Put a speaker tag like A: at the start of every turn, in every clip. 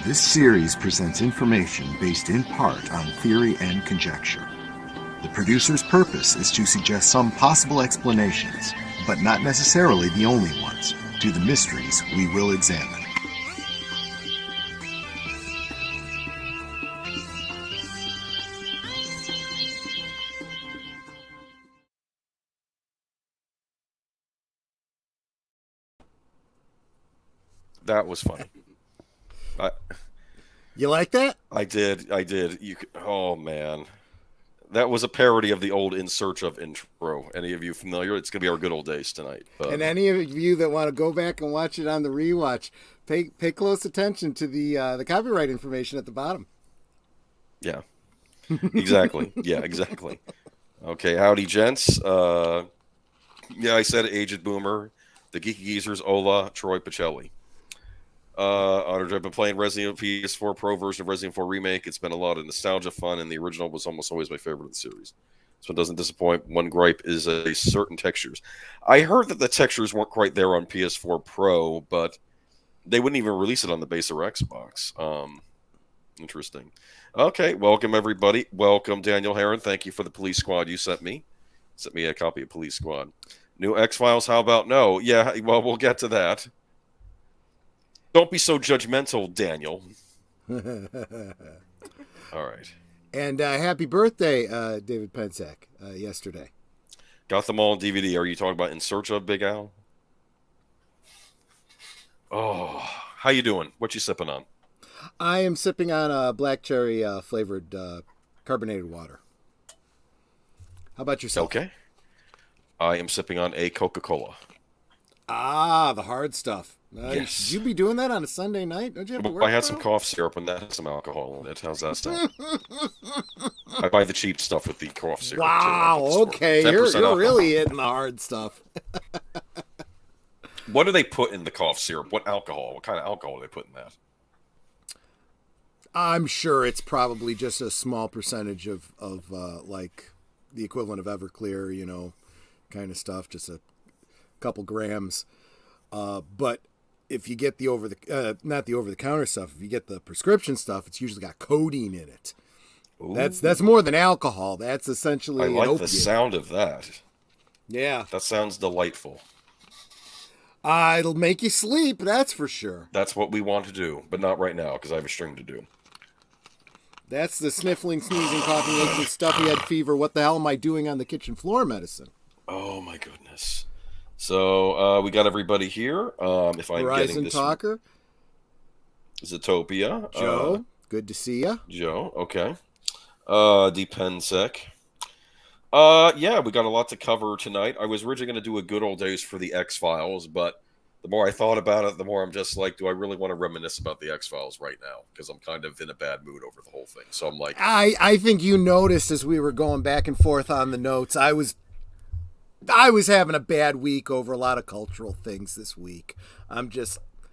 A: This series presents information based in part on theory and conjecture. The producer's purpose is to suggest some possible explanations, but not necessarily the only ones, to the mysteries we will examine.
B: That was funny.
C: You like that?
B: I did. Oh man, that was a parody of the old "In Search of" intro. Any of you familiar? It's gonna be our good old days tonight.
C: And any of you that want to go back and watch it on the rewatch, pay close attention to the copyright information at the bottom.
B: Yeah, exactly. Yeah, exactly. Okay, howdy, gents. Yeah, I said Aged Boomer, the Geeky Geezers, Ola, Troy Pacelli. I've been playing Resident Evil PS4 Pro version of Resident Evil 4 Remake. It's been a lot of nostalgia fun, and the original was almost always my favorite of the series. This one doesn't disappoint. One gripe is certain textures. I heard that the textures weren't quite there on PS4 Pro, but they wouldn't even release it on the base or Xbox. Interesting. Okay, welcome everybody. Welcome Daniel Heron. Thank you for the Police Squad you sent me. Sent me a copy of Police Squad. New X-Files, how about no? Yeah, well, we'll get to that. Don't be so judgmental, Daniel. All right.
C: And happy birthday, David Pensek, yesterday.
B: Got them all on DVD. Are you talking about In Search of, Big Al? Oh, how you doing? What you sipping on?
C: I am sipping on a black cherry flavored carbonated water. How about yourself?
B: Okay. I am sipping on a Coca-Cola.
C: Ah, the hard stuff.
B: Yes.
C: Should you be doing that on a Sunday night? Don't you have to work
B: I had some cough syrup and that has some alcohol in it. How's that sound? I buy the cheap stuff with the cough syrup.
C: Wow, okay. You're really hitting the hard stuff.
B: What do they put in the cough syrup? What alcohol? What kind of alcohol do they put in that?
C: I'm sure it's probably just a small percentage of like the equivalent of Everclear, kind of stuff, just a couple grams. But if you get not the over-the-counter stuff, if you get the prescription stuff, it's usually got codeine in it. Ooh. That's more than alcohol. That's essentially
B: I like the sound of that.
C: Yeah.
B: That sounds delightful.
C: It'll make you sleep, that's for sure.
B: That's what we want to do, but not right now, because I have a string to do.
C: That's the sniffling, sneezing, coughing, aching, stuffy head fever. What the hell am I doing on the kitchen floor medicine?
B: Oh, my goodness. So we got everybody here. If I'm
C: Verizon
B: getting this,
C: Talker,
B: Zatopia,
C: Joe, good to see you.
B: Joe, okay. Depensec. Yeah, we got a lot to cover tonight. I was originally going to do a good old days for the X-Files, but the more I thought about it, the more I'm just like, do I really want to reminisce about the X-Files right now? Because I'm kind of in a bad mood over the whole thing. So I'm like,
C: I think you noticed as we were going back and forth on the notes, I was having a bad week over a lot of cultural things this week.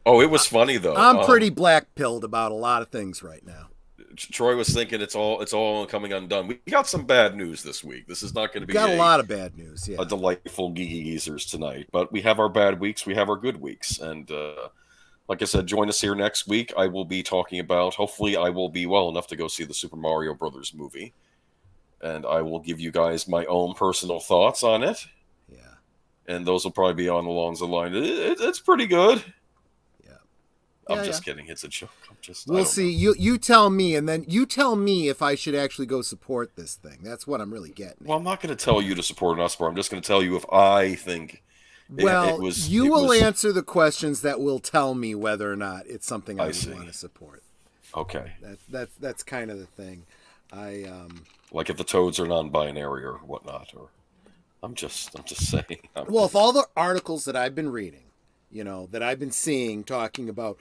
B: Oh, it was funny though.
C: I'm pretty black-pilled about a lot of things right now.
B: Troy was thinking it's all coming undone. We got some bad news this week. This is not going to be
C: a lot of bad news. Yeah,
B: a delightful Geeky Geezers tonight. But we have our bad weeks. We have our good weeks. And like I said, join us here next week. I will be talking about. Hopefully, I will be well enough to go see the Super Mario Brothers movie, and I will give you guys my own personal thoughts on it. And those will probably be on along the line. It's pretty good. Yeah. I'm just kidding. It's a joke.
C: We'll see. You tell me, and then you tell me if I should actually go support this thing. That's what I'm really getting.
B: Well, I'm not going to tell you to support an Usper. I'm just going to tell you if I think
C: you will answer the questions that will tell me whether or not it's something I would want to support.
B: Okay.
C: That's kind of the thing.
B: Like if the Toads are non-binary or whatnot, or I'm just saying.
C: If all the articles that I've been reading, that I've been seeing talking about,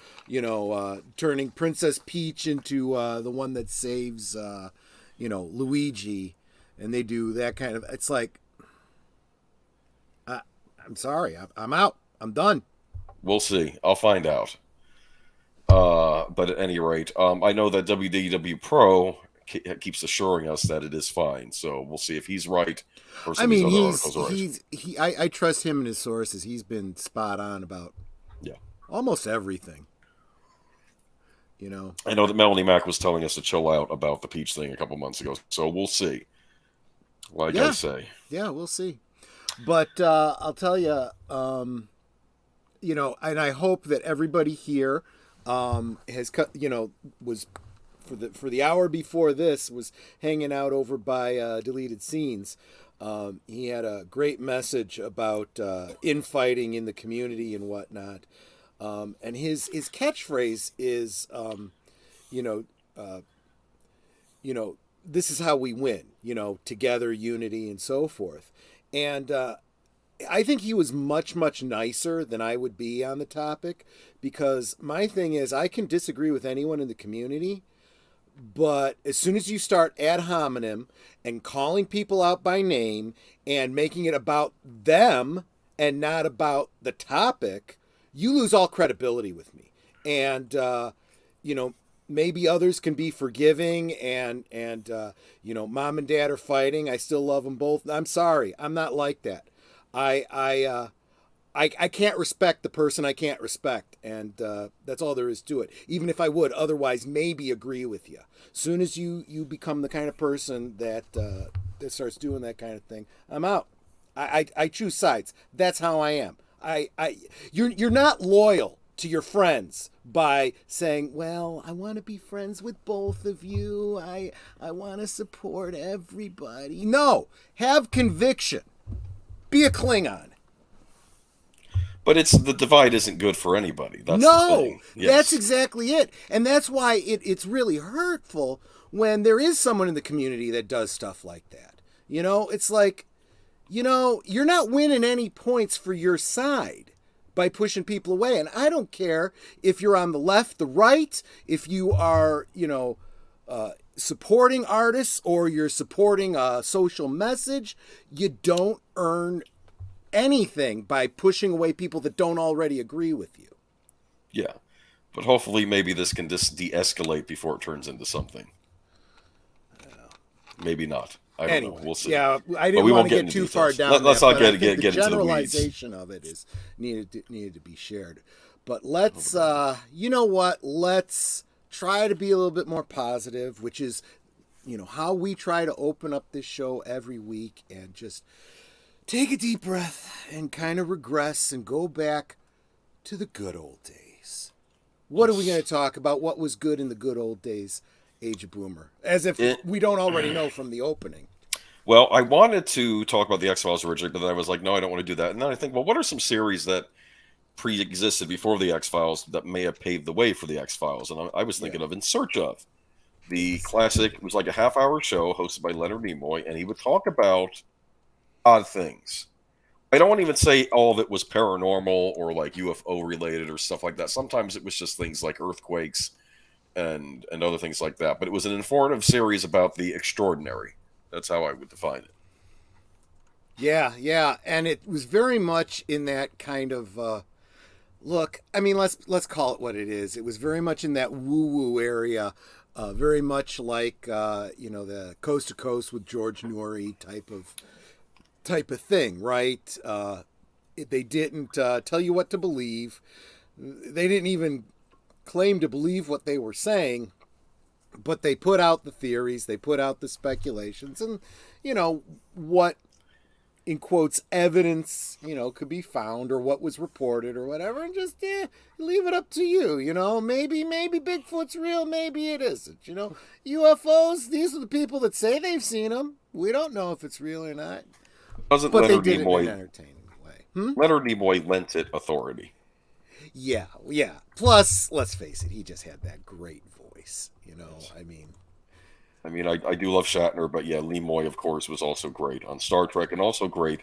C: turning Princess Peach into the one that saves, Luigi, and they do that kind of, it's like, I'm sorry, I'm out. I'm done.
B: We'll see. I'll find out. But at any rate, I know that WDW Pro keeps assuring us that it is fine. So we'll see if he's right.
C: I trust him and his sources. He's been spot on about almost everything. You know.
B: I know that Melanie Mack was telling us to chill out about the peach thing a couple months ago, so we'll see. Like I say,
C: yeah, we'll see. But I'll tell you, you know, and I hope that everybody here has cut, you know, was for the hour before this was hanging out over by Deleted Scenes. He had a great message about infighting in the community and whatnot. And his catchphrase is, you know, this is how we win. You know, together, unity, and so forth. And I think he was much, much nicer than I would be on the topic, because my thing is I can disagree with anyone in the community, but as soon as you start ad hominem and calling people out by name and making it about them and not about the topic, you lose all credibility with me. And, you know, maybe others can be forgiving and you know, mom and dad are fighting. I still love them both. I'm sorry. I'm not like that. I can't respect the person I can't respect, and that's all there is to it. Even if I would otherwise maybe agree with you. Soon as you become the kind of person that that starts doing that kind of thing, I'm out. I choose sides. That's how I am. You're not loyal to your friends by saying, well, I want to be friends with both of you. I want to support everybody. No, have conviction. Be a Klingon.
B: but it's the divide isn't good for anybody. That's the
C: No,
B: thing. Yes.
C: that's exactly it. And that's why it's really hurtful when there is someone in the community that does stuff like that. You know, it's like, you know, you're not winning any points for your side by pushing people away. And I don't care if you're on the left, the right, if you are, you know, supporting artists or you're supporting a social message. You don't earn anything by pushing away people that don't already agree with you.
B: Yeah. But hopefully maybe this can just de-escalate before it turns into something. Maybe not. I don't know. We'll see.
C: Yeah, I didn't want to get too far down.
B: Let's
C: that,
B: not get
C: the
B: into the weeds.
C: generalization of it is needed to be shared. But let's, you know what? Let's try to be a little bit more positive, which is, you know, how we try to open up this show every week and just take a deep breath and kind of regress and go back to the good old days. What are we going to talk about? What was good in the good old days, Age of Boomer? As if we don't already know from the opening.
B: Well, I wanted to talk about the X-Files originally, but then I was like, no, I don't want to do that. And then I think, well, what are some series that pre-existed before the X-Files that may have paved the way for the X-Files? And I was thinking of In Search Of. The classic, it was like a half-hour show hosted by Leonard Nimoy, and he would talk about odd things. I don't want to even say all of it was paranormal or like UFO related or stuff like that. Sometimes it was just things like earthquakes and other things like that. But it was an informative series about the extraordinary. That's how I would define it.
C: Yeah, and it was very much in that kind of look. I mean, let's call it what it is. It was very much in that woo-woo area. Very much like you know, the Coast to Coast with George Noory type of thing, right? They didn't tell you what to believe. They didn't even claim to believe what they were saying, but they put out the theories, they put out the speculations, and you know what, in quotes, evidence, you know, could be found or what was reported or whatever, and just leave it up to you. You know, maybe Bigfoot's real, maybe it isn't. You know, UFOs, these are the people that say they've seen them. We don't know if it's real or not. But
B: Leonard
C: they did
B: Nimoy,
C: it in an entertaining way.
B: Leonard Nimoy lent it authority.
C: Yeah. Plus, let's face it, he just had that great voice. You know, I mean,
B: I do love Shatner, but yeah, Nimoy, of course, was also great on Star Trek and also great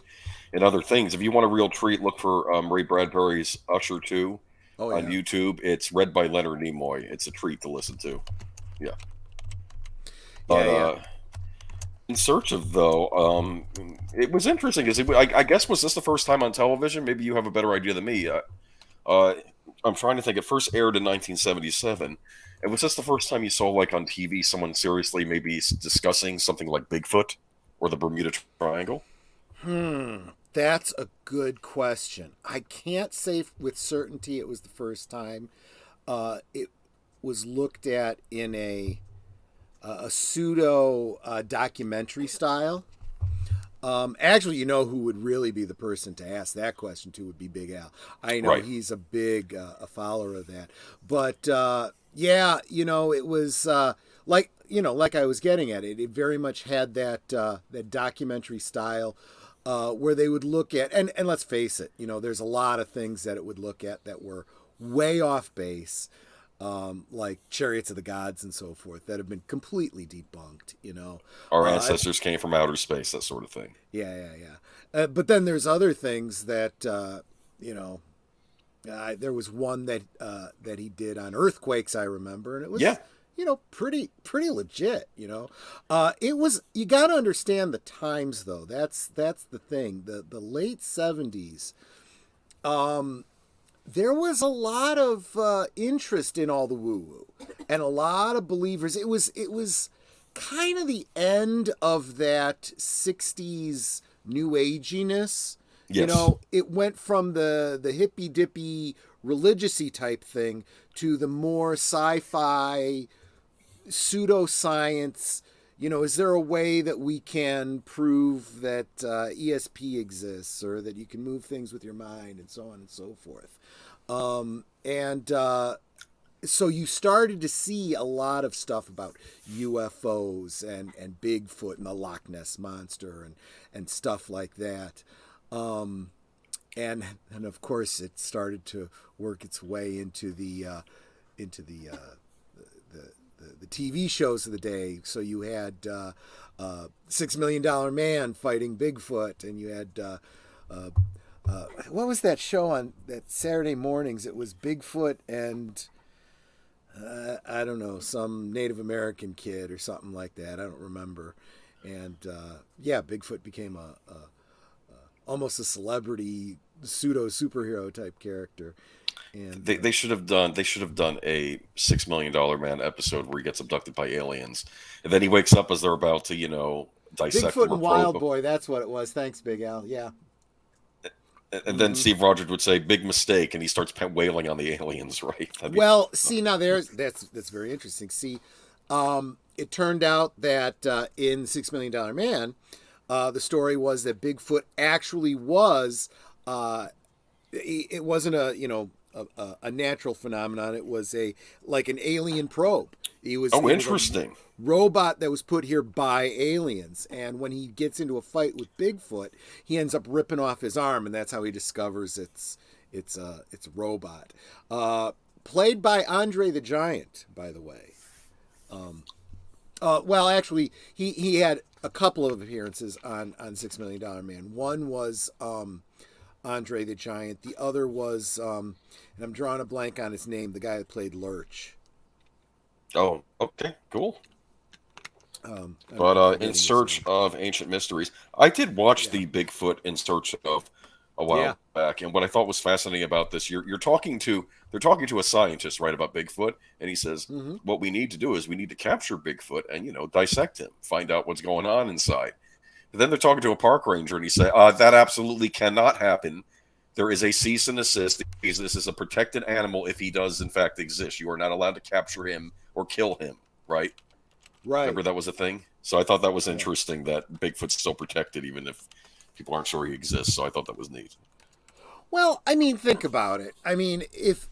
B: in other things. If you want a real treat, look for Ray Bradbury's Usher 2 on YouTube. It's read by Leonard Nimoy. It's a treat to listen to. Yeah. But, In Search Of, though, it was interesting because I guess, was this the first time on television? Maybe you have a better idea than me. I'm trying to think. It first aired in 1977. And was this the first time you saw, like, on TV, someone seriously maybe discussing something like Bigfoot or the Bermuda Triangle?
C: That's a good question. I can't say with certainty it was the first time. It was looked at in a pseudo documentary style. Actually, you know who would really be the person to ask that question to would be Big Al. I know
B: Right.
C: he's a big a follower of that. But yeah, you know, it was like, you know, like I was getting at it. It very much had that that documentary style where they would look at, and let's face it, you know, there's a lot of things that it would look at that were way off base. Like Chariots of the Gods and so forth, that have been completely debunked, you know.
B: Our ancestors came from outer space, that sort of thing.
C: Yeah. But then there's other things that, you know, there was one that that he did on earthquakes, I remember, and it was, you know, pretty legit, you know. It was, you got to understand the times, though. That's the thing. The late 70s. There was a lot of interest in all the woo-woo and a lot of believers. It was kind of the end of that 60s new aginess.
B: Yes.
C: You know, it went from the hippy-dippy religious-y type thing to the more sci-fi pseudoscience. You know, is there a way that we can prove that ESP exists, or that you can move things with your mind, and so on and so forth? So you started to see a lot of stuff about UFOs and Bigfoot and the Loch Ness Monster and stuff like that. And of course it started to work its way into the TV shows of the day. So you had $6 Million Man fighting Bigfoot, and you had what was that show on that Saturday mornings? It was Bigfoot and I don't know, some Native American kid or something like that. I don't remember. And yeah, Bigfoot became a almost a celebrity pseudo superhero type character. And
B: They should have done a $6 Million Man episode where he gets abducted by aliens, and then he wakes up as they're about to, you know, dissect
C: Bigfoot
B: him or
C: and
B: probe
C: Wild
B: him.
C: Boy, that's what it was. Thanks, Big Al. Yeah.
B: And then Steve Rogers would say, "Big mistake," and he starts wailing on the aliens. Right?
C: Well, see, now that's very interesting. See, it turned out that in $6 Million Man, the story was that Bigfoot actually was. It wasn't a natural phenomenon. It was like an alien probe. He was
B: interesting.
C: Robot that was put here by aliens, and when he gets into a fight with Bigfoot, he ends up ripping off his arm, and that's how he discovers it's a robot. Played by Andre the Giant, by the way. Well, actually, he had a couple of appearances on $6 Million Man. One was Andre the Giant. The other was, and I'm drawing a blank on his name, the guy that played Lurch.
B: Oh, okay, cool. But In Search of Ancient Mysteries, I did watch the Bigfoot In Search of a while back, and what I thought was fascinating about this, they're talking to a scientist, right, about Bigfoot, and he says, what we need to do is we need to capture Bigfoot and, you know, dissect him, find out what's going on inside. But then they're talking to a park ranger, and he said, that absolutely cannot happen. There is a cease and desist. This is a protected animal if he does, in fact, exist. You are not allowed to capture him or kill him, right?
C: Right.
B: Remember that was a thing? So I thought that was interesting that Bigfoot's still protected even if people aren't sure he exists. So I thought that was neat.
C: Well, I mean, think about it. I mean, if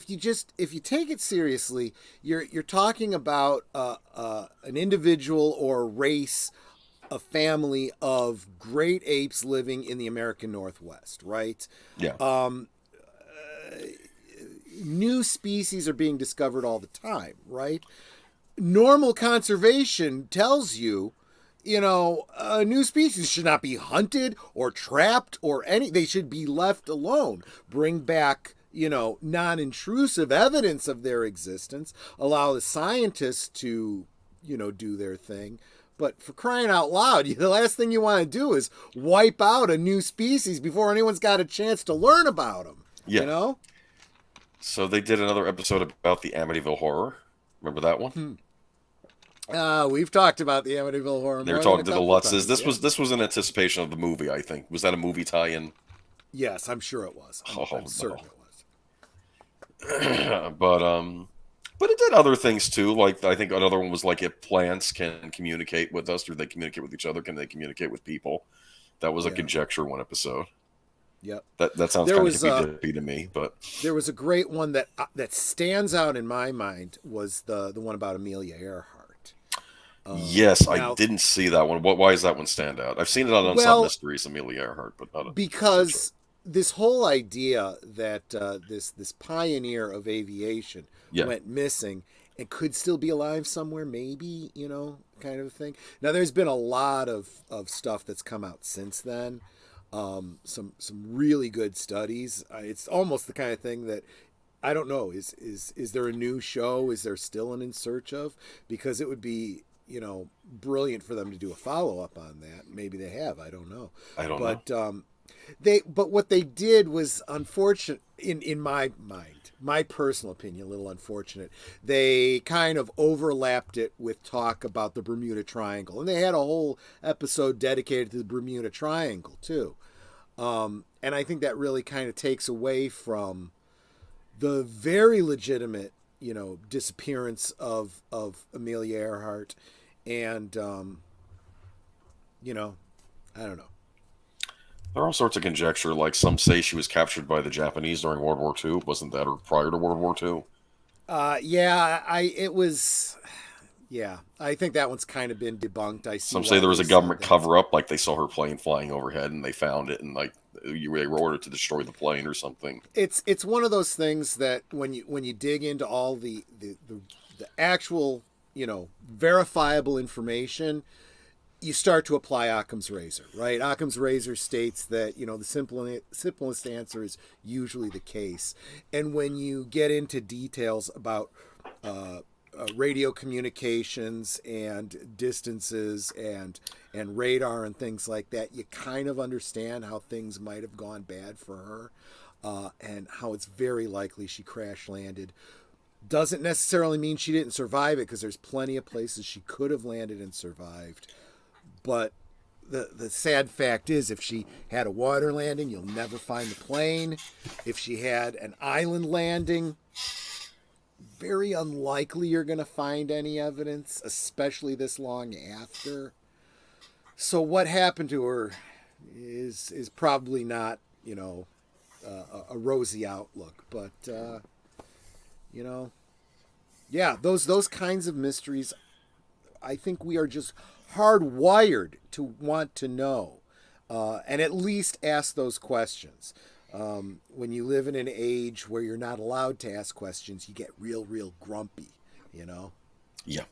C: you take it seriously, you're talking about an individual or a race, a family of great apes living in the American Northwest, right?
B: Yeah.
C: New species are being discovered all the time, right? Normal conservation tells you, you know, new species should not be hunted or trapped or they should be left alone. Bring back, you know, non-intrusive evidence of their existence. Allow the scientists to, you know, do their thing. But for crying out loud, the last thing you want to do is wipe out a new species before anyone's got a chance to learn about them. Yeah. You know?
B: So they did another episode about the Amityville Horror. Remember that one?
C: We've talked about the Amityville Horror.
B: They were talking to the Lutzes. This was in anticipation of the movie, I think. Was that a movie tie-in?
C: Yes, I'm sure it was. I'm certain it was.
B: But But it did other things too. Like I think another one was like if plants can communicate with us, or they communicate with each other, can they communicate with people? That was a
C: Yeah.
B: conjecture one episode.
C: Yep.
B: That sounds
C: There
B: kind of
C: was
B: hippy dippy to me, but
C: there was a great one that stands out in my mind was the one about Amelia Earhart.
B: yes, I
C: Now,
B: didn't see that one. Why does that one stand out? I've seen it on Unsolved
C: well,
B: Mysteries, Amelia Earhart, but not
C: because this whole idea that this pioneer of aviation
B: yeah,
C: went missing and could still be alive somewhere, maybe, kind of a thing. Now, there's been a lot of stuff that's come out since then. Some really good studies. It's almost the kind of thing that I don't know. Is there a new show? Is there still an In Search Of? Because it would be brilliant for them to do a follow up on that. Maybe they have. I don't know.
B: I don't know.
C: But what they did was unfortunate in my mind, my personal opinion, a little unfortunate. They kind of overlapped it with talk about the Bermuda Triangle, and they had a whole episode dedicated to the Bermuda Triangle too. And I think that really kind of takes away from the very legitimate, disappearance of Amelia Earhart, and I don't know.
B: There are all sorts of conjecture. Like some say she was captured by the Japanese during World War II. Wasn't that or prior to World War II?
C: It was. Yeah, I think that one's kind of been debunked. I see.
B: Some say there was a government cover up, like they saw her plane flying overhead and they found it, and like they were ordered to destroy the plane or something.
C: It's one of those things that when you dig into all the actual verifiable information, you start to apply Occam's razor, right? Occam's razor states that the simplest answer is usually the case, and when you get into details about radio communications and distances and radar and things like that, you kind of understand how things might have gone bad for her, and how it's very likely she crash landed. Doesn't necessarily mean she didn't survive it, because there's plenty of places she could have landed and survived. But the sad fact is, if she had a water landing, you'll never find the plane. If she had an island landing, very unlikely you're going to find any evidence, especially this long after. So what happened to her is probably not, a rosy outlook. But, yeah, those kinds of mysteries, I think we are just hardwired to want to know, and at least ask those questions. When you live in an age where you're not allowed to ask questions, you get real grumpy,
B: Yeah.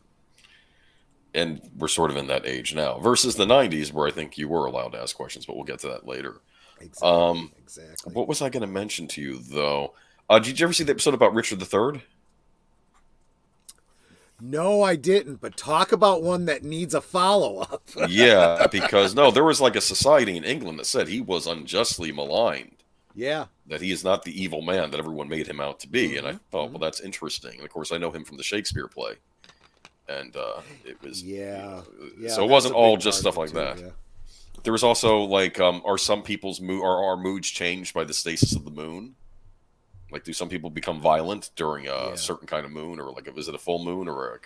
B: And we're sort of in that age now versus the 90s where I think you were allowed to ask questions, but we'll get to that later.
C: Exactly.
B: What was I going to mention to you, though? Did you ever see the episode about Richard III?
C: No, I didn't, but talk about one that needs a follow-up.
B: Yeah, because, no, there was like a society in England that said he was unjustly maligned.
C: Yeah.
B: That he is not the evil man that everyone made him out to be. And I thought, well, that's interesting. And, of course, I know him from the Shakespeare play. And it was...
C: Yeah.
B: So it wasn't all just stuff like
C: too,
B: that.
C: Yeah.
B: There was also, like, are some people's are our moods changed by the stasis of the moon? Like, do some people become violent during a certain kind of moon, or like, is it a full moon, or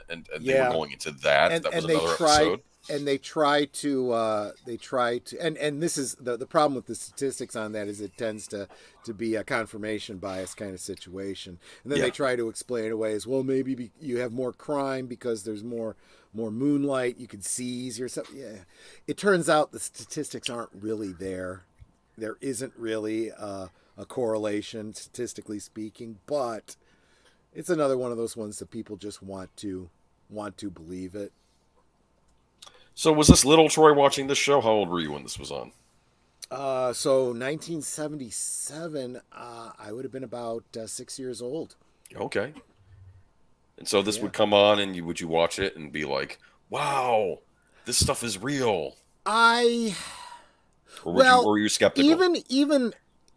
B: and they were going into that.
C: And,
B: that was
C: and
B: another
C: they try,
B: episode.
C: And they try to, and this is the problem with the statistics on that is it tends to be a confirmation bias kind of situation, and then they try to explain it away as well. Maybe you have more crime because there's more moonlight. You can see easier stuff. Yeah, it turns out the statistics aren't really there. There isn't really a correlation, statistically speaking, but it's another one of those ones that people just want to believe it.
B: So was this little Troy watching this show? How old were you when this was on?
C: So 1977, I would have been about 6 years old.
B: Okay. And so this would come on, and would you watch it and be like, "Wow, this stuff is real"?
C: Or
B: were you skeptical?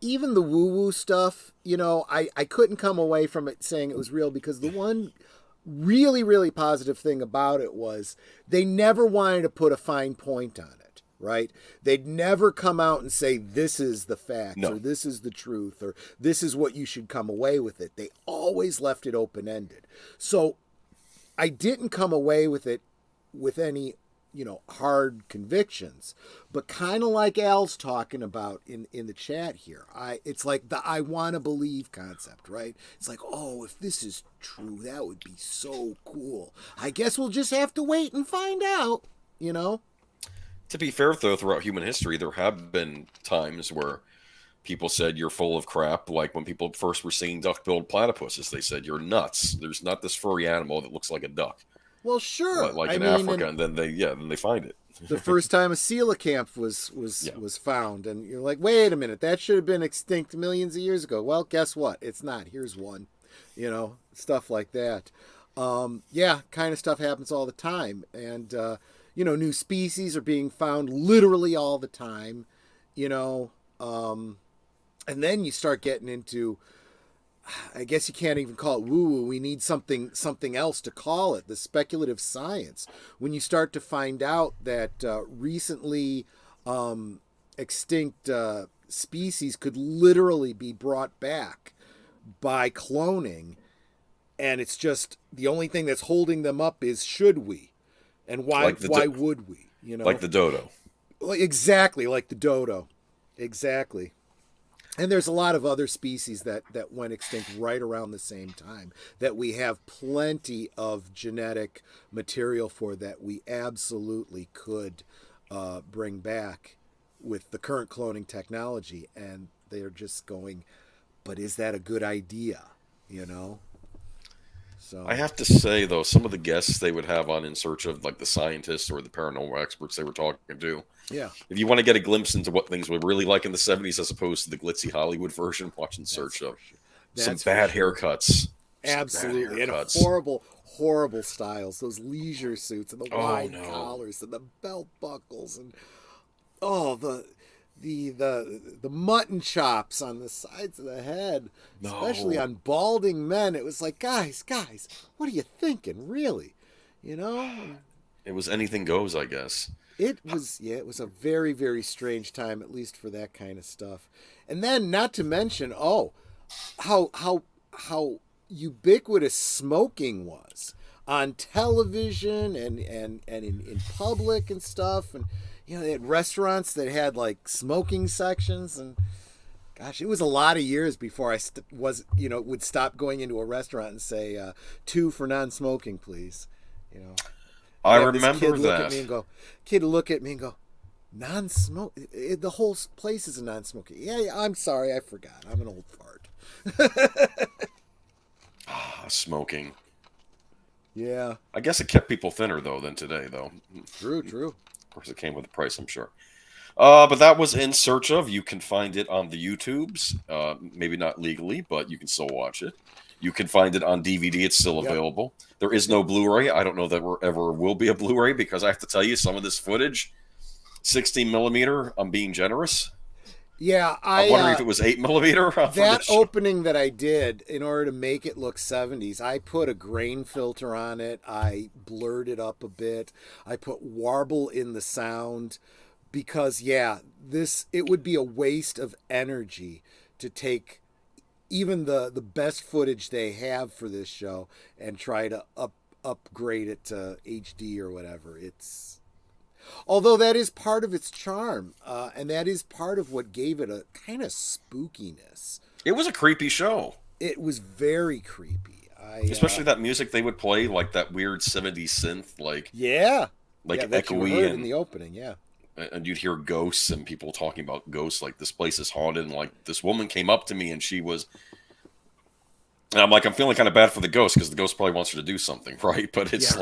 C: Even the woo-woo stuff, I couldn't come away from it saying it was real, because the one really, really positive thing about it was they never wanted to put a fine point on it. right? They'd never come out and say, this is the facts,
B: No.
C: or this is the truth, or this is what you should come away with it. They always left it open-ended. So I didn't come away with it with any, hard convictions, but kind of like Al's talking about in the chat here. It's like the I want to believe concept, right? It's like, oh, if this is true, that would be so cool. I guess we'll just have to wait and find out,
B: To be fair, though, throughout human history, there have been times where people said you're full of crap. Like when people first were seeing duck-billed platypuses, they said you're nuts. There's not this furry animal that looks like a duck.
C: Well, sure.
B: Like in Africa, and then they find it.
C: The first time a coelacanth was found, and you're like, wait a minute, that should have been extinct millions of years ago. Well, guess what? It's not. Here's one. Stuff like that. Kind of stuff happens all the time, and new species are being found literally all the time. And then you start getting into, I guess you can't even call it woo-woo. We need something else to call it, the speculative science. When you start to find out that recently extinct species could literally be brought back by cloning, and it's just the only thing that's holding them up is should we, and why would we?
B: Like the dodo.
C: Exactly, like the dodo. Exactly. And there's a lot of other species that went extinct right around the same time that we have plenty of genetic material for, that we absolutely could bring back with the current cloning technology. And they're just going, but is that a good idea? So
B: I have to say, though, some of the guests they would have on In Search of, like the scientists or the paranormal experts they were talking to.
C: Yeah.
B: If you want to get a glimpse into what things were really like in the 70s as opposed to the glitzy Hollywood version, watch In Search of. Some bad haircuts.
C: Absolutely. And horrible styles. Those leisure suits and the wide collars and the belt buckles and the mutton chops on the sides of the head, especially on balding men. It was like, guys, what are you thinking, really?
B: It was anything goes, I guess.
C: It was a very, very strange time, at least for that kind of stuff. And then, not to mention, how ubiquitous smoking was on television and in public and stuff. And they had restaurants that had like smoking sections, and gosh, it was a lot of years before I would stop going into a restaurant and say 2 for non-smoking, please.
B: I remember that.
C: Kid would look at me and go, non-smoke? The whole place is a non-smoking. Yeah, I'm sorry, I forgot. I'm an old fart.
B: Smoking.
C: Yeah.
B: I guess it kept people thinner, though, than today, though.
C: True.
B: Of course, it came with a price, I'm sure. But that was In Search Of. You can find it on the YouTubes. Maybe not legally, but you can still watch it. You can find it on DVD. It's still available. There is no Blu-ray. I don't know that there ever will be a Blu-ray, because I have to tell you, some of this footage, 16 millimeter, I'm being generous.
C: Yeah,
B: I'm wondering if it was 8 millimeter.
C: That opening that I did, in order to make it look 70s, I put a grain filter on it. I blurred it up a bit. I put warble in the sound, because it would be a waste of energy to take even the best footage they have for this show and try to upgrade it to HD or whatever. Although that is part of its charm, and that is part of what gave it a kind of spookiness.
B: It was a creepy show.
C: It was very creepy.
B: Especially that music they would play, like that weird 70s synth, like
C: echoey in the opening, yeah.
B: And you'd hear ghosts and people talking about ghosts, like this place is haunted, and like this woman came up to me and she was, and I'm like, I'm feeling kind of bad for the ghost, because the ghost probably wants her to do something, right? But it's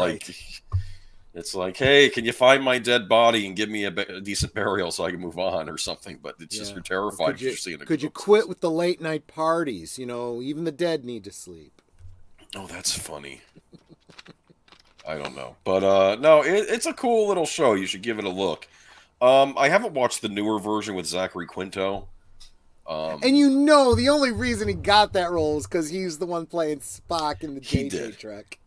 B: it's like, hey, can you find my dead body and give me a decent burial so I can move on or something? But it's just, you're terrified.
C: Could you quit with the late night parties? Even the dead need to sleep.
B: Oh, that's funny. I don't know. But no, it's a cool little show. You should give it a look. I haven't watched the newer version with Zachary Quinto.
C: And the only reason he got that role is because he was the one playing Spock in the JJ Trek.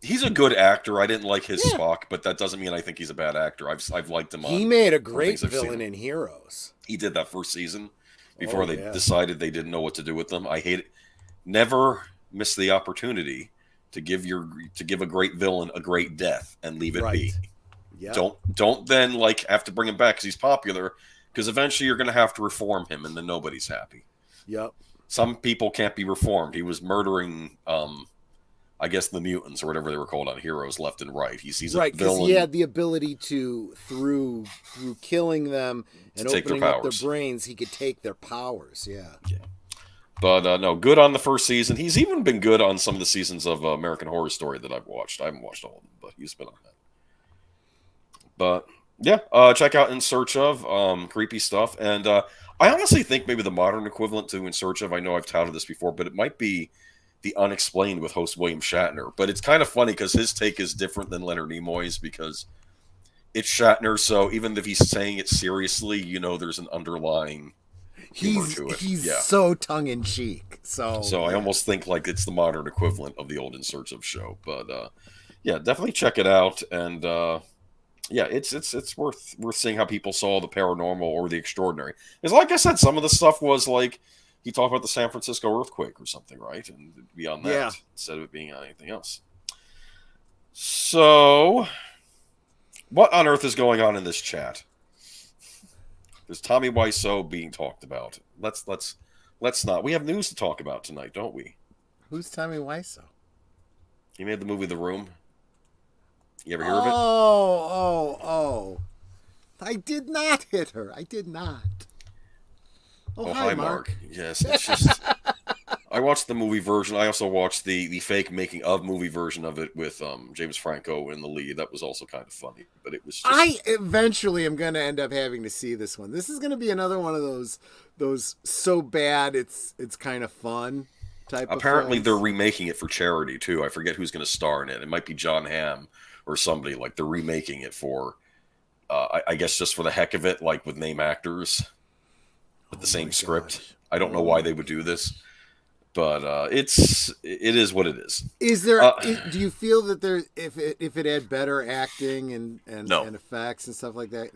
B: He's a good actor. I didn't like his
C: Yeah.
B: Spock, but that doesn't mean I think he's a bad actor. I've liked him on.
C: He made a
B: on
C: great
B: things I've
C: villain
B: seen.
C: in Heroes.
B: He did that first season before
C: Oh,
B: they
C: yeah.
B: decided they didn't know what to do with them. I hate it. Never miss the opportunity to give a great villain a great death and leave it
C: Right.
B: be.
C: Yeah.
B: Don't then like have to bring him back because he's popular, because eventually you're going to have to reform him and then nobody's happy.
C: Yep.
B: Some people can't be reformed. He was murdering I guess the mutants or whatever they were called on Heroes left and right. He's
C: Right,
B: a
C: because
B: villain.
C: he had the ability to through killing them and
B: take their
C: opening up their
B: powers.
C: brains, he could take their powers. Yeah.
B: But no, good on the first season. He's even been good on some of the seasons of American Horror Story that I've watched. I haven't watched all of them, but he's been on that. But yeah, check out In Search Of, creepy stuff. And I honestly think maybe the modern equivalent to In Search Of, I know I've touted this before, but it might be The Unexplained with host William Shatner. But it's kind of funny because his take is different than Leonard Nimoy's because it's Shatner. So even if he's saying it seriously, there's an underlying humor to it.
C: He's
B: Yeah.
C: so tongue in cheek. So
B: I almost think like it's the modern equivalent of the old In Search Of show. But yeah, definitely check it out. And yeah, it's worth seeing how people saw the paranormal or the extraordinary. Because like I said, some of the stuff was like he talked about the San Francisco earthquake or something, right? And beyond that,
C: Yeah.
B: instead of it being on anything else. So, what on earth is going on in this chat? There's Tommy Wiseau being talked about. Let's not. We have news to talk about tonight, don't we?
C: Who's Tommy Wiseau?
B: He made the movie The Room. You ever hear of it?
C: Oh. I did not hit her. I did not. Oh, hi, Mark.
B: Yes, it's just. I watched the movie version. I also watched the fake making of movie version of it with James Franco in the lead. That was also kind of funny, but it was. Just...
C: I eventually am going to end up having to see this one. This is going to be another one of those so bad it's kind of fun type.
B: Apparently,
C: of
B: they're
C: films.
B: remaking it for charity too. I forget who's going to star in it. It might be John Hamm or somebody. Like they're remaking it for. I guess just for the heck of it, like with name actors with the same script.
C: Gosh.
B: I don't know why they would do this. But it is what it is.
C: Is there? Do you feel that there, if it had better acting and
B: No.
C: and effects and stuff like that?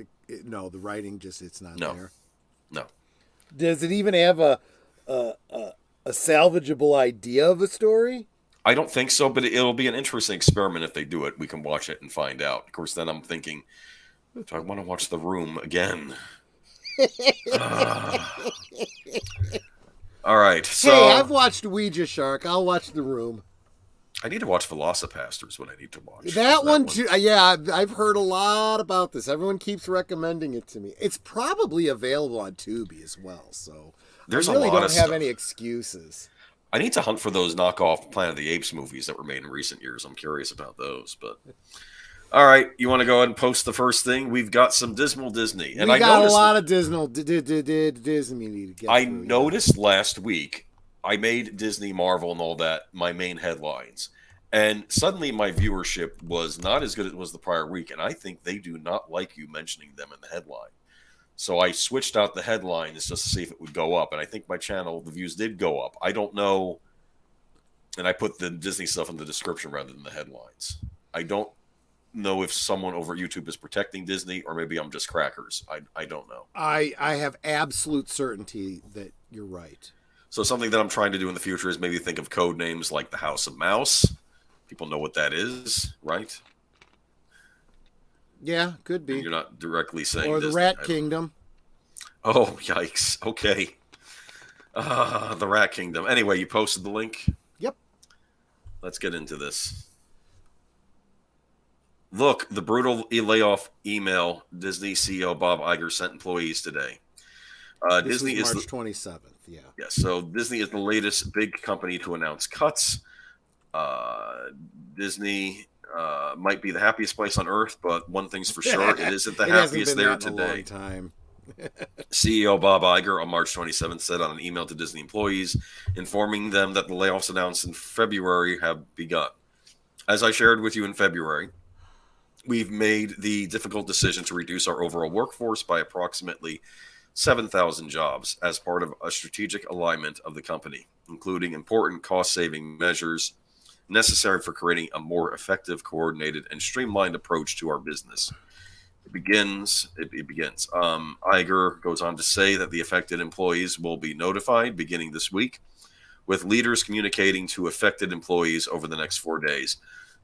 C: No, the writing it's not
B: No.
C: there.
B: No.
C: Does it even have a salvageable idea of a story?
B: I don't think so, but it'll be an interesting experiment if they do it. We can watch it and find out. Of course, then I'm thinking, do I want to watch The Room again? All right, so
C: Hey, I've watched Ouija Shark. I'll watch The Room.
B: I need to watch Velocipastor is what I need to watch.
C: That one too. Yeah, I've heard a lot about this. Everyone keeps recommending it to me. It's probably available on Tubi as well, so
B: There's
C: I really
B: a lot
C: don't
B: of
C: have
B: stuff.
C: any excuses.
B: I need to hunt for those knockoff Planet of the Apes movies that were made in recent years. I'm curious about those, but all right, you want to go ahead and post the first thing? We've got some dismal Disney, and
C: We
B: I
C: got
B: noticed
C: a lot of Disney we need to get
B: I
C: through, yeah.
B: noticed last week I made Disney, Marvel, and all that my main headlines, and suddenly my viewership was not as good as it was the prior week, and I think they do not like you mentioning them in the headline. So I switched out the headlines just to see if it would go up, and I think my channel, the views did go up. I don't know, and I put the Disney stuff in the description rather than the headlines. I don't know if someone over at YouTube is protecting Disney, or maybe I'm just crackers. I don't know.
C: I have absolute certainty that you're right.
B: So something that I'm trying to do in the future is maybe think of code names like the House of Mouse. People know what that is, right?
C: Yeah, could be.
B: You're not directly saying
C: Or the
B: Disney.
C: Rat Kingdom.
B: Oh, yikes. Okay. The Rat Kingdom. Anyway, you posted the link?
C: Yep.
B: Let's get into this. Look, the brutal layoff email Disney CEO Bob Iger sent employees today.
C: This
B: Disney
C: was
B: is
C: March 27th, yeah.
B: Yeah, so Disney is the latest big company to announce cuts. Disney might be the happiest place on earth, but one thing's for sure, it isn't the happiest there
C: In a
B: today.
C: long time.
B: CEO Bob Iger on March 27th said on an email to Disney employees, informing them that the layoffs announced in February have begun. As I shared with you in February, we've made the difficult decision to reduce our overall workforce by approximately 7,000 jobs as part of a strategic alignment of the company, including important cost-saving measures necessary for creating a more effective, coordinated, and streamlined approach to our business. It begins. Iger goes on to say that the affected employees will be notified beginning this week, with leaders communicating to affected employees over the next 4 days.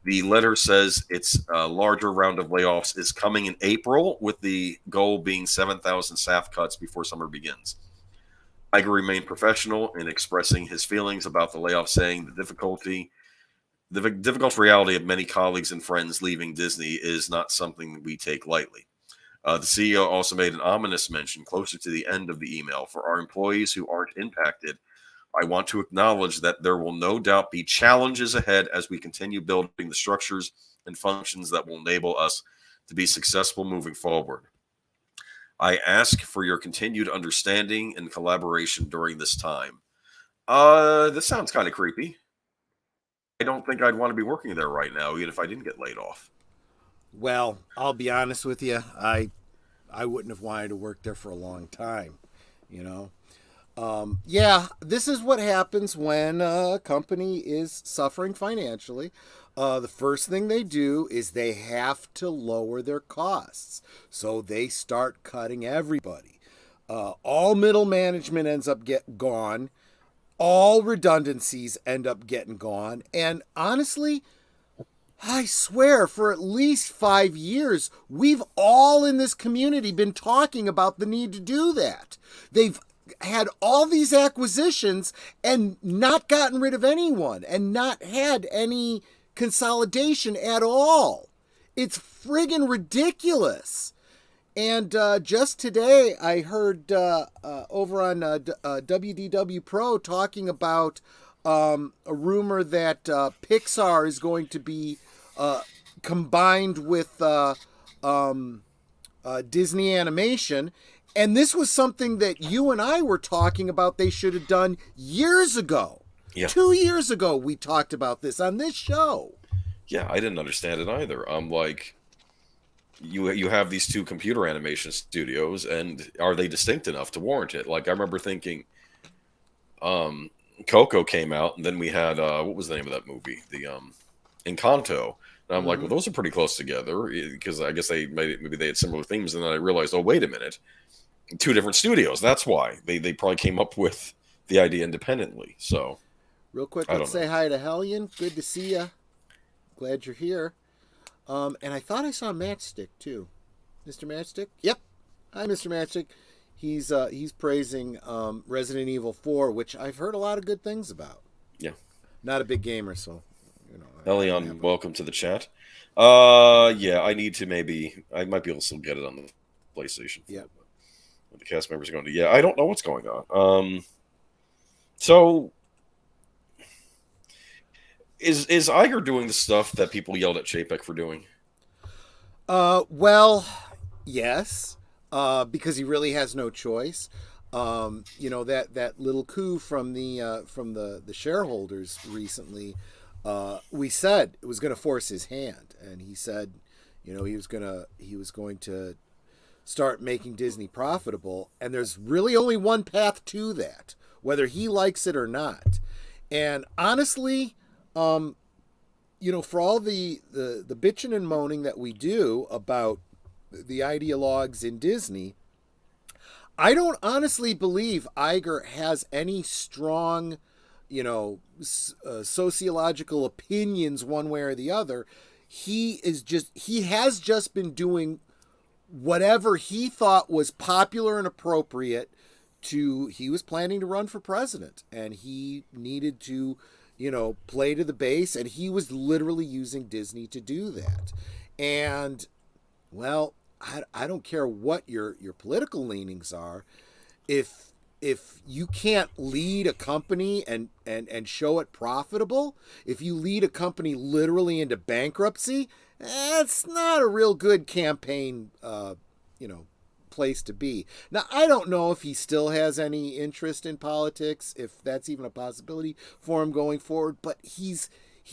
B: The letter says its a larger round of layoffs is coming in April, with the goal being 7,000 staff cuts before summer begins. Iger remained professional in expressing his feelings about the layoff, saying the difficult reality of many colleagues and friends leaving Disney is not something we take lightly. The CEO also made an ominous mention closer to the end of the email. For our employees who aren't impacted, I want to acknowledge that there will no doubt be challenges ahead as we continue building the structures and functions that will enable us to be successful moving forward. I ask for your continued understanding and collaboration during this time. This sounds kind of creepy. I don't think I'd want to be working there right now, even if I didn't get laid off.
C: Well, I'll be honest with you. I wouldn't have wanted to work there for a long time, you know. Yeah, this is what happens when a company is suffering financially. The first thing they do is they have to lower their costs. So they start cutting everybody. All middle management ends up gone. All redundancies end up getting gone. And honestly, I swear for at least 5 years, we've all in this community been talking about the need to do that. They've had all these acquisitions and not gotten rid of anyone and not had any consolidation at all. It's friggin' ridiculous. And just today, I heard over on WDW Pro talking about a rumor that Pixar is going to be combined with Disney Animation. And this was something that you and I were talking about they should have done years ago.
B: Yeah.
C: 2 years ago, we talked about this on this show.
B: Yeah, I didn't understand it either. I'm like, you have these two computer animation studios, and are they distinct enough to warrant it? Like, I remember thinking, Coco came out, and then we had what was the name of that movie? The Encanto. And I'm like, well, those are pretty close together, because I guess maybe they had similar themes, and then I realized, oh, wait a minute, 2 different studios. That's why they probably came up with the idea independently. So,
C: real quick, let's say hi to Hellion. Good to see you. Glad you're here. And I thought I saw Matchstick too. Mr. Matchstick? Yep. Hi, Mr. Matchstick. He's praising Resident Evil 4, which I've heard a lot of good things about.
B: Yeah.
C: Not a big gamer, so you know.
B: Elion, welcome to the chat. Yeah, I might be able to still get it on the PlayStation.
C: Yeah.
B: The cast members are going to. Yeah, I don't know what's going on. So is Iger doing the stuff that people yelled at Chapek for doing?
C: Well, yes, because he really has no choice. You know, that little coup from the shareholders recently. We said it was going to force his hand, and he said, you know, he was going to start making Disney profitable, and there's really only one path to that, whether he likes it or not. And honestly, you know, for all the bitching and moaning that we do about the ideologues in Disney, I don't honestly believe Iger has any strong, you know, sociological opinions one way or the other. He has just been doing whatever he thought was popular and appropriate he was planning to run for president, and he needed to, you know, play to the base, and he was literally using Disney to do that. And, well, I don't care what your political leanings are. If you can't lead a company and show it profitable, if you lead a company literally into bankruptcy, that's not a real good campaign, you know, place to be. Now, I don't know if he still has any interest in politics, if that's even a possibility for him going forward, but he's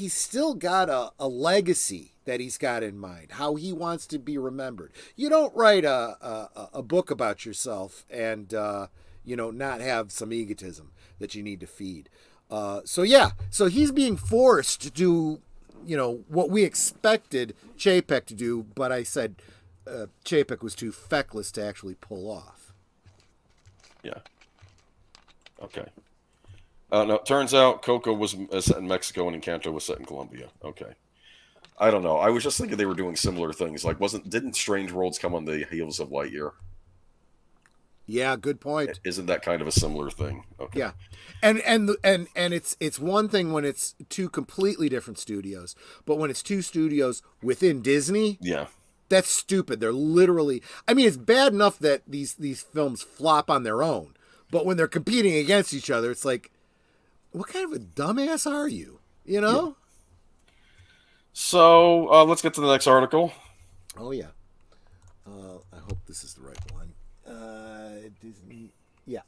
C: still got a legacy that he's got in mind, how he wants to be remembered. You don't write a book about yourself and, you know, not have some egotism that you need to feed. So he's being forced to do, what we expected Chapek to do, but I said Chapek was too feckless to actually pull off.
B: Yeah. Okay. No, turns out Coco was set in Mexico and Encanto was set in Colombia. Okay. I don't know. I was just thinking they were doing similar things. Like, didn't Strange Worlds come on the heels of Lightyear?
C: Yeah, good point.
B: Isn't that kind of a similar thing? Okay.
C: Yeah, and it's one thing when it's two completely different studios, but when it's two studios within Disney,
B: Yeah.
C: that's stupid. They're literally. I mean, it's bad enough that these films flop on their own, but when they're competing against each other, it's like, what kind of a dumbass are you? You know?
B: Yeah. So let's get to the next article.
C: Oh yeah. I hope this is the right one. Disney. Yeah.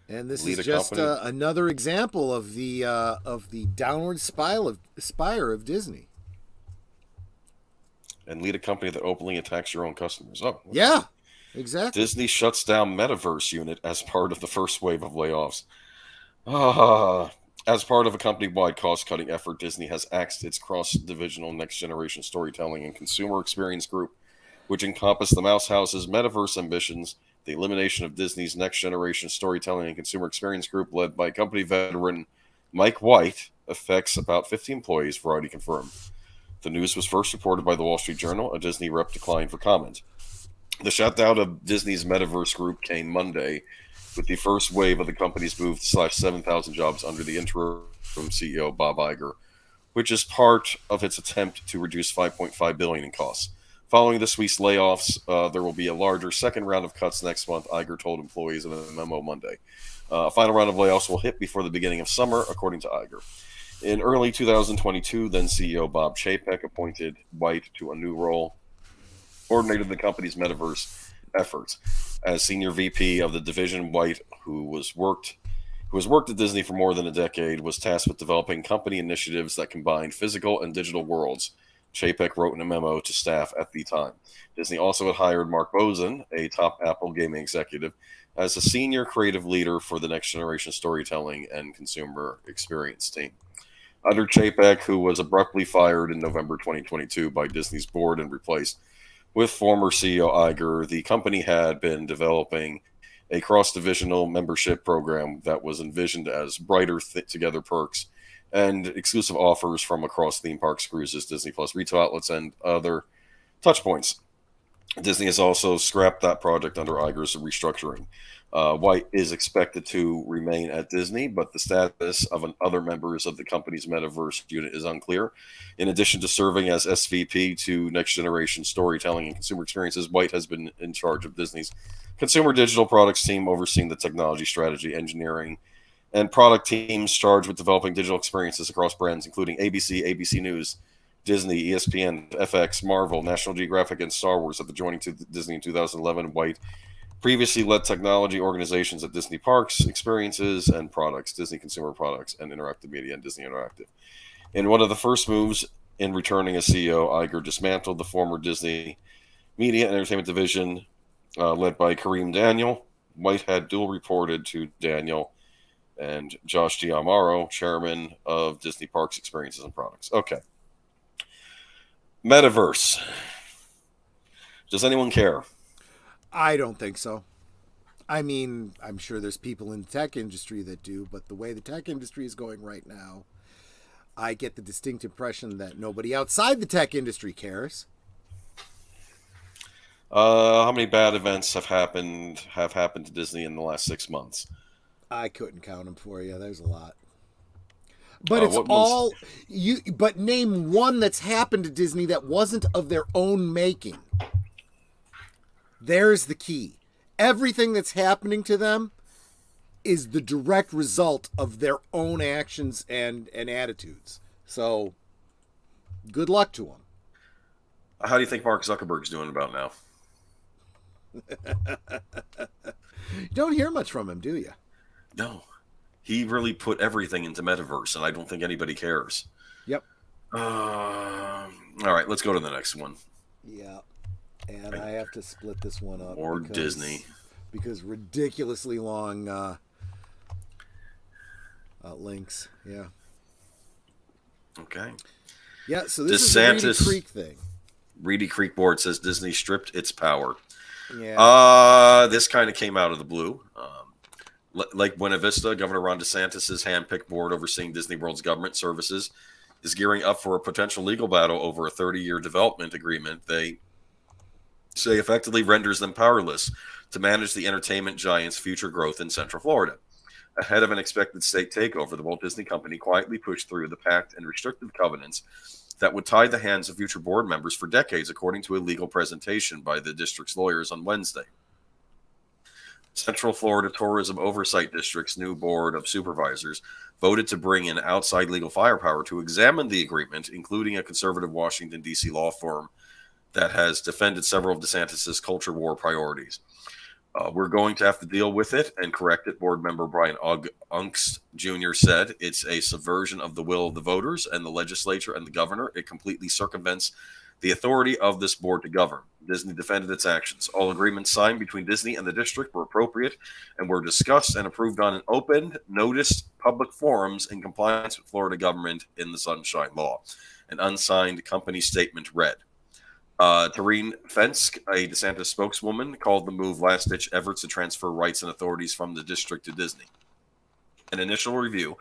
C: And this
B: Lead
C: is
B: a
C: just
B: company.
C: another example of the downward spire of Disney.
B: And lead a company that openly attacks your own customers. Oh, okay.
C: Yeah, exactly.
B: Disney shuts down Metaverse unit as part of the first wave of layoffs. As part of a company-wide cost-cutting effort, Disney has axed its cross-divisional next-generation storytelling and consumer experience group, which encompassed the Mouse House's metaverse ambitions. The elimination of Disney's next-generation storytelling and consumer experience group, led by company veteran Mike White, affects about 50 employees, Variety confirmed. The news was first reported by the Wall Street Journal. A Disney rep declined for comment. The shutdown of Disney's metaverse group came Monday, with the first wave of the company's move to slash 7,000 jobs under the interim CEO Bob Iger, which is part of its attempt to reduce $5.5 billion in costs. Following this week's layoffs, there will be a larger second round of cuts next month, Iger told employees in a memo Monday. A final round of layoffs will hit before the beginning of summer, according to Iger. In early 2022, then CEO Bob Chapek appointed White to a new role, coordinated the company's metaverse efforts. As senior VP of the division, White, who has worked at Disney for more than a decade, was tasked with developing company initiatives that combined physical and digital worlds. Chapek wrote in a memo to staff at the time. Disney also had hired Mark Bozen, a top Apple gaming executive, as a senior creative leader for the next generation storytelling and consumer experience team. Under Chapek, who was abruptly fired in November 2022 by Disney's board and replaced with former CEO Iger, the company had been developing a cross-divisional membership program that was envisioned as brighter together perks and exclusive offers from across theme parks, cruises, Disney Plus retail outlets, and other touch points. Disney has also scrapped that project under Iger's restructuring. White is expected to remain at Disney, but the status of other members of the company's metaverse unit is unclear. In addition to serving as SVP to Next Generation Storytelling and Consumer Experiences, White has been in charge of Disney's consumer digital products team, overseeing the technology, strategy, engineering, and product teams charged with developing digital experiences across brands, including ABC, ABC News, Disney, ESPN, FX, Marvel, National Geographic, and Star Wars. After joining Disney in 2011, White previously led technology organizations at Disney Parks, Experiences, and Products, Disney Consumer Products, and Interactive Media, and Disney Interactive. In one of the first moves in returning as CEO, Iger dismantled the former Disney Media and Entertainment Division, led by Kareem Daniel. White had dual reported to Daniel and Josh D'Amaro, chairman of Disney Parks, Experiences, and Products. Okay. Metaverse. Does anyone care?
C: I don't think so. I mean, I'm sure there's people in the tech industry that do, but the way the tech industry is going right now, I get the distinct impression that nobody outside the tech industry cares.
B: How many bad events have happened to Disney in the last 6 months?
C: I couldn't count them for you. There's a lot. But it's all you. But name one that's happened to Disney that wasn't of their own making. There's the key. Everything that's happening to them is the direct result of their own actions and attitudes. So, good luck to them.
B: How do you think Mark Zuckerberg's doing about now?
C: You don't hear much from him, do you?
B: No. He really put everything into Metaverse, and I don't think anybody cares.
C: Yep.
B: All right, let's go to the next one.
C: Yeah. And I have to split this one up.
B: Or Disney.
C: because ridiculously long links. Yeah.
B: Okay.
C: Yeah. So this is the Reedy
B: DeSantis
C: Creek thing.
B: Reedy Creek board says Disney stripped its power.
C: Yeah.
B: This kind of came out of the blue. Like Buena Vista, Governor Ron DeSantis' hand-picked board overseeing Disney World's government services is gearing up for a potential legal battle over a 30-year development agreement they say effectively renders them powerless to manage the entertainment giant's future growth in Central Florida. Ahead of an expected state takeover, the Walt Disney Company quietly pushed through the pact and restrictive covenants that would tie the hands of future board members for decades, according to a legal presentation by the district's lawyers on Wednesday. Central Florida Tourism Oversight District's new board of supervisors voted to bring in outside legal firepower to examine the agreement, including a conservative Washington, D.C. law firm that has defended several of DeSantis' culture war priorities. We're going to have to deal with it and correct it, board member Brian Unks Jr. said. It's a subversion of the will of the voters and the legislature and the governor. It completely circumvents the authority of this board to govern. Disney defended its actions. All agreements signed between Disney and the district were appropriate and were discussed and approved on an open, noticed public forums in compliance with Florida government in the Sunshine Law. An unsigned company statement read. Tareen Fensk, a DeSantis spokeswoman, called the move last-ditch efforts to transfer rights and authorities from the district to Disney. An initial review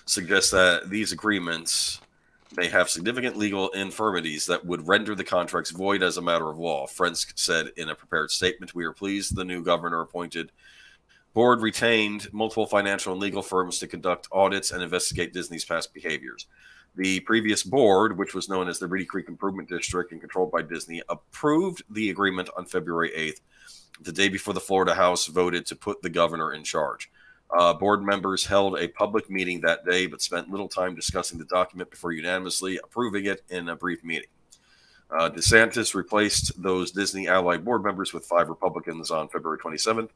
B: suggests that these agreements may have significant legal infirmities that would render the contracts void as a matter of law. Fensk said in a prepared statement, "We are pleased the new governor-appointed board retained multiple financial and legal firms to conduct audits and investigate Disney's past behaviors. The previous board, which was known as the Reedy Creek Improvement District and controlled by Disney, approved the agreement on February 8th, the day before the Florida House voted to put the governor in charge. Board members held a public meeting that day, but spent little time discussing the document before unanimously approving it in a brief meeting. DeSantis replaced those Disney allied board members with 5 Republicans on February 27th,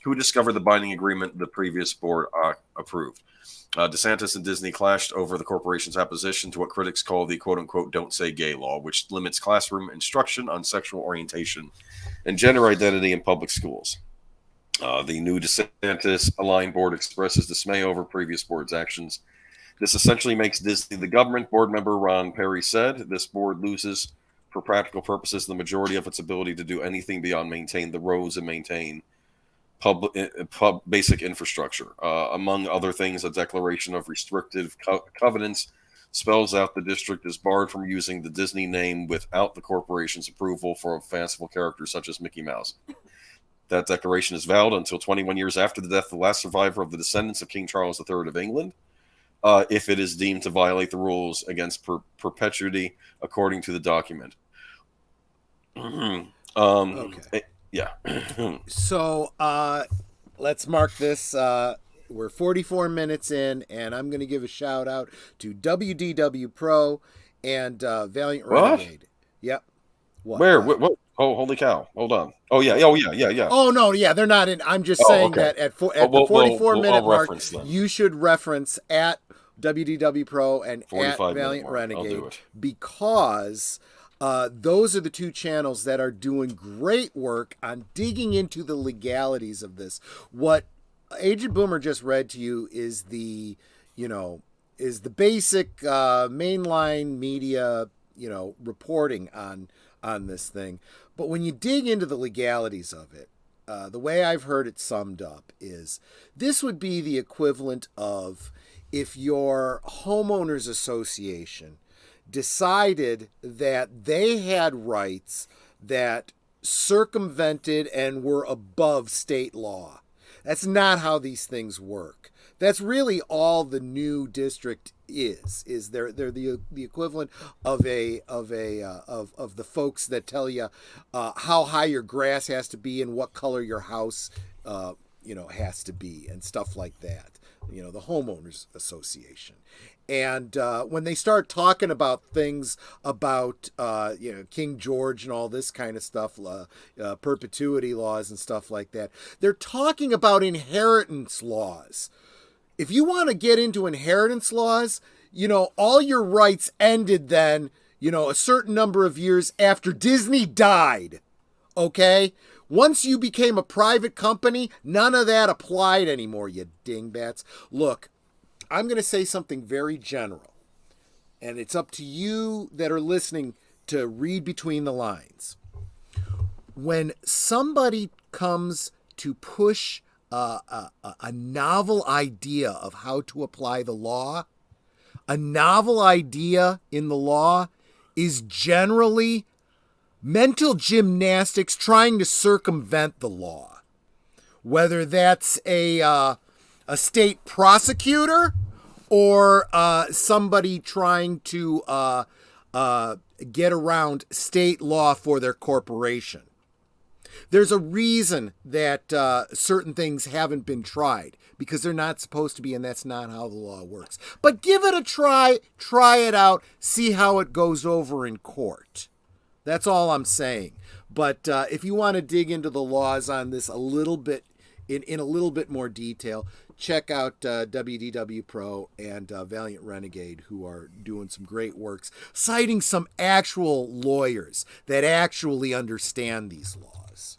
B: who discovered the binding agreement the previous board approved. DeSantis and Disney clashed over the corporation's opposition to what critics call the quote-unquote "don't say gay" law, which limits classroom instruction on sexual orientation and gender identity in public schools. The new DeSantis-aligned board expresses dismay over previous board's actions. This essentially makes Disney the government, board member Ron Perry said. This board loses, for practical purposes, the majority of its ability to do anything beyond maintain the roads and maintain basic infrastructure. Among other things, a declaration of restrictive covenants spells out the district is barred from using the Disney name without the corporation's approval for fanciful characters such as Mickey Mouse. That declaration is valid until 21 years after the death of the last survivor of the descendants of King Charles III of England, if it is deemed to violate the rules against perpetuity according to the document.
C: Okay.
B: Yeah.
C: So let's mark this. We're 44 minutes in, and I'm going to give a shout out to WDW Pro and Valiant Renegade. Yep.
B: What? Where? What? Oh, holy cow! Hold on. Oh yeah. Oh yeah.
C: Oh no, yeah, they're not in. I'm just saying that at the 44-minute mark, you should reference at WDW Pro and at Valiant Renegade, because those are the two channels that are doing great work on digging into the legalities of this. What Agent Boomer just read to you is the basic mainline media, reporting on this thing. But when you dig into the legalities of it, the way I've heard it summed up is this would be the equivalent of if your homeowners association decided that they had rights that circumvented and were above state law. That's not how these things work. That's really all the new district is they're the equivalent of the folks that tell you how high your grass has to be and what color your house has to be and stuff like that. The homeowners association. And when they start talking about things about King George and all this kind of stuff, perpetuity laws and stuff like that, they're talking about inheritance laws. If you want to get into inheritance laws, all your rights ended then, a certain number of years after Disney died. Okay? Once you became a private company, none of that applied anymore, you dingbats. Look, I'm going to say something very general, and it's up to you that are listening to read between the lines. When somebody comes to push a novel idea of how to apply the law, a novel idea in the law is generally mental gymnastics trying to circumvent the law. Whether that's a state prosecutor or somebody trying to get around state law for their corporation. There's a reason that certain things haven't been tried, because they're not supposed to be, and that's not how the law works. But give it a try it out, see how it goes over in court. That's all I'm saying. But if you want to dig into the laws on this a little bit, in a little bit more detail, check out WDW Pro and Valiant Renegade, who are doing some great works, citing some actual lawyers that actually understand these laws.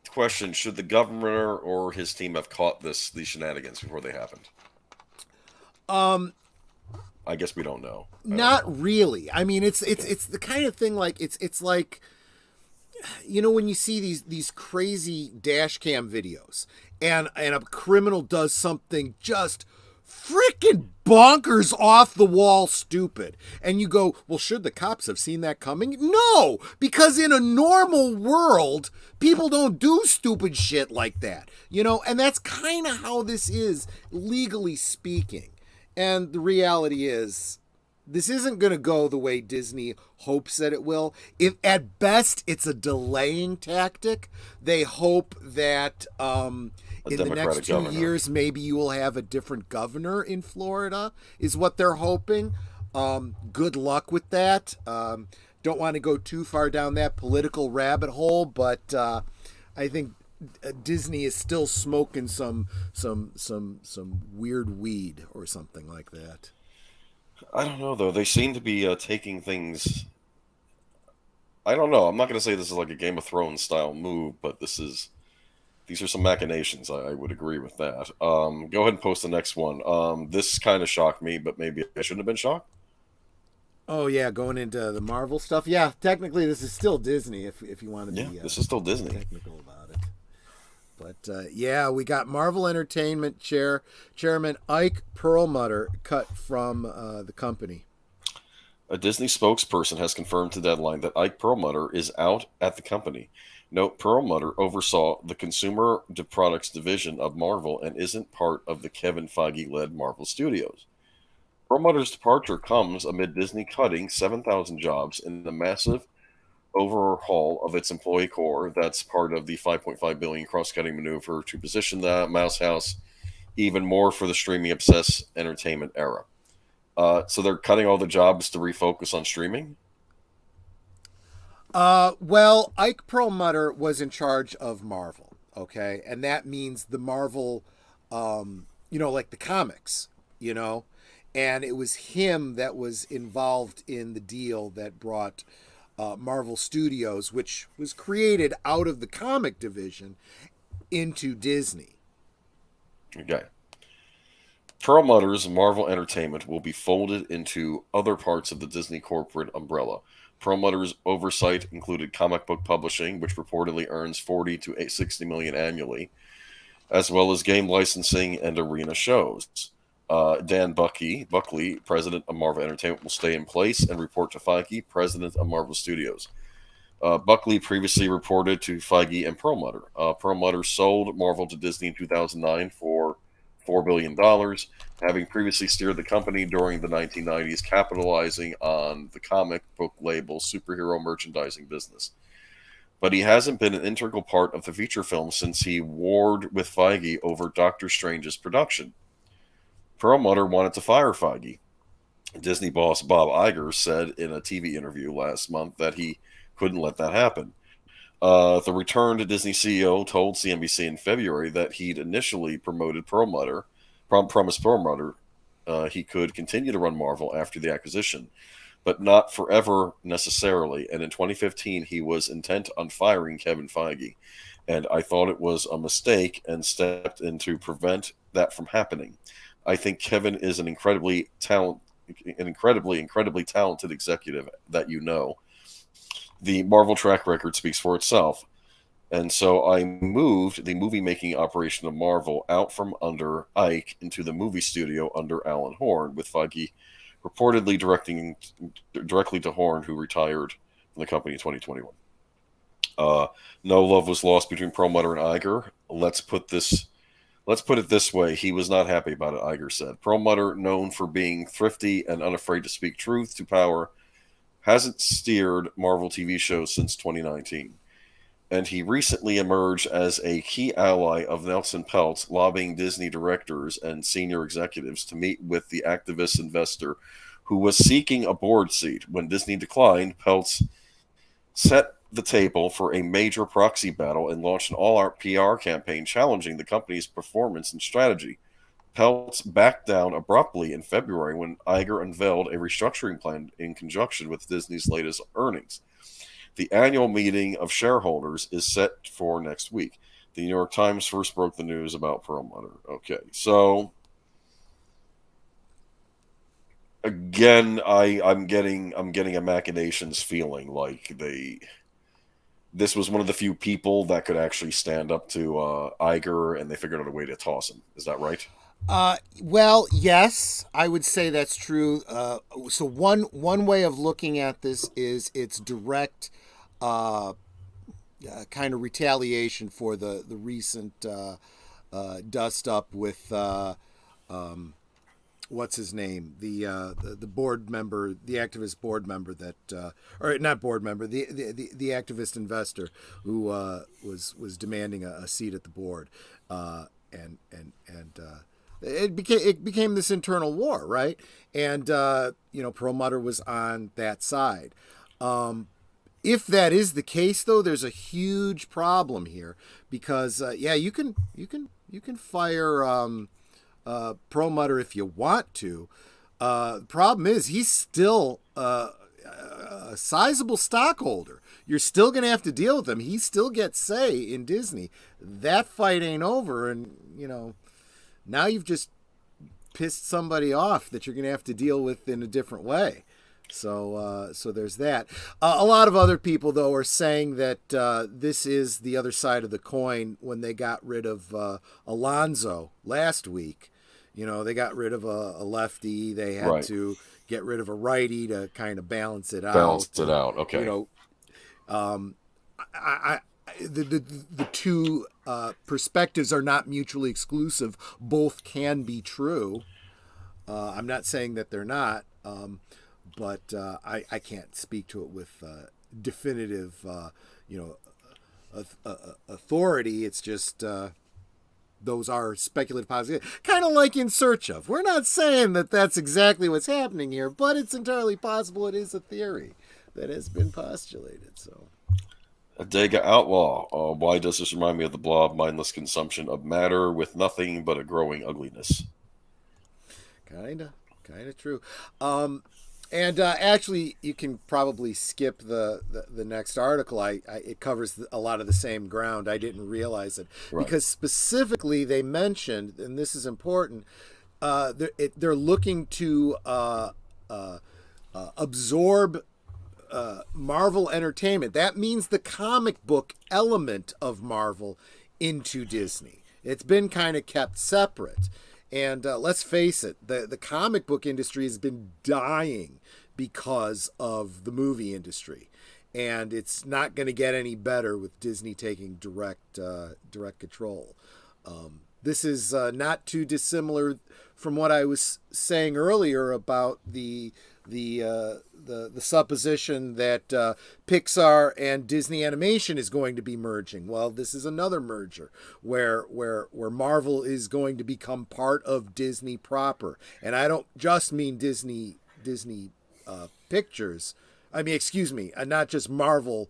B: Question: should the governor or his team have caught these shenanigans before they happened? I guess we don't know.
C: Not really. I mean, it's the kind of thing like it's like, you know, when you see these crazy dash cam videos and a criminal does something just freaking bonkers, off the wall stupid, and you go, well, should the cops have seen that coming? No, because in a normal world, people don't do stupid shit like that, you know, and that's kind of how this is, legally speaking. And the reality is, this isn't going to go the way Disney hopes that it will. If at best it's a delaying tactic, they hope that in the next 2 years, maybe you will have a different governor in Florida, is what they're hoping. Good luck with that. Don't want to go too far down that political rabbit hole, but I think Disney is still smoking some weird weed or something like that.
B: I don't know, though. They seem to be taking things. I don't know. I'm not going to say this is like a Game of Thrones style move, but these are some machinations. I would agree with that. Go ahead and post the next one. This kind of shocked me, but maybe I shouldn't have been shocked.
C: Oh yeah, going into the Marvel stuff. Yeah, technically this is still Disney. If you want to be
B: this is still Disney.
C: Technical about it. But yeah, we got Marvel Entertainment Chairman Ike Perlmutter cut from the company.
B: A Disney spokesperson has confirmed to Deadline that Ike Perlmutter is out at the company. Note, Perlmutter oversaw the consumer products division of Marvel and isn't part of the Kevin Feige-led Marvel Studios. Perlmutter's departure comes amid Disney cutting 7,000 jobs in the massive overhaul of its employee core. That's part of the $5.5 billion cross-cutting maneuver to position the Mouse House even more for the streaming-obsessed entertainment era. So they're cutting all the jobs to refocus on streaming?
C: Well, Ike Perlmutter was in charge of Marvel, okay? And that means the Marvel, like the comics, and it was him that was involved in the deal that brought Marvel Studios, which was created out of the comic division, into Disney.
B: Okay. Perlmutter's Marvel Entertainment will be folded into other parts of the Disney corporate umbrella. Perlmutter's oversight included comic book publishing, which reportedly earns $40 to $60 million annually, as well as game licensing and arena shows. Dan Buckley, president of Marvel Entertainment, will stay in place and report to Feige, president of Marvel Studios. Buckley previously reported to Feige and Perlmutter. Perlmutter sold Marvel to Disney in 2009 for $4 billion, having previously steered the company during the 1990s, capitalizing on the comic book label superhero merchandising business. But he hasn't been an integral part of the feature film since he warred with Feige over Doctor Strange's production. Perlmutter wanted to fire Feige. Disney boss Bob Iger said in a TV interview last month that he couldn't let that happen. The return to Disney CEO told CNBC in February that he'd initially promised Perlmutter he could continue to run Marvel after the acquisition. but not forever necessarily. And in 2015, he was intent on firing Kevin Feige. And I thought it was a mistake and stepped in to prevent that from happening. I think Kevin is an incredibly talented executive that you know. The Marvel track record speaks for itself. And so I moved the movie making operation of Marvel out from under Ike into the movie studio under Alan Horn, with Feige reportedly directing directly to Horn, who retired from the company in 2021. No love was lost between Perlmutter and Iger. Let's put it this way: he was not happy about it. Iger said. Perlmutter, known for being thrifty and unafraid to speak truth to power, hasn't steered Marvel TV shows since 2019. And he recently emerged as a key ally of Nelson Peltz, lobbying Disney directors and senior executives to meet with the activist investor who was seeking a board seat. When Disney declined, Peltz set the table for a major proxy battle and launched an all-out PR campaign challenging the company's performance and strategy. Peltz backed down abruptly in February when Iger unveiled a restructuring plan in conjunction with Disney's latest earnings. The annual meeting of shareholders is set for next week. The New York Times first broke the news about Perlmutter. Okay, so again, I'm getting a machinations feeling like this was one of the few people that could actually stand up to Iger, and they figured out a way to toss him. Is that right?
C: Well, yes, I would say that's true. So one way of looking at this is it's direct kind of retaliation for the recent dust up with what's his name, the board member, the activist board member that or not board member, the activist investor who was demanding a seat at the board, and it became this internal war, right? And Perlmutter was on that side. If that is the case, though, there's a huge problem here because you can fire Perlmutter if you want to. The problem is he's still a sizable stockholder. You're still going to have to deal with him. He still gets say in Disney. That fight ain't over, and now you've just pissed somebody off that you're going to have to deal with in a different way. So there's that. A lot of other people, though, are saying that this is the other side of the coin when they got rid of Alonso last week. They got rid of a lefty. They had to get rid of a righty to kind of balance it out.
B: Okay.
C: The two perspectives are not mutually exclusive. Both can be true. I'm not saying that they're not. But I can't speak to it with definitive, authority. It's just those are speculative positive, kind of like In Search Of. We're not saying that that's exactly what's happening here, but it's entirely possible it is a theory that has been postulated. So,
B: Adega Outlaw. Why does this remind me of the Blob? Mindless consumption of matter with nothing but a growing ugliness.
C: Kinda true. And actually, you can probably skip the next article. It covers a lot of the same ground. I didn't realize it because specifically they mentioned, and this is important. They're looking to absorb Marvel Entertainment. That means the comic book element of Marvel into Disney. It's been kind of kept separate. And let's face it, the comic book industry has been dying because of the movie industry. And it's not going to get any better with Disney taking direct control. This is not too dissimilar from what I was saying earlier about the supposition that Pixar and Disney Animation is going to be merging. Well, this is another merger where Marvel is going to become part of Disney proper, and I don't just mean Disney Pictures. I mean, excuse me, not just Marvel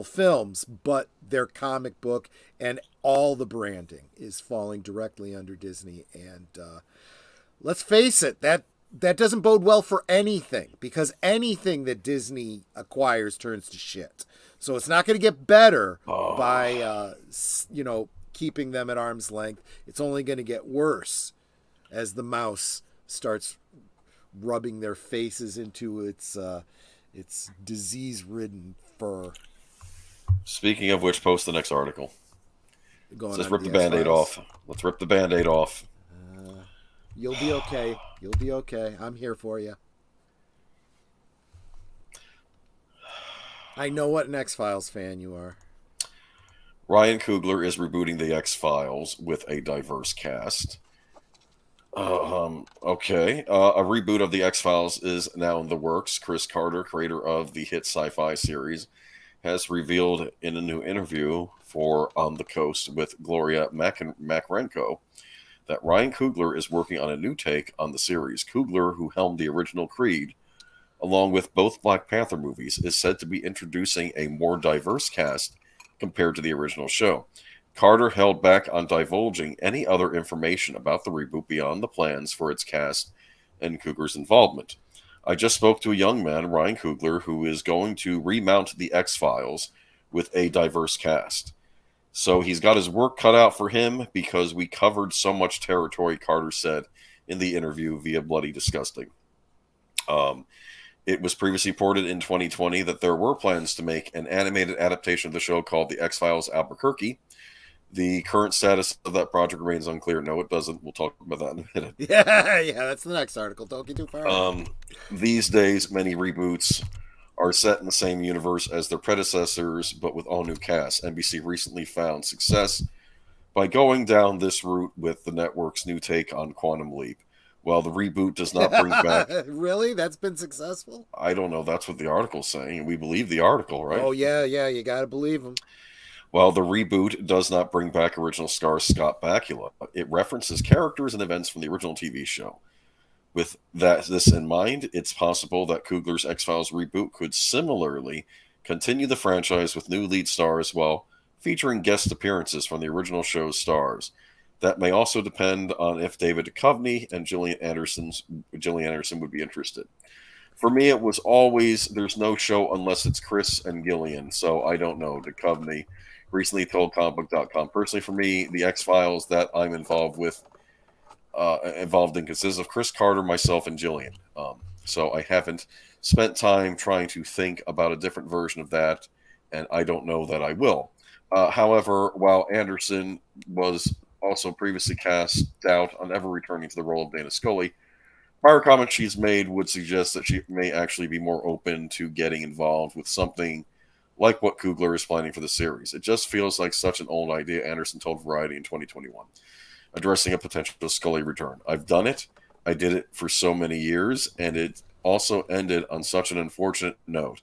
C: films, but their comic book and all the branding is falling directly under Disney. And let's face it, that that doesn't bode well for anything, because anything that Disney acquires turns to shit. So it's not going to get better by, keeping them at arm's length. It's only going to get worse as the mouse starts rubbing their faces into its disease-ridden fur.
B: Speaking of which, post the next article. Let's rip the Band-Aid off. Let's rip the Band-Aid off.
C: You'll be okay. You'll be okay. I'm here for you. I know what an X-Files fan you are.
B: Ryan Coogler is rebooting the X-Files with a diverse cast. Okay. A reboot of the X-Files is now in the works. Chris Carter, creator of the hit sci-fi series, has revealed in a new interview for On the Coast with Gloria Makarenko that Ryan Coogler is working on a new take on the series. Coogler, who helmed the original Creed, along with both Black Panther movies, is said to be introducing a more diverse cast compared to the original show. Carter held back on divulging any other information about the reboot beyond the plans for its cast and Coogler's involvement. I just spoke to a young man, Ryan Coogler, who is going to remount the X-Files with a diverse cast. So he's got his work cut out for him because we covered so much territory, Carter said in the interview via Bloody Disgusting. It was previously reported in 2020 that there were plans to make an animated adaptation of the show called The X-Files Albuquerque. The current status of that project remains unclear. No, it doesn't. We'll talk about that in a minute.
C: Yeah, that's the next article. Don't get too far.
B: These days, many reboots are set in the same universe as their predecessors, but with all new casts. NBC recently found success by going down this route with the network's new take on Quantum Leap. While the reboot does not bring back...
C: Really? That's been successful?
B: I don't know. That's what the article's saying. We believe the article, right?
C: Oh, yeah. You got to believe them.
B: While the reboot does not bring back original star Scott Bakula, it references characters and events from the original TV show. With this in mind, it's possible that Coogler's X-Files reboot could similarly continue the franchise with new lead stars while featuring guest appearances from the original show's stars. That may also depend on if David Duchovny and Gillian Anderson would be interested. For me, it was always, there's no show unless it's Chris and Gillian, so I don't know. Duchovny recently told comicbook.com. Personally, for me, the X-Files that I'm involved in consists of Chris Carter, myself, and Gillian. So I haven't spent time trying to think about a different version of that, and I don't know that I will. However, while Anderson was also previously cast doubt on ever returning to the role of Dana Scully, prior comments she's made would suggest that she may actually be more open to getting involved with something like what Coogler is planning for the series. It just feels like such an old idea, Anderson told Variety in 2021, addressing a potential Scully return. I've done it. I did it for so many years, and it also ended on such an unfortunate note.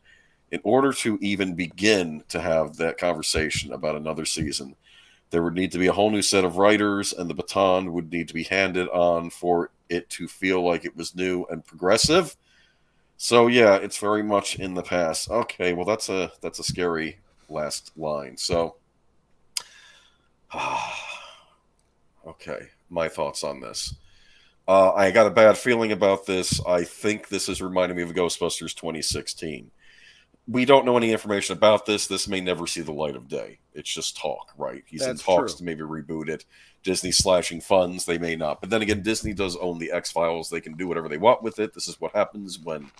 B: In order to even begin to have that conversation about another season, there would need to be a whole new set of writers, and the baton would need to be handed on for it to feel like it was new and progressive. So yeah, it's very much in the past. Okay, well that's a scary last line. So okay, my thoughts on this. I got a bad feeling about this. I think this is reminding me of Ghostbusters 2016. We don't know any information about this. This may never see the light of day. It's just talk, right? He's in talks to maybe reboot it. Disney slashing funds. They may not. But then again, Disney does own the X-Files. They can do whatever they want with it. This is what happens when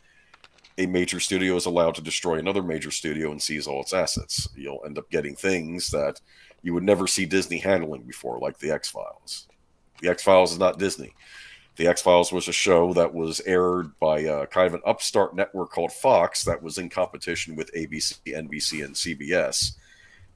B: a major studio is allowed to destroy another major studio and seize all its assets. You'll end up getting things that you would never see Disney handling before, like the X-Files. The X-Files is not Disney. The X-Files was a show that was aired by kind of an upstart network called Fox that was in competition with ABC, NBC, and CBS.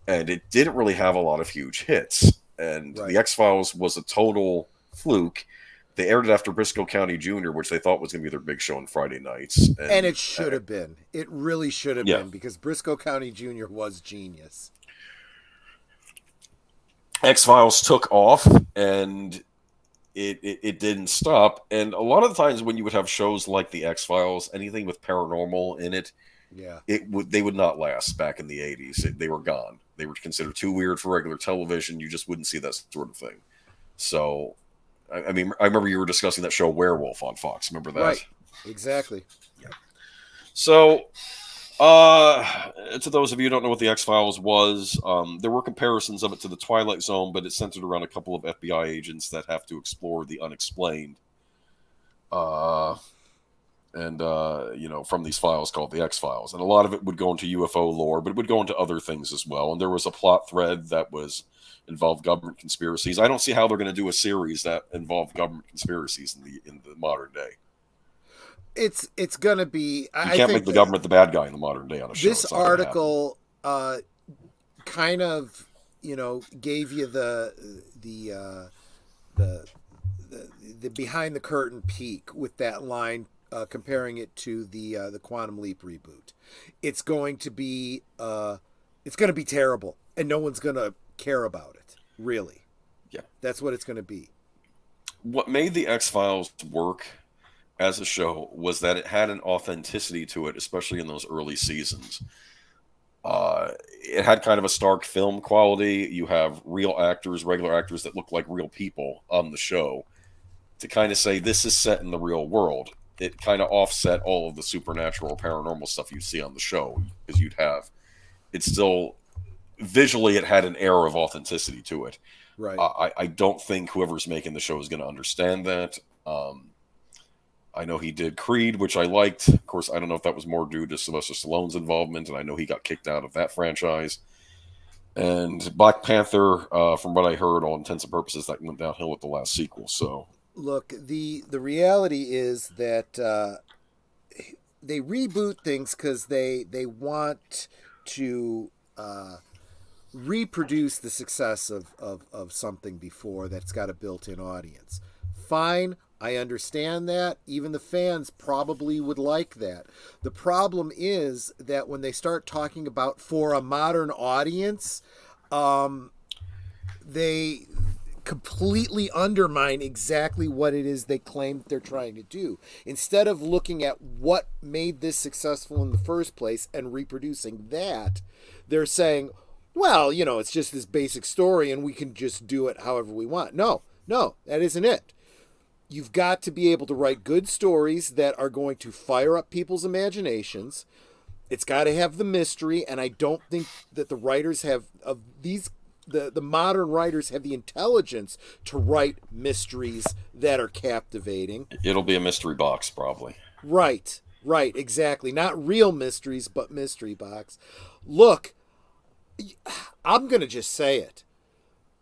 B: And it didn't really have a lot of huge hits. And The X-Files was a total fluke. They aired it after Briscoe County Jr., which they thought was going to be their big show on Friday nights.
C: And it should have been. It really should have been, because Briscoe County Jr. was genius.
B: X-Files took off, and it didn't stop. And a lot of the times when you would have shows like the X-Files, anything with paranormal in it, they would not last back in the 80s. They were gone. They were considered too weird for regular television. You just wouldn't see that sort of thing. So I mean, I remember you were discussing that show Werewolf on Fox. Remember that?
C: Right. Exactly.
B: So, to those of you who don't know what the X-Files was, there were comparisons of it to the Twilight Zone, but it's centered around a couple of FBI agents that have to explore the unexplained. From these files called the X-Files. And a lot of it would go into UFO lore, but it would go into other things as well. And there was a plot thread that involved government conspiracies. I don't see how they're going to do a series that involved government conspiracies in the modern day.
C: It's going to be...
B: You can't make the government the bad guy in the modern day on a show.
C: This article kind of, gave you the behind the curtain peek with that line, comparing it to the Quantum Leap reboot. It's going to be terrible, and no one's going to care about it. Really,
B: yeah,
C: that's what it's going to be.
B: What made the X-Files work as a show was that it had an authenticity to it, especially in those early seasons. It had kind of a stark film quality. You have real actors, regular actors that look like real people on the show to kind of say this is set in the real world. It kind of offset all of the supernatural or paranormal stuff you see on the show, because it's still visually, it had an air of authenticity to it.
C: Right.
B: I don't think whoever's making the show is going to understand that. I know he did Creed, which I liked. Of course, I don't know if that was more due to Sylvester Stallone's involvement, and I know he got kicked out of that franchise. And Black Panther, from what I heard, all intents and purposes, that went downhill with the last sequel. So,
C: look, the reality is that they reboot things because they want to reproduce the success of something before that's got a built-in audience. Fine. I understand that. Even the fans probably would like that. The problem is that when they start talking about for a modern audience, they completely undermine exactly what it is they claim they're trying to do. Instead of looking at what made this successful in the first place and reproducing that, they're saying, well, it's just this basic story and we can just do it however we want. No, that isn't it. You've got to be able to write good stories that are going to fire up people's imaginations. It's got to have the mystery, and I don't think that the writers the modern writers have the intelligence to write mysteries that are captivating.
B: It'll be a mystery box, probably.
C: Right, exactly. Not real mysteries, but mystery box. Look, I'm going to just say it.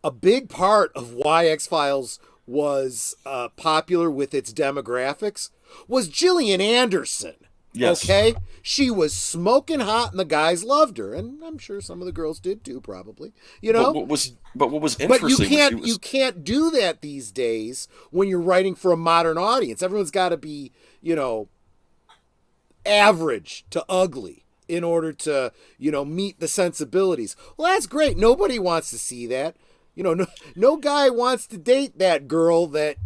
C: A big part of why X-Files was popular with its demographics was Gillian Anderson.
B: Yes.
C: Okay? She was smoking hot and the guys loved her. And I'm sure some of the girls did too, probably.
B: But what was interesting...
C: But you can't do that these days when you're writing for a modern audience. Everyone's got to be, average to ugly in order to, meet the sensibilities. Well, that's great. Nobody wants to see that. No guy wants to date that girl that,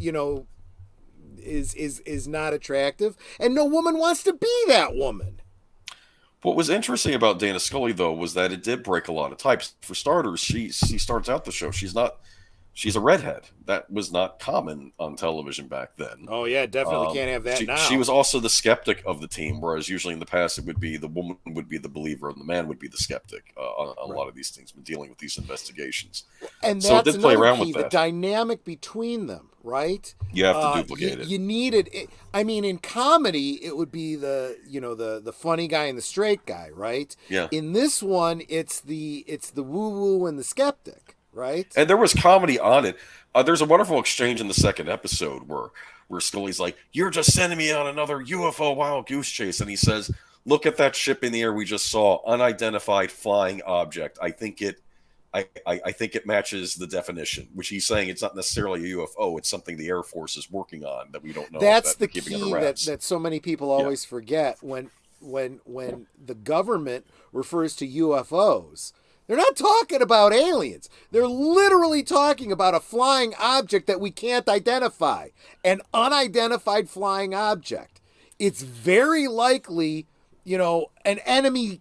C: is not attractive, and no woman wants to be that woman.
B: What was interesting about Dana Scully, though, was that it did break a lot of types. For starters, she starts out the show. She's a redhead. That was not common on television back then.
C: Oh, yeah, definitely can't have that now.
B: She was also the skeptic of the team, whereas usually in the past it would be the woman would be the believer and the man would be the skeptic on a lot of these things when dealing with these investigations.
C: And
B: so
C: that's
B: it did play around
C: key,
B: with that.
C: The dynamic between them, right?
B: You have to duplicate it.
C: You needed it. I mean, in comedy, it would be the funny guy and the straight guy, right?
B: Yeah.
C: In this one, it's the woo-woo and the skeptic. Right,
B: and there was comedy on it. There's a wonderful exchange in the second episode where Scully's like, "You're just sending me on another UFO wild goose chase," and he says, "Look at that ship in the air we just saw, unidentified flying object. I think it matches the definition." Which he's saying it's not necessarily a UFO; it's something the Air Force is working on that we don't know.
C: That's the key that so many people always forget when the government refers to UFOs. They're not talking about aliens. They're literally talking about a flying object that we can't identify. An unidentified flying object. It's very likely, an enemy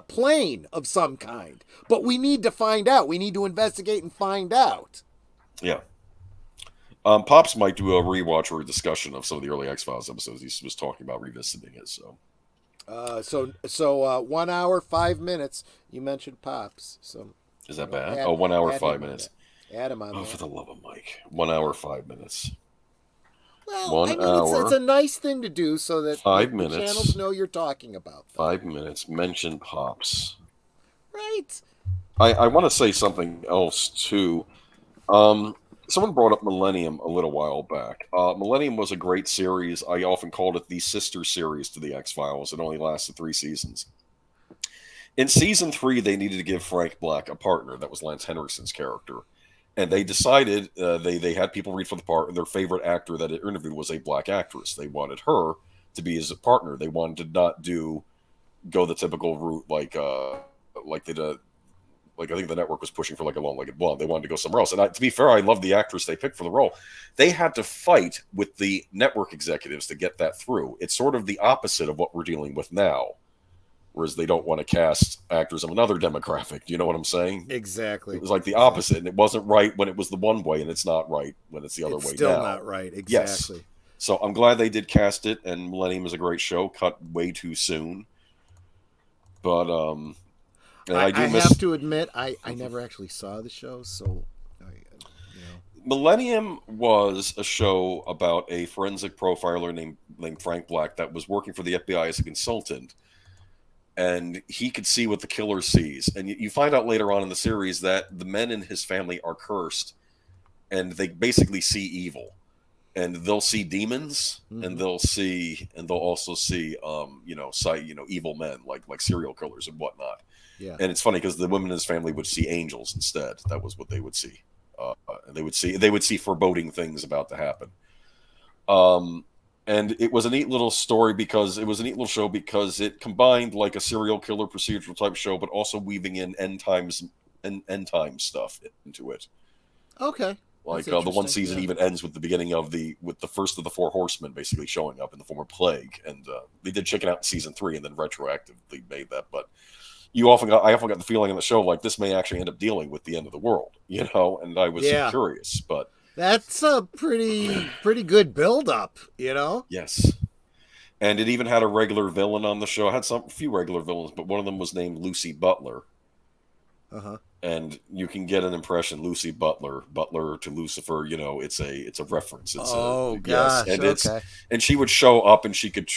C: plane of some kind. But we need to find out. We need to investigate and find out.
B: Yeah. Pops might do a rewatch or a discussion of some of the early X-Files episodes. He was talking about revisiting it. So
C: 1 hour 5 minutes. You mentioned Pops, so
B: is that bad? 1 hour 5 minutes.
C: Add him on.
B: Oh, for the love of Mike! 1 hour 5 minutes.
C: Well,
B: 1 hour.
C: It's a nice thing to do so that
B: 5
C: the
B: minutes.
C: channels know you're talking about them.
B: 5 minutes. Mention Pops.
C: Right.
B: I want to say something else too. Someone brought up Millennium a little while back. Millennium was a great series. I often called it the sister series to the X-Files. It only lasted 3 seasons. In season 3, they needed to give Frank Black a partner. That was Lance Henriksen's character. And they decided, they had people read for the part, and their favorite actor that it interviewed was a black actress. They wanted her to be his partner. They wanted to not go the typical route like they did. Like I think the network was pushing for like a long-legged blonde. They wanted to go somewhere else. And to be fair, I love the actress they picked for the role. They had to fight with the network executives to get that through. It's sort of the opposite of what we're dealing with now, whereas they don't want to cast actors of another demographic. Do you know what I'm saying?
C: Exactly.
B: It was like the opposite, and it wasn't right when it was the one way, and it's not right when it's the other way now.
C: It's still not right. Exactly.
B: Yes. So I'm glad they did cast it, and Millennium is a great show. Cut way too soon, but and I
C: have to admit, I never actually saw the show, so
B: Millennium was a show about a forensic profiler named Frank Black that was working for the FBI as a consultant, and he could see what the killer sees. And you find out later on in the series that the men in his family are cursed, and they basically see evil, and they'll see demons, and they'll also see evil men like serial killers and whatnot.
C: Yeah.
B: And it's funny because the women in his family would see angels instead. That was what they would see. And they would see foreboding things about to happen. And it was a neat little story because it was a neat little show because it combined like a serial killer procedural type show, but also weaving in end time stuff into it.
C: Okay.
B: Like the one season even ends with the beginning of with the first of the 4 horsemen basically showing up in the form of plague, and they did check it out in season 3 and then retroactively made that, but. I often got the feeling in the show like this may actually end up dealing with the end of the world, and I was curious, but
C: that's a pretty good build up,
B: Yes, and it even had a regular villain on the show. It had a few regular villains, but one of them was named Lucy Butler. And you can get an impression, Lucy Butler to Lucifer. It's a reference.
C: Gosh,
B: yes, and she would show up, and she could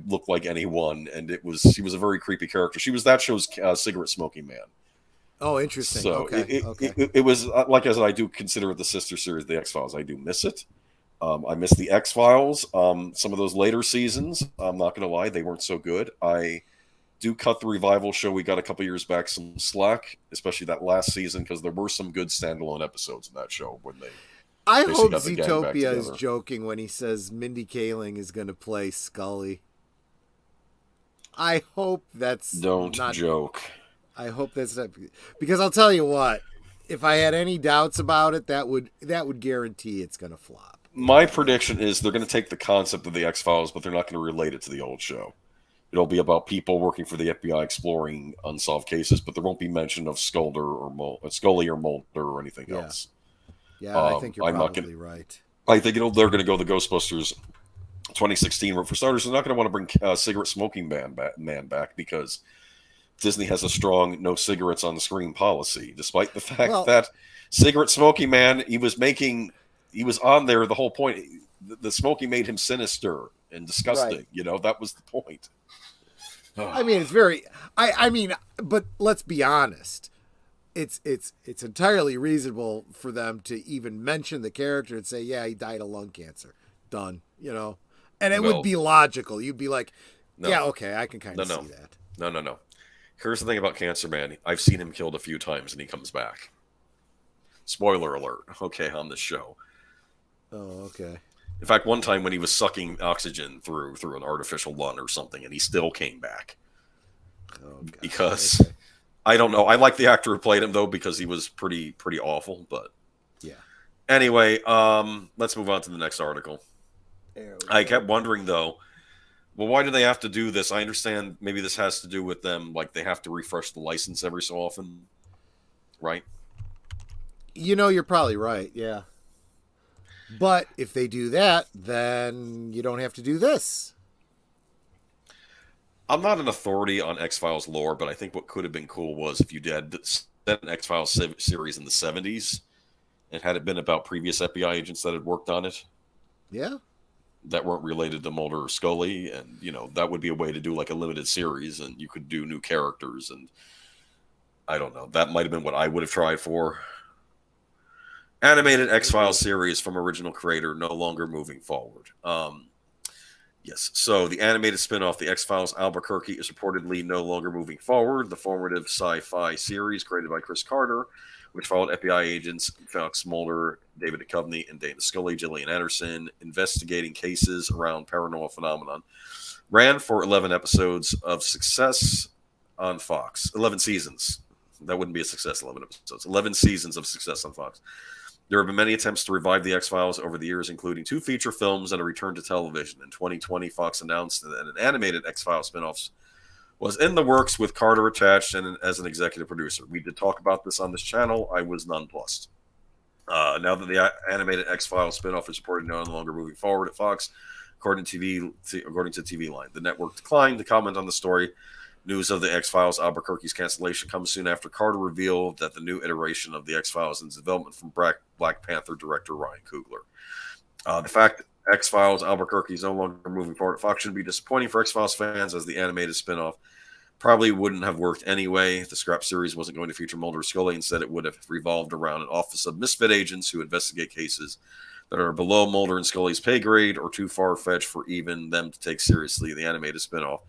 B: look like anyone, and she was a very creepy character. She was that show's cigarette smoking man.
C: Oh, interesting.
B: So it was like I said, I do consider it the sister series, The X-Files. I do miss it. I miss The X-Files. Some of those later seasons, I'm not going to lie, they weren't so good. I do cut the revival show we got a couple years back some slack, especially that last season, because there were some good standalone episodes in that show when they.
C: I hope Zootopia is joking when he says Mindy Kaling is going to play Scully. I hope that's
B: not joke.
C: I hope that's not, because I'll tell you what, if I had any doubts about it, that would guarantee it's going to flop.
B: My prediction is they're going to take the concept of the X-Files, but they're not going to relate it to the old show. It'll be about people working for the FBI exploring unsolved cases, but there won't be mention of Scully or Mulder or anything else.
C: Yeah, I think you're probably right.
B: I think they're going to go the Ghostbusters 2016 route. For starters, they're not going to want to bring cigarette smoking man back because Disney has a strong no cigarettes on the screen policy, despite the fact that cigarette smoking man, he was on there. The whole point, the smoking made him sinister and disgusting. Right. That was the point.
C: I mean, it's very. I mean, but let's be honest. It's entirely reasonable for them to even mention the character and say, "Yeah, he died of lung cancer." Done. And it would be logical. You'd be like, "Yeah, okay, I can kind of see that."
B: No. Here's the thing about Cancer Man. I've seen him killed a few times, and he comes back. Spoiler alert. Okay, on this show.
C: Oh, okay.
B: In fact, one time when he was sucking oxygen through an artificial lung or something, and he still came back.
C: Oh, God.
B: Because I don't know. I like the actor who played him though because he was pretty awful. But
C: yeah.
B: Anyway, let's move on to the next article. I kept wondering though, well, why do they have to do this? I understand maybe this has to do with them, like they have to refresh the license every so often, right?
C: You're probably right. Yeah. But if they do that, then you don't have to do this.
B: I'm not an authority on X-Files lore, but I think what could have been cool was if you did set an X-Files series in the 70s and had it been about previous FBI agents that had worked on it.
C: Yeah.
B: That weren't related to Mulder or Scully, and that would be a way to do like a limited series, and you could do new characters, and I don't know. That might have been what I would have tried for. Animated X-Files series from original creator, no longer moving forward. Yes, so the animated spin-off, The X-Files Albuquerque, is reportedly no longer moving forward. The formative sci-fi series created by Chris Carter, which followed FBI agents Felix Mulder, David Duchovny, and Dana Scully, Gillian Anderson, investigating cases around paranormal phenomenon, ran for 11 episodes of success on Fox. 11 seasons. That wouldn't be a success, 11 episodes. 11 seasons of success on Fox. There have been many attempts to revive the X-Files over the years, including 2 feature films and a return to television. In 2020, Fox announced that an animated X-Files spinoff was in the works with Carter attached and as an executive producer. We did talk about this on this channel. I was nonplussed. Now that the animated X-Files spinoff is reported no longer moving forward at Fox, according to TV Line, the network declined to comment on the story. News of the X-Files Albuquerque's cancellation comes soon after Carter revealed that the new iteration of the X-Files is in development from Black Panther director Ryan Coogler. The fact that X-Files Albuquerque is no longer moving forward at Fox should be disappointing for X-Files fans, as the animated spinoff probably wouldn't have worked anyway. The scrap series wasn't going to feature Mulder or Scully. Instead, it would have revolved around an office of misfit agents who investigate cases that are below Mulder and Scully's pay grade or too far-fetched for even them to take seriously. The animated spinoff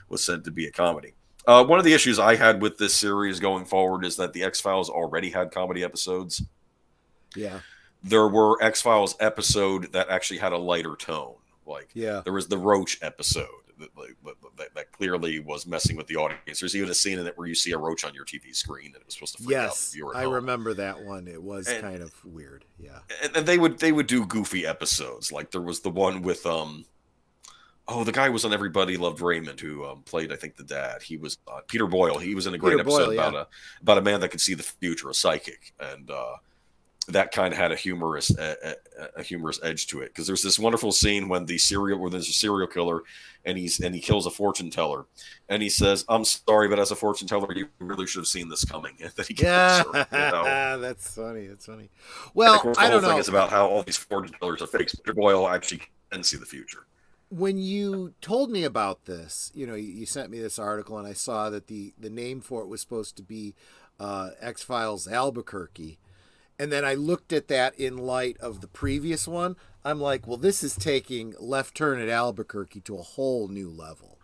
B: was said to be a comedy. One of the issues I had with this series going forward is that the X-Files already had comedy episodes.
C: Yeah.
B: There were X-Files episode that actually had a lighter tone. There was the Roach episode that clearly was messing with the audience. There's even a scene in it where you see a roach on your TV screen, and it was supposed to freak out the viewer.
C: I remember that one. It was kind of weird. Yeah.
B: And they would do goofy episodes. Like there was the one with the guy was on Everybody Loved Raymond, who played, I think, the dad. He was Peter Boyle. He was in a great episode about a man that could see the future, a psychic, and that kind of had a humorous edge to it. Because there's this wonderful scene when there's a serial killer, and he kills a fortune teller, and he says, "I'm sorry, but as a fortune teller, you really should have seen this coming." And then he kills her.
C: That's funny. Well,
B: of course, the whole thing is about how all these fortune tellers are fakes. Peter Boyle actually can see the future.
C: When you told me about this, you sent me this article, and I saw that the name for it was supposed to be X-Files Albuquerque. And then I looked at that in light of the previous one. I'm like, well, this is taking Left Turn at Albuquerque to a whole new level,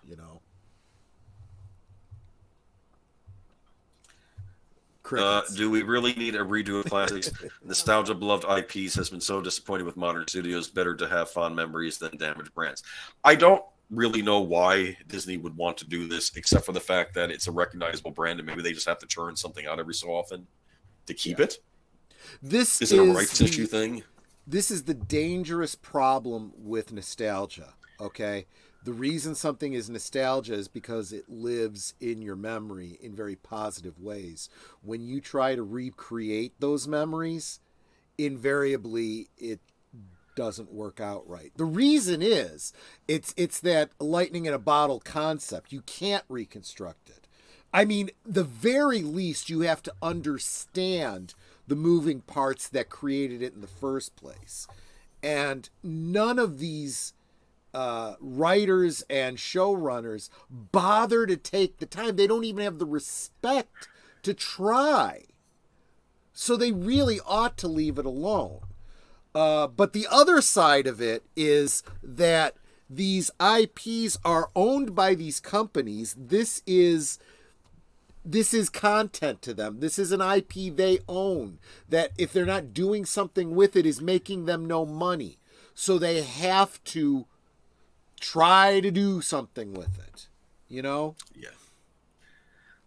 B: Do we really need a redo of classics? Nostalgia beloved IPs has been so disappointed with modern studios. Better to have fond memories than damaged brands. I don't really know why Disney would want to do this, except for the fact that it's a recognizable brand, and maybe they just have to churn something out every so often to keep it. Is it a rights issue thing?
C: This is the dangerous problem with nostalgia, okay? The reason something is nostalgia is because it lives in your memory in very positive ways. When you try to recreate those memories, invariably it doesn't work out right. The reason is it's that lightning in a bottle concept. You can't reconstruct it. I mean, the very least you have to understand the moving parts that created it in the first place. And none of these writers and showrunners bother to take the time. They don't even have the respect to try. So they really ought to leave it alone. But the other side of it is that these IPs are owned by these companies. This is content to them. This is an IP they own, that if they're not doing something with it is making them no money. So they have to try to do something with it, Yeah.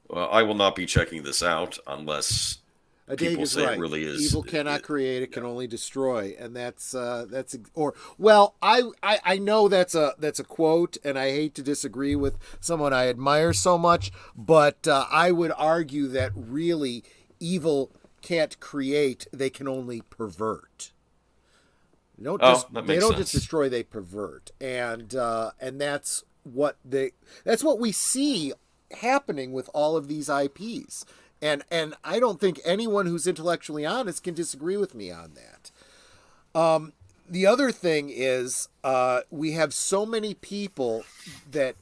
B: Well, I will not be checking this out unless people say it really is.
C: Evil cannot create; it can only destroy, and I know that's a quote, and I hate to disagree with someone I admire so much, but I would argue that really evil can't create; they can only pervert.
B: That
C: They
B: makes
C: don't
B: sense.
C: just destroy, they pervert. And that's what we see happening with all of these IPs. And I don't think anyone who's intellectually honest can disagree with me on that. The other thing is we have so many people that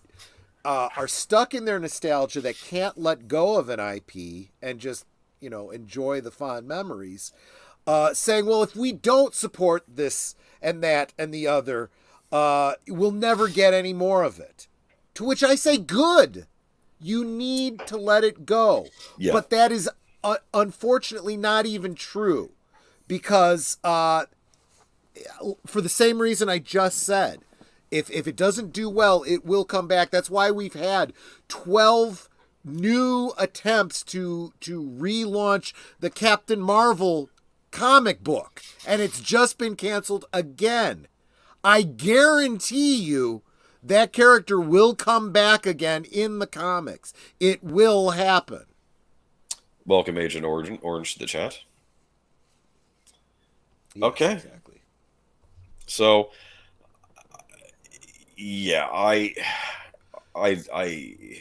C: are stuck in their nostalgia that can't let go of an IP and just, enjoy the fond memories, saying, well, if we don't support this and that and the other, we'll never get any more of it. To which I say, good. You need to let it go.
B: Yeah.
C: But that is unfortunately not even true, because for the same reason I just said, if it doesn't do well, it will come back. That's why we've had 12 new attempts to relaunch the Captain Marvel comic book, and it's just been canceled again. I guarantee you that character will come back again in the comics. It will happen.
B: Welcome, Agent Orange to the chat.
C: Yes,
B: okay.
C: Exactly.
B: So, yeah, I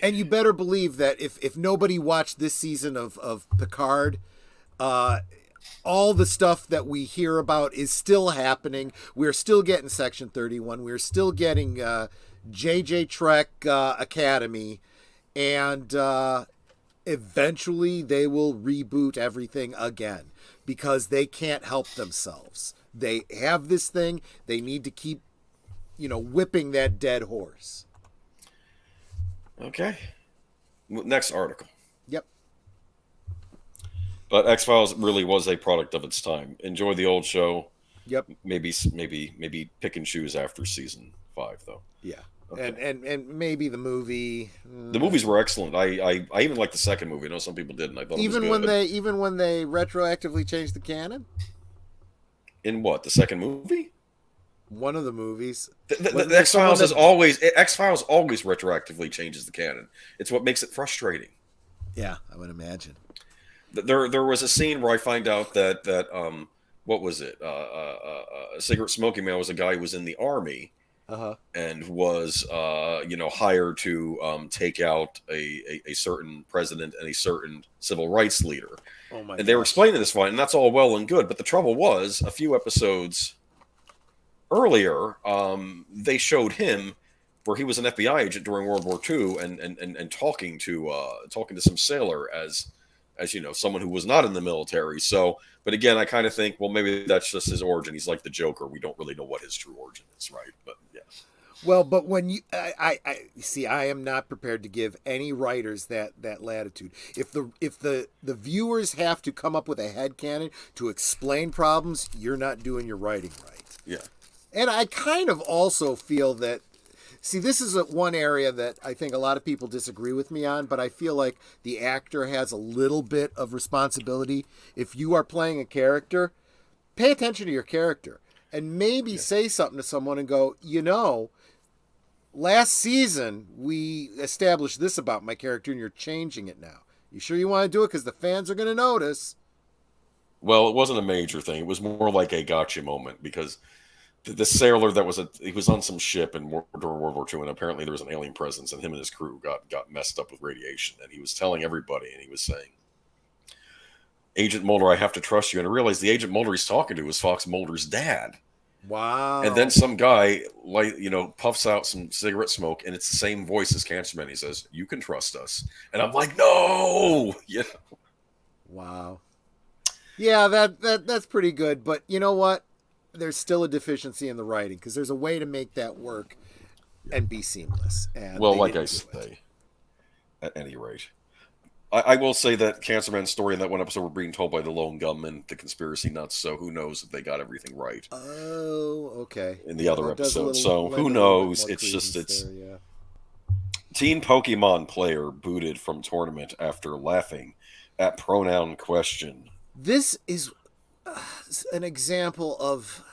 C: And you better believe that if nobody watched this season of Picard, all the stuff that we hear about is still happening. We're still getting Section 31. We're still getting JJ Trek Academy. And eventually they will reboot everything again because they can't help themselves. They have this thing. They need to keep, whipping that dead horse.
B: Okay. Next article.
C: Yep.
B: But X-Files really was a product of its time. Enjoy the old show.
C: Yep.
B: Maybe pick and choose after season 5, though.
C: Yeah.
B: Okay.
C: And maybe the movie.
B: The movies were excellent. I even liked the second movie. I know some people didn't. I thought
C: even
B: it was good.
C: even when they retroactively changed the canon.
B: In what, the second movie?
C: One of the movies.
B: The X-Files always retroactively changes the canon. It's what makes it frustrating.
C: Yeah, I would imagine.
B: There was a scene where I find out that what was it? A cigarette smoking man was a guy who was in the army. And was hired to take out a certain president and a certain civil rights leader.
C: Oh my!
B: And they were explaining this fine, and that's all well and good. But the trouble was, a few episodes earlier, they showed him where he was an FBI agent during World War II, and talking to some sailor as someone who was not in the military. So, but again, I kind of think, well, maybe that's just his origin. He's like the Joker. We don't really know what his true origin is, right? But yeah.
C: Well, but when I see, I am not prepared to give any writers that latitude. If the viewers have to come up with a headcanon to explain problems, you're not doing your writing right.
B: Yeah.
C: And I kind of also feel that, see, this is one area that I think a lot of people disagree with me on, but I feel like the actor has a little bit of responsibility. If you are playing a character, pay attention to your character and maybe say something to someone and go, last season we established this about my character and you're changing it now. You sure you want to do it? Because the fans are going to notice.
B: Well, it wasn't a major thing. It was more like a gotcha moment because the sailor he was on some ship during World War II, and apparently there was an alien presence, and him and his crew got messed up with radiation. And he was telling everybody, and he was saying, "Agent Mulder, I have to trust you." And I realized the Agent Mulder he's talking to was Fox Mulder's dad.
C: Wow.
B: And then some guy, puffs out some cigarette smoke, and it's the same voice as Cancerman. He says, "You can trust us." And I'm like, no!
C: Wow. Yeah, that's pretty good. But you know what? There's still a deficiency in the writing because there's a way to make that work and be seamless. And
B: well, like I say, at any rate, I will say that Cancerman's story in that one episode were being told by the lone gunman, the conspiracy nuts. So who knows if they got everything right?
C: Oh, okay.
B: In the other episode, so who knows? It's Teen Pokemon player booted from tournament after laughing at pronoun question.
C: This is an example of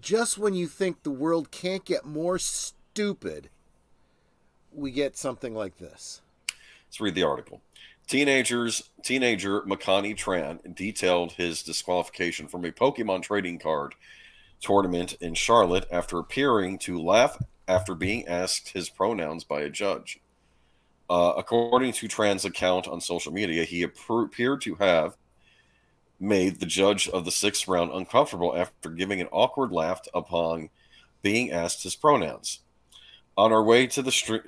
C: just when you think the world can't get more stupid, we get something like this.
B: Let's read the article. Teenager Makani Tran detailed his disqualification from a Pokemon trading card tournament in Charlotte after appearing to laugh after being asked his pronouns by a judge. According to Tran's account on social media, he appeared to have made the judge of the sixth round uncomfortable after giving an awkward laugh upon being asked his pronouns. On our way to the stream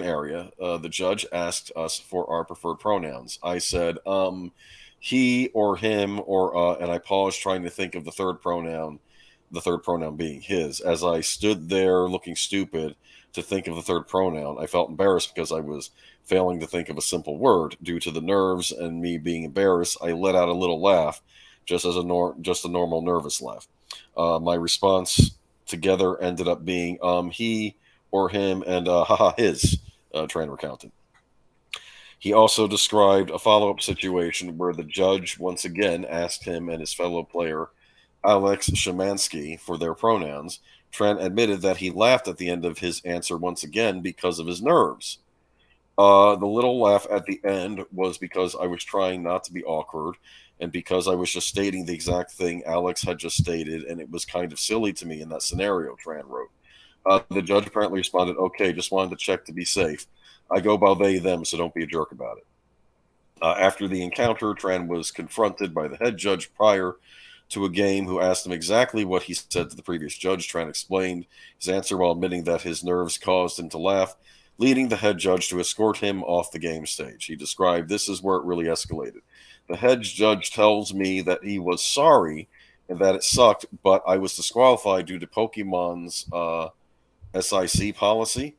B: area, the judge asked us for our preferred pronouns. I said, he or him or and I paused trying to think of the third pronoun being his. As I stood there looking stupid to think of the third pronoun, I felt embarrassed because I was failing to think of a simple word. Due to the nerves and me being embarrassed, I let out a little laugh, just a normal nervous laugh. My response together ended up being he or him and haha his, Tran recounted. He also described a follow-up situation where the judge once again asked him and his fellow player Alex Shemansky for their pronouns. Trent admitted that he laughed at the end of his answer once again because of his nerves. The little laugh at the end was because I was trying not to be awkward and because I was just stating the exact thing Alex had just stated, and it was kind of silly to me in that scenario, Tran wrote. The judge apparently responded, okay, just wanted to check to be safe. I go by they, them, so don't be a jerk about it. After the encounter, Tran was confronted by the head judge prior to a game who asked him exactly what he said to the previous judge. Tran explained his answer while admitting that his nerves caused him to laugh, leading the head judge to escort him off the game stage. He described, this is where it really escalated. The head judge tells me that he was sorry and that it sucked, but I was disqualified due to Pokemon's SIC policy.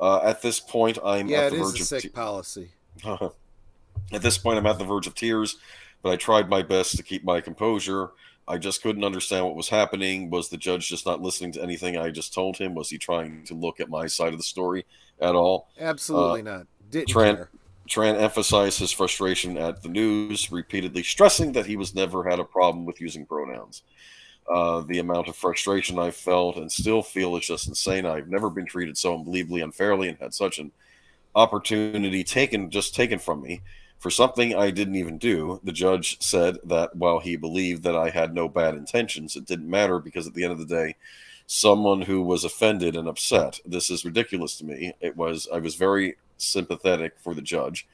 B: At this point, I'm at the verge of
C: sick policy.
B: At this point, I'm at the verge of tears, but I tried my best to keep my composure. I just couldn't understand what was happening. Was the judge just not listening to anything I just told him? Was he trying to look at my side of the story at all?
C: Absolutely not. Didn't care.
B: Tran emphasized his frustration at the news, repeatedly stressing that he was never had a problem with using pronouns. The amount of frustration I felt and still feel is just insane. I've never been treated so unbelievably unfairly and had such an opportunity taken from me for something I didn't even do. The judge said that while he believed that I had no bad intentions, it didn't matter because at the end of the day, someone who was offended and upset. This is ridiculous to me. I was very sympathetic for the judge.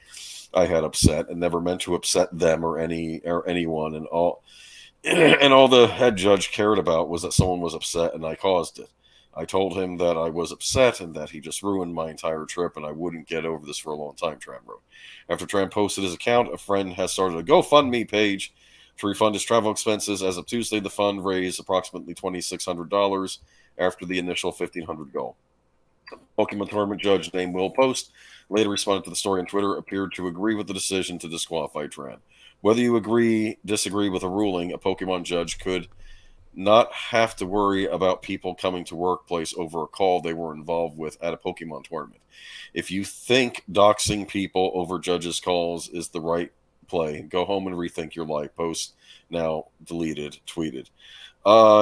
B: I had upset and never meant to upset them or anyone, and all the head judge cared about was that someone was upset and I caused it. I told him that I was upset and that he just ruined my entire trip and I wouldn't get over this for a long time, Tran wrote. After Tran posted his account, a friend has started a GoFundMe page to refund his travel expenses. As of Tuesday, the fund raised approximately $2,600 after the initial $1,500 goal. Pokemon tournament judge named Will Post later responded to the story on Twitter, appeared to agree with the decision to disqualify Tran. Whether you disagree with a ruling, a Pokemon judge could not have to worry about people coming to workplace over a call they were involved with at a Pokemon tournament. If you think doxing people over judges' calls is the right play, go home and rethink your life. Post now deleted, tweeted.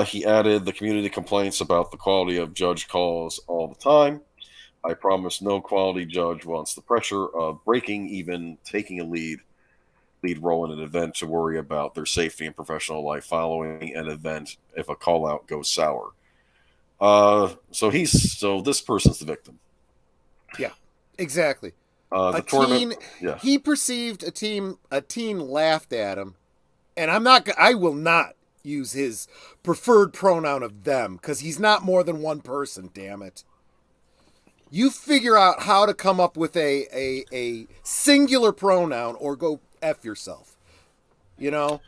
B: He added, the community complains about the quality of judge calls all the time. I promise no quality judge wants the pressure of breaking, even taking a lead role in an event to worry about their safety and professional life following an event if a call out goes sour. So this person's the victim.
C: Yeah, exactly. He perceived a teen laughed at him, and I will not use his preferred pronoun of them because he's not more than one person, damn it. You figure out how to come up with a singular pronoun or go F yourself. You know,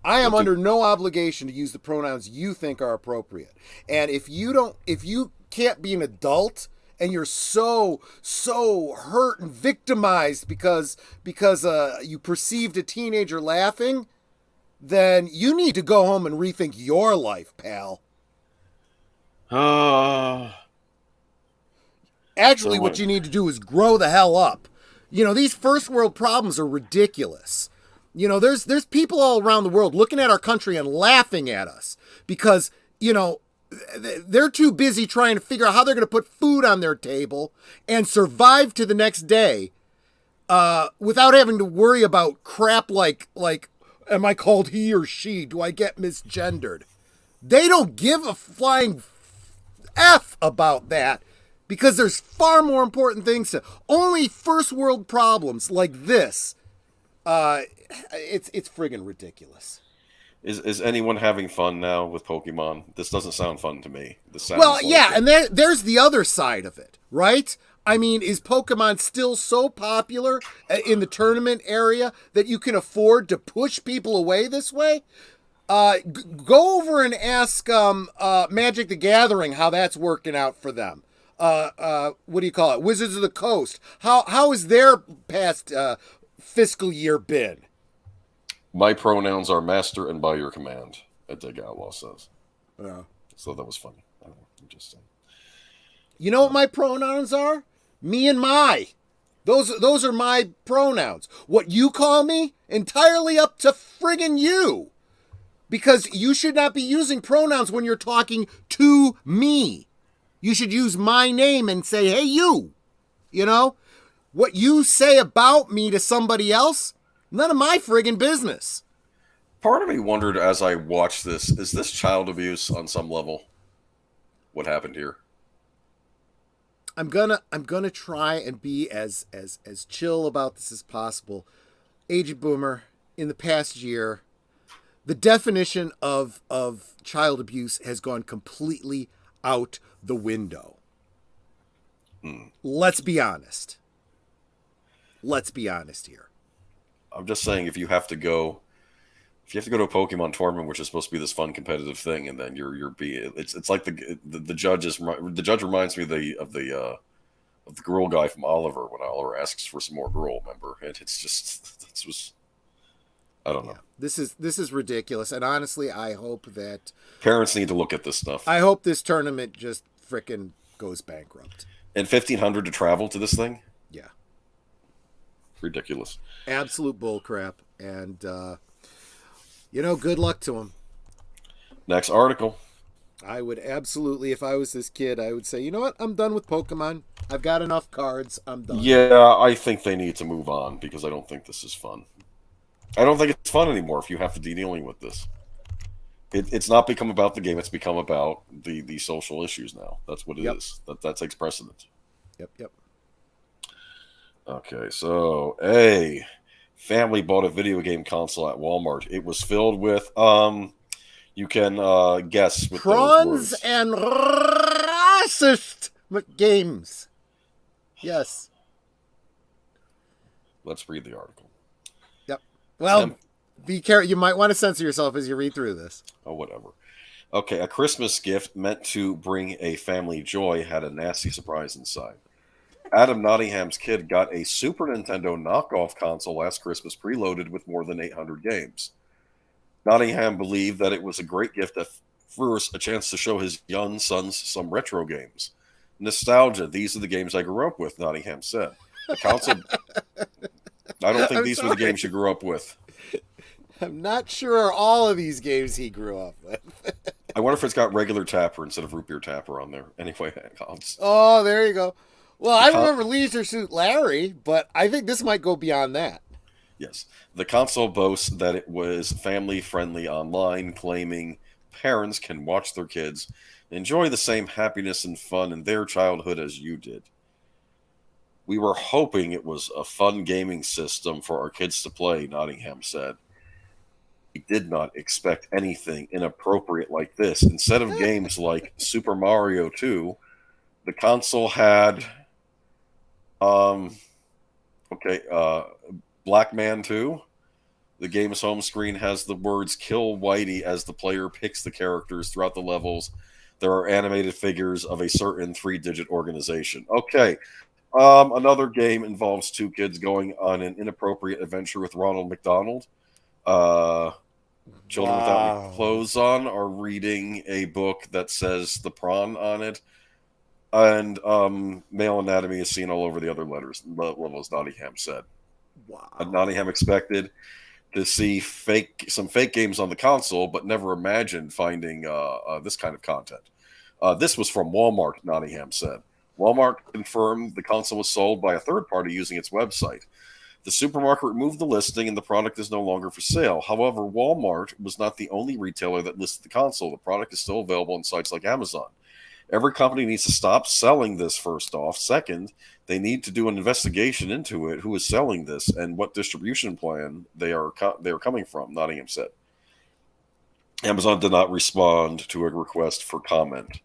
C: I am under no obligation to use the pronouns you think are appropriate. And if you can't be an adult and you're so hurt and victimized because you perceived a teenager laughing, then you need to go home and rethink your life, pal. Actually, what you need to do is grow the hell up. You know, these first world problems are ridiculous. You know, there's people all around the world looking at our country and laughing at us because, you know, they're too busy trying to figure out how they're going to put food on their table and survive to the next day without having to worry about crap like Am I called he or she? Do I get misgendered? They don't give a flying F about that because there's far more important things to only first world problems like this. It's friggin' ridiculous.
B: Is anyone having fun now with Pokemon? This doesn't sound fun to me. This sounds
C: Well,
B: like
C: yeah, and there's the other side of it, right? I mean, is Pokemon still so popular in the tournament area that you can afford to push people away this way? Go over and ask Magic the Gathering how that's working out for them. What do you call it? Wizards of the Coast. How has their past fiscal year been?
B: My pronouns are master and by your command, Ed Dig Outlaw says.
C: Yeah.
B: So that was funny. I don't know. I'm just saying.
C: You know what my pronouns are? Me and my. Those are my pronouns. What you call me, entirely up to friggin' you. Because you should not be using pronouns when you're talking to me. You should use my name and say, hey, you. You know? What you say about me to somebody else, none of my friggin' business.
B: Part of me wondered as I watched this, is this child abuse on some level? What happened here?
C: I'm gonna try and be as chill about this as possible. Aged Boomer, in the past year, the definition of child abuse has gone completely out the window. Let's be honest. Let's be honest here.
B: I'm just saying, if you have to go to a Pokemon tournament, which is supposed to be this fun competitive thing, and then it's like the judge reminds me of the Gruel guy from Oliver when Oliver asks for some more Gruel, remember? And it's just this was, I don't know.
C: Yeah, this is ridiculous, and honestly, I hope that
B: Parents need to look at this stuff.
C: I hope this tournament just frickin' goes bankrupt.
B: And $1,500 to travel to this thing?
C: Yeah.
B: Ridiculous.
C: Absolute bullcrap. And, good luck to him.
B: Next article.
C: I would absolutely, if I was this kid, I would say, you know what? I'm done with Pokemon. I've got enough cards. I'm done.
B: Yeah, I think they need to move on because I don't think this is fun. I don't think it's fun anymore if you have to be dealing with this. It's not become about the game. It's become about the social issues now. That's what it is. That takes precedence.
C: Yep.
B: Okay, so a family bought a video game console at Walmart. It was filled with you can guess with
C: prawns
B: those words.
C: And racist games. Yes.
B: Let's read the article.
C: Yep. Well, be careful. You might want to censor yourself as you read through this.
B: Oh, whatever. Okay, a Christmas gift meant to bring a family joy had a nasty surprise inside. Adam Nottingham's kid got a Super Nintendo knockoff console last Christmas preloaded with more than 800 games. Nottingham believed that it was a great gift at first, a chance to show his young sons some retro games. Nostalgia, these are the games I grew up with, Nottingham said. The console... I don't think these were the games you grew up with.
C: I'm not sure all of these games he grew up with.
B: I wonder if it's got regular Tapper instead of Root Beer Tapper on there. Anyway,
C: oh, there you go. Well, I remember Leisure Suit Larry, but I think this might go beyond that.
B: Yes. The console boasts that it was family-friendly online, claiming parents can watch their kids enjoy the same happiness and fun in their childhood as you did. We were hoping it was a fun gaming system for our kids to play, Nottingham said. We did not expect anything inappropriate like this. Instead of games like Super Mario 2, the console had Black Man 2. The game's home screen has the words "Kill Whitey" as the player picks the characters throughout the levels. There are animated figures of a certain 3-digit organization. Okay. Another game involves two kids going on an inappropriate adventure with Ronald McDonald. Children without clothes on are reading a book that says the prawn on it. And male anatomy is seen all over the other levels, Nottingham said.
C: Wow.
B: Nottingham expected to see some fake games on the console, but never imagined finding this kind of content. This was from Walmart, Nottingham said. Walmart confirmed the console was sold by a third party using its website. The supermarket removed the listing and the product is no longer for sale. However, Walmart was not the only retailer that listed the console. The product is still available on sites like Amazon. Every company needs to stop selling this, first off. Second, they need to do an investigation into it, who is selling this and what distribution plan they are coming from, Nottingham said. Amazon did not respond to a request for comment.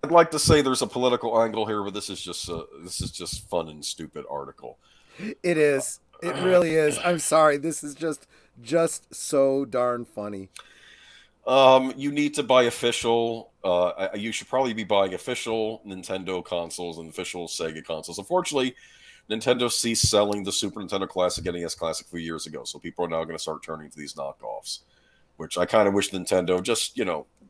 B: I'd like to say there's a political angle here, but this is just fun and stupid article.
C: It is. It really is. I'm sorry. This is just so darn funny.
B: You need to buy official. You should probably be buying official Nintendo consoles and official Sega consoles. Unfortunately, Nintendo ceased selling the Super Nintendo Classic and NES Classic a few years ago, so people are now going to start turning to these knockoffs, which I kind of wish Nintendo just,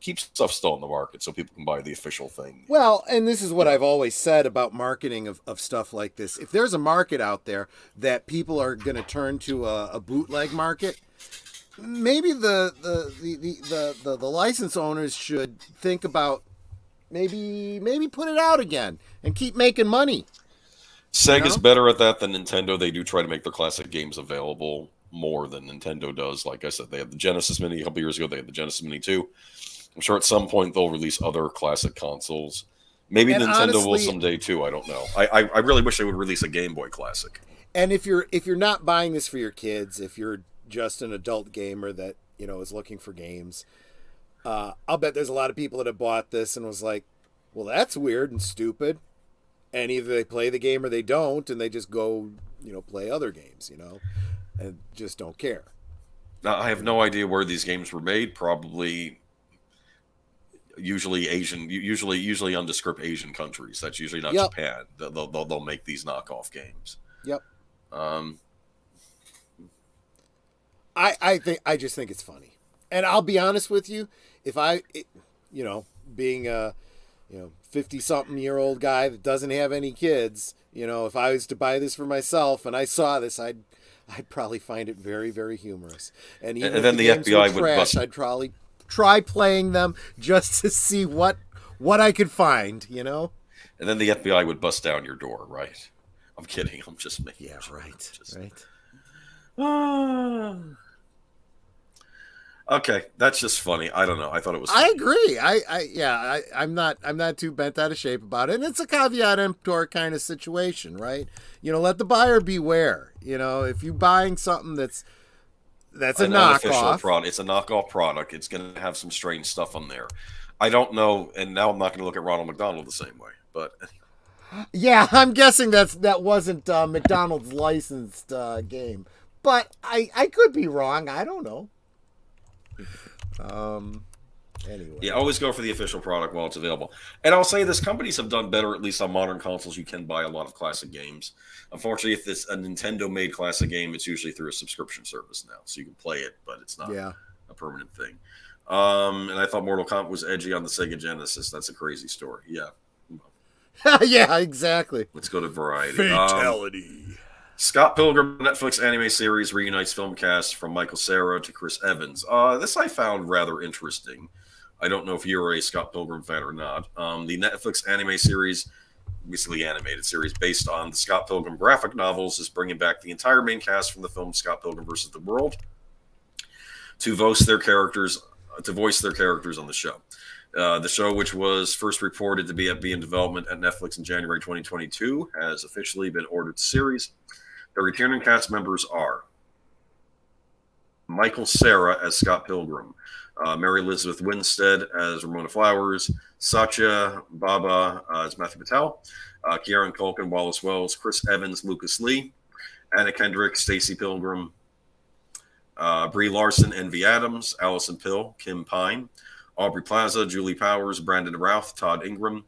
B: keep stuff still in the market so people can buy the official thing.
C: Well, and this is what I've always said about marketing of stuff like this. If there's a market out there that people are going to turn to a bootleg market, maybe the license owners should think about maybe put it out again and keep making money.
B: Sega's better at that than Nintendo. They do try to make their classic games available more than Nintendo does. Like I said, they had the Genesis Mini a couple years ago. They had the Genesis Mini 2. I'm sure at some point they'll release other classic consoles. Maybe and Nintendo honestly, will someday too. I don't know. I really wish they would release a Game Boy Classic.
C: And if you're not buying this for your kids, if you're just an adult gamer that is looking for games, I'll bet there's a lot of people that have bought this and was like, well, that's weird and stupid. And either they play the game or they don't, and they just go play other games, and just don't care.
B: Now, I have no idea where these games were made. Probably. Usually Asian, usually undescript Asian countries. That's usually not Japan. They'll make these knockoff games.
C: Yep. I just think it's funny, and I'll be honest with you. If being a 50-something-year-old guy that doesn't have any kids, if I was to buy this for myself and I saw this, I'd probably find it very, very humorous. And even
B: and then the FBI would bust.
C: I'd probably try playing them just to see what I could find, And
B: then the FBI would bust down your door, right? I'm kidding. I'm just making.
C: Yeah, right.
B: Okay, that's just funny. I don't know. I thought it was funny.
C: I agree. I'm not too bent out of shape about it. And it's a caveat emptor kind of situation, right? Let the buyer beware. If you're buying something that's a knockoff
B: product. It's a knockoff product. It's going to have some strange stuff on there. I don't know, and now I'm not going to look at Ronald McDonald the same way. But
C: yeah, I'm guessing that wasn't McDonald's licensed game, but I could be wrong. I don't know. Anyway.
B: Yeah, always go for the official product while it's available. And I'll say this: companies have done better, at least on modern consoles. You can buy a lot of classic games. Unfortunately, if it's a Nintendo-made classic game, it's usually through a subscription service now, so you can play it, but it's not a permanent thing. And I thought Mortal Kombat was edgy on the Sega Genesis. That's a crazy story. Yeah.
C: Yeah, exactly.
B: Let's go to Variety.
C: Fatality.
B: Scott Pilgrim Netflix anime series reunites film cast from Michael Cera to Chris Evans. This I found rather interesting. I don't know if you're a Scott Pilgrim fan or not. The Netflix anime series, basically animated series based on the Scott Pilgrim graphic novels, is bringing back the entire main cast from the film Scott Pilgrim vs. the World to voice their characters on the show. The show, which was first reported to be in development at Netflix in January 2022, has officially been ordered to series. The returning cast members are Michael Cera as Scott Pilgrim, Mary Elizabeth Winstead as Ramona Flowers, Satya Baba as Matthew Patel, Kieran Culkin, Wallace Wells, Chris Evans, Lucas Lee, Anna Kendrick, Stacey Pilgrim, Brie Larson, Envy Adams, Allison Pill, Kim Pine, Aubrey Plaza, Julie Powers, Brandon Routh, Todd Ingram,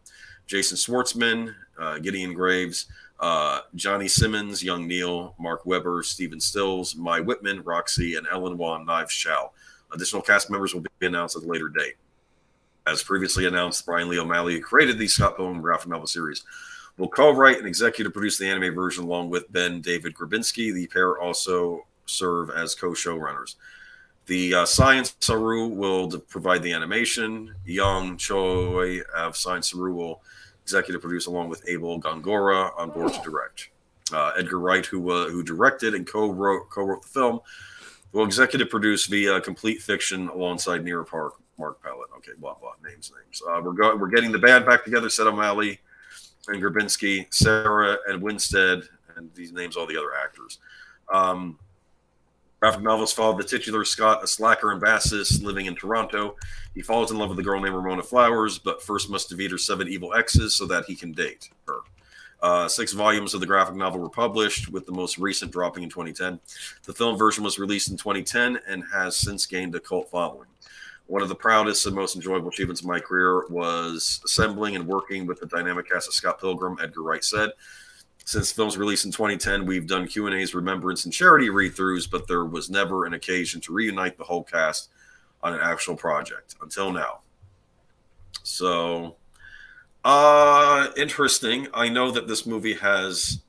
B: Jason Schwartzman, Gideon Graves, Johnny Simmons, Young Neil, Mark Webber, Stephen Stills, Mai Whitman, Roxy, and Ellen Wan Knives Chow. Additional cast members will be announced at a later date. As previously announced, Brian Lee O'Malley, who created the Scott Pilgrim graphic novel series, will co-write and executive produce the anime version along with Ben David Grabinski. The pair also serve as co-showrunners. The Science Saru will provide the animation. Young Choi of Science Saru will executive produce along with Abel Gongora on board to direct. Edgar Wright, who directed and co-wrote the film, will executive produce via Complete Fiction alongside Near Park, Mark Pellet. Okay, blah blah, names. We're getting the band back together. Seth O'Malley and Grabinski, Sarah and Winstead, and these names all the other actors. Graphic novels follow the titular Scott, a slacker and bassist living in Toronto. He falls in love with a girl named Ramona Flowers, but first must defeat her 7 evil exes so that he can date her. 6 volumes of the graphic novel were published, with the most recent dropping in 2010. The film version was released in 2010 and has since gained a cult following. One of the proudest and most enjoyable achievements of my career was assembling and working with the dynamic cast of Scott Pilgrim, Edgar Wright said. Since the film's release in 2010, we've done Q&As, remembrance, and charity read-throughs, but there was never an occasion to reunite the whole cast on an actual project until now. So, interesting. I know that this movie has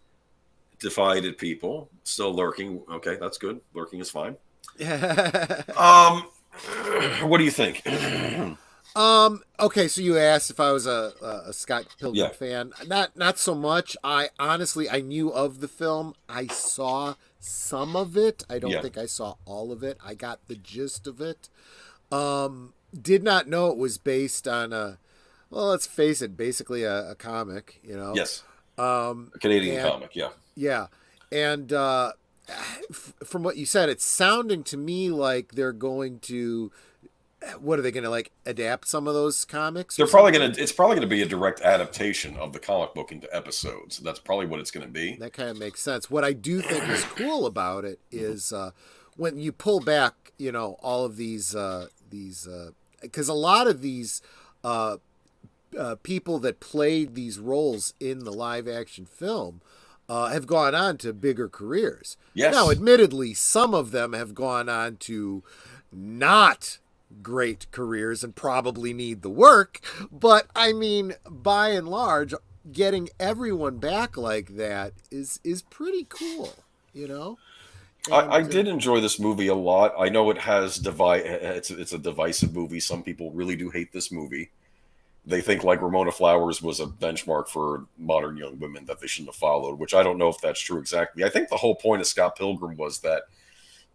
B: divided people. Still lurking. Okay, that's good. Lurking is fine. What do you think?
C: Okay, so you asked if I was a Scott Pilgrim fan. Not so much. I knew of the film. I saw some of it. I don't think I saw all of it. I got the gist of it. Did not know it was based on well, let's face it, basically a comic, you know.
B: Yes. A Canadian comic, yeah.
C: Yeah. And from what you said, it's sounding to me like they're going to, what are they going to, like, adapt some of those comics?
B: It's probably going to be a direct adaptation of the comic book into episodes. That's probably what it's going to be.
C: That kind of makes sense. What I do think is cool about it is when you pull back, you know, all of these because a lot of these people that played these roles in the live action film have gone on to bigger careers.
B: Yes.
C: Now, admittedly, some of them have gone on to not great careers and probably need the work. But I mean, by and large, getting everyone back like that is pretty cool, you know?
B: I did enjoy this movie a lot. I know it has it's a divisive movie. Some people really do hate this movie. They think like Ramona Flowers was a benchmark for modern young women that they shouldn't have followed, which I don't know if that's true exactly. I think the whole point of Scott Pilgrim was that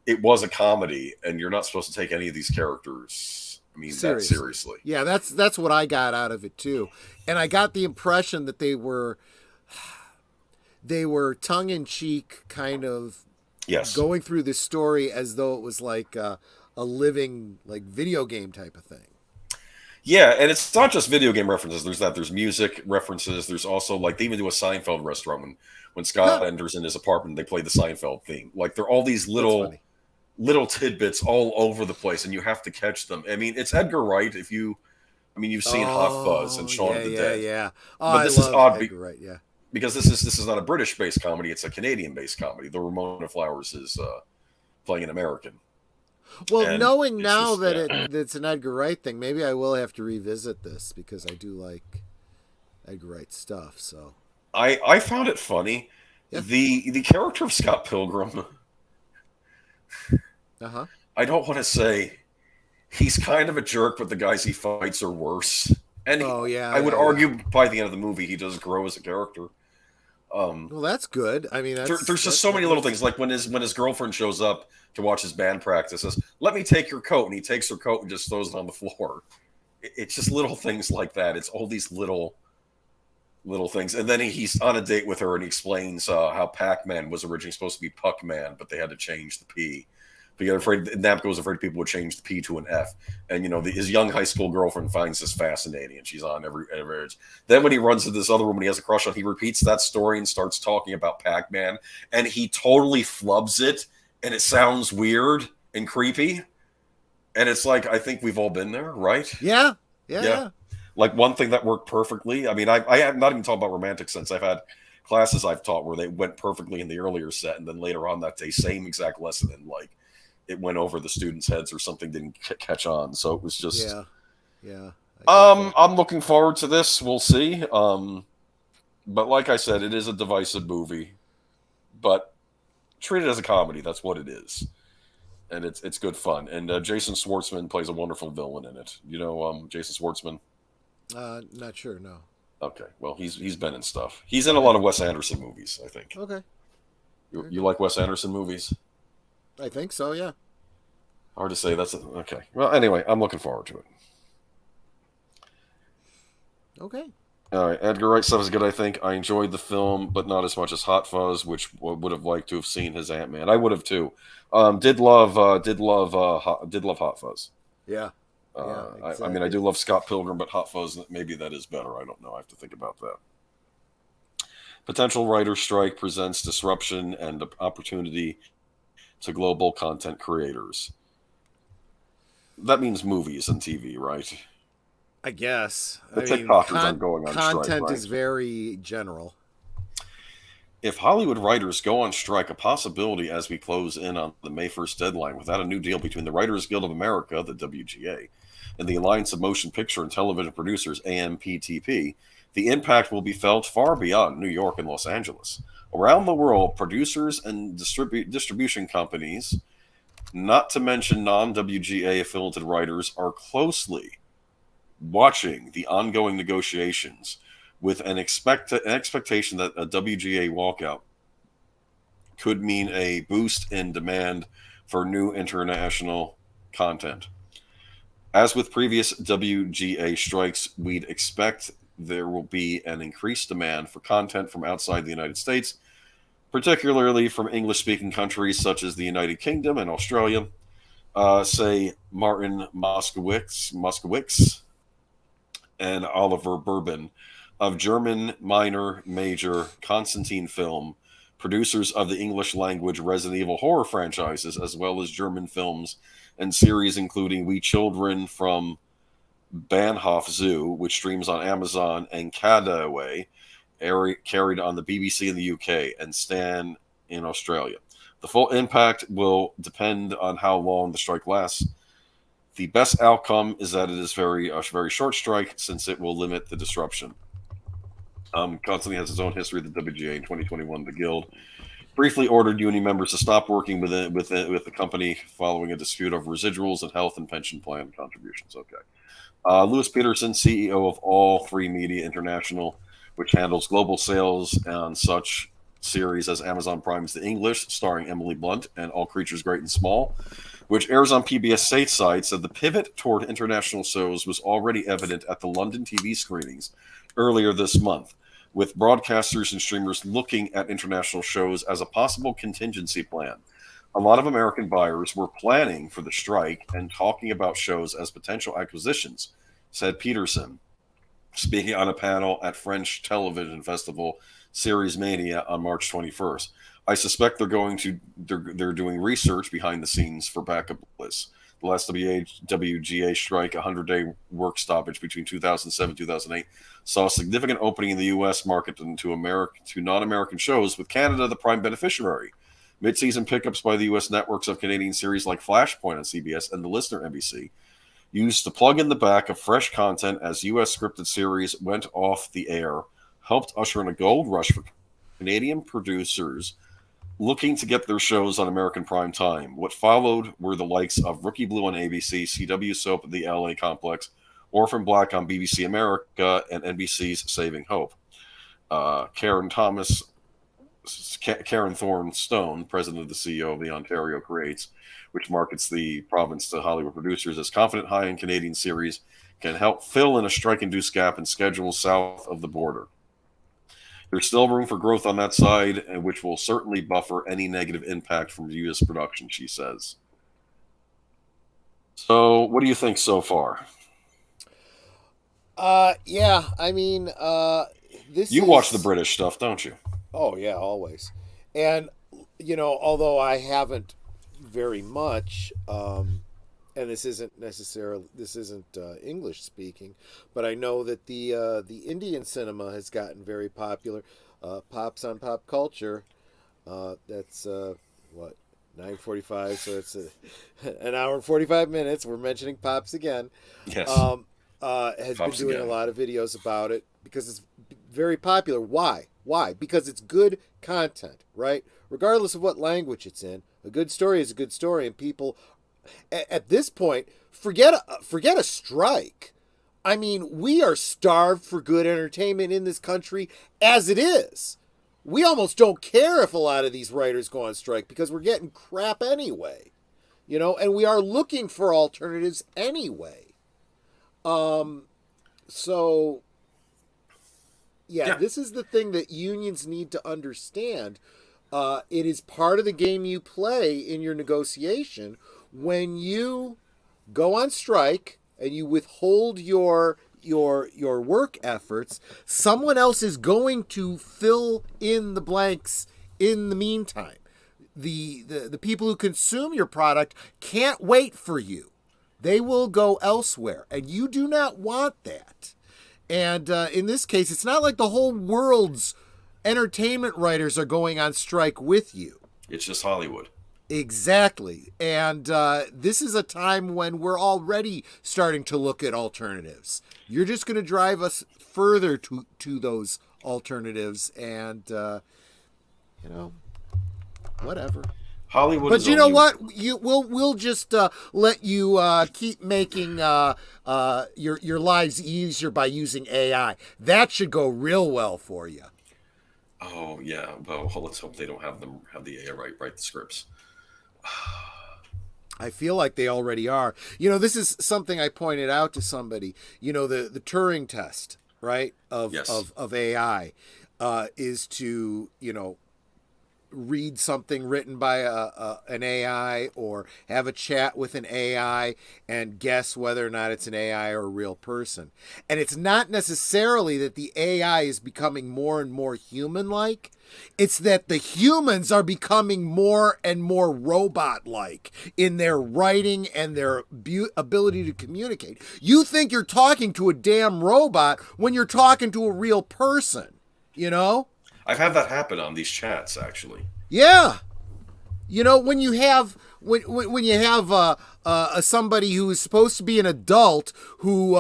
B: it was a comedy, and you're not supposed to take any of these characters, I mean, that seriously.
C: Yeah, that's what I got out of it too. And I got the impression that they were tongue-in-cheek kind of going through this story as though it was like a living, like, video game type of thing.
B: Yeah, and it's not just video game references. There's music references. There's also, like, they even do a Seinfeld restaurant when Scott enters in his apartment, they play the Seinfeld theme. Like, they're all these little tidbits all over the place, and you have to catch them. I mean, it's Edgar Wright. You've seen Hot Fuzz and Shaun of the Dead.
C: Yeah.
B: But this is odd.
C: Edgar Wright, yeah.
B: Because this is not a British-based comedy; it's a Canadian-based comedy. The Ramona Flowers is playing an American.
C: Well, and knowing now that it's an Edgar Wright thing, maybe I will have to revisit this because I do like Edgar Wright stuff. So
B: I found it funny. Yeah. The character of Scott Pilgrim. I don't want to say he's kind of a jerk, but the guys he fights are worse. And I would argue by the end of the movie he does grow as a character.
C: Well, that's good. I mean,
B: there's just so many little things. Like when his girlfriend shows up to watch his band practice, says, "Let me take your coat," and he takes her coat and just throws it on the floor. It's just little things like that. It's all these little things. And then he's on a date with her and he explains how Pac-Man was originally supposed to be Puck-Man, but they had to change the P. Because Namco was afraid people would change the P to an F. And, his young high school girlfriend finds this fascinating, and she's on every edge. Then when he runs to this other woman he has a crush on, he repeats that story and starts talking about Pac-Man, and he totally flubs it, and it sounds weird and creepy. And it's like, I think we've all been there, right?
C: Yeah.
B: Like one thing that worked perfectly. I mean, I have not even talked about romantic sense. I've had classes I've taught where they went perfectly in the earlier set, and then later on that day, same exact lesson, and like, it went over the students' heads or something didn't catch on. So it was just, I'm looking forward to this. We'll see. But like I said, it is a divisive movie, but treat it as a comedy. That's what it is. And it's good fun. And Jason Schwartzman plays a wonderful villain in it. Jason Schwartzman?
C: Not sure. No.
B: Okay. Well, he's been in stuff. He's in a lot of Wes Anderson movies, I think.
C: Okay.
B: You like Wes Anderson movies?
C: I think so, yeah.
B: Hard to say. Okay. Well, anyway, I'm looking forward to it.
C: Okay.
B: All right, Edgar Wright stuff is good. I think I enjoyed the film, but not as much as Hot Fuzz, which would have liked to have seen his Ant-Man. I would have too. Did love Hot Fuzz.
C: Yeah.
B: I mean, I do love Scott Pilgrim, but Hot Fuzz, maybe that is better. I don't know. I have to think about that. Potential writer strike presents disruption and opportunity to global content creators. That means movies and TV, right?
C: I guess.
B: The TikTokers aren't going on strike,
C: content
B: right?
C: is very general.
B: If Hollywood writers go on strike, a possibility as we close in on the May 1st deadline without a new deal between the Writers Guild of America, the WGA, and the Alliance of Motion Picture and Television Producers, AMPTP, the impact will be felt far beyond New York and Los Angeles. Around the world, producers and distribution companies, not to mention non-WGA affiliated writers, are closely watching the ongoing negotiations with an expectation that a WGA walkout could mean a boost in demand for new international content. As with previous WGA strikes, we'd expect there will be an increased demand for content from outside the United States, particularly from English-speaking countries such as the United Kingdom and Australia. Say Martin Moskowitz and Oliver Bourbon of German minor major Constantine Film, producers of the English language Resident Evil horror franchises, as well as German films and series including We Children from Bahnhof Zoo, which streams on Amazon, and Cadaway, carried on the BBC in the UK, and Stan in Australia. The full impact will depend on how long the strike lasts. The best outcome is that it is a very short strike, since it will limit the disruption. Constantly has its own history. The WGA in 2021, the Guild briefly ordered union members to stop working with the company following a dispute over residuals and health and pension plan contributions. Okay. Louis Peterson, CEO of All Free Media International, which handles global sales on such series as Amazon Prime's The English, starring Emily Blunt, and All Creatures Great and Small, which airs on PBS stateside, said the pivot toward international shows was already evident at the London TV screenings earlier this month, with broadcasters and streamers looking at international shows as a possible contingency plan. A lot of American buyers were planning for the strike and talking about shows as potential acquisitions, said Peterson, speaking on a panel at French television festival Series Mania on March 21st. I suspect they're doing research behind the scenes for backup lists. The last WGA strike, a 100-day work stoppage between 2007 and 2008, saw a significant opening in the U.S. market to non-American shows, with Canada the prime beneficiary. Mid-season pickups by the U.S. networks of Canadian series like Flashpoint on CBS and The Listener NBC used to plug in the back of fresh content as U.S. scripted series went off the air, helped usher in a gold rush for Canadian producers looking to get their shows on American prime time. What followed were the likes of Rookie Blue on ABC, CW Soap at the LA Complex, Orphan Black on BBC America, and NBC's Saving Hope. Karen Thorne Stone, president of the CEO of the Ontario Creates, which markets the province to Hollywood producers, is confident high-end Canadian series can help fill in a strike-induced gap in schedules south of the border. There's still room for growth on that side, which will certainly buffer any negative impact from U.S. production, she says. So, what do you think so far?
C: Yeah, I mean,
B: You watch the British stuff, don't you?
C: Oh, yeah, always. And, although I haven't very much, and this isn't English speaking, but I know that the Indian cinema has gotten very popular. Pops on Pop Culture. That's 9:45, so it's an hour and 45 minutes. We're mentioning Pops again.
B: Yes.
C: Has Pops been doing again. A lot of videos about it because it's very popular. Why? Because it's good content, right? Regardless of what language it's in, a good story is a good story, and people at this point forget a strike. I mean, we are starved for good entertainment in this country as it is. We almost don't care if a lot of these writers go on strike because we're getting crap anyway, and we are looking for alternatives anyway. So yeah, this is the thing that unions need to understand. It is part of the game you play in your negotiation. When you go on strike and you withhold your work efforts, someone else is going to fill in the blanks in the meantime. The people who consume your product can't wait for you. They will go elsewhere, and you do not want that. And in this case, it's not like the whole world's entertainment writers are going on strike with you.
B: It's just Hollywood.
C: Exactly. And this is a time when we're already starting to look at alternatives. You're just going to drive us further to those alternatives, and whatever.
B: Hollywood.
C: But you know what? We'll just let you keep making your lives easier by using AI. That should go real well for you.
B: Oh yeah. Well, let's hope they don't have the AI write the scripts.
C: I feel like they already are. This is something I pointed out to somebody. The Turing test, right? Of AI is to, read something written by an AI or have a chat with an AI and guess whether or not it's an AI or a real person. And it's not necessarily that the AI is becoming more and more human-like. It's that the humans are becoming more and more robot-like in their writing and their ability to communicate. You think you're talking to a damn robot when you're talking to a real person,
B: I've had that happen on these chats, actually.
C: Yeah, when you have somebody who is supposed to be an adult who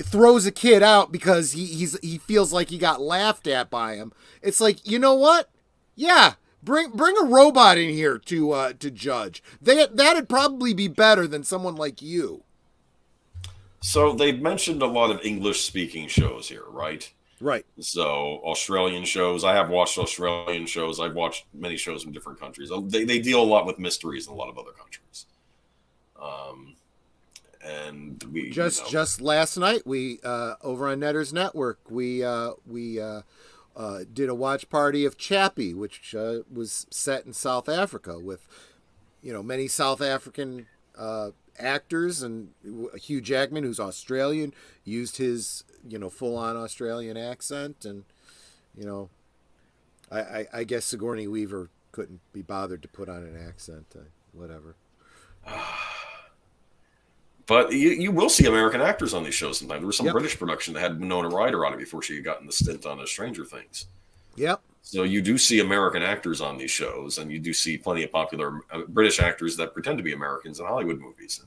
C: throws a kid out because he feels like he got laughed at by him. It's like, you know what? Yeah, bring a robot in here to judge. That'd probably be better than someone like you.
B: So they've mentioned a lot of English-speaking shows here, right?
C: Right.
B: So Australian shows. I have watched Australian shows. I've watched many shows from different countries. They deal a lot with mysteries in a lot of other countries. And we
C: just last night we over on Netter's Network we did a watch party of Chappie, which was set in South Africa with many South African actors, and Hugh Jackman, who's Australian, used his full-on Australian accent, and I guess Sigourney Weaver couldn't be bothered to put on an accent, whatever.
B: But you will see American actors on these shows sometimes. There was some British production that had Winona Ryder on it before she had gotten the stint on Stranger Things.
C: Yep.
B: So you do see American actors on these shows, and you do see plenty of popular British actors that pretend to be Americans in Hollywood movies.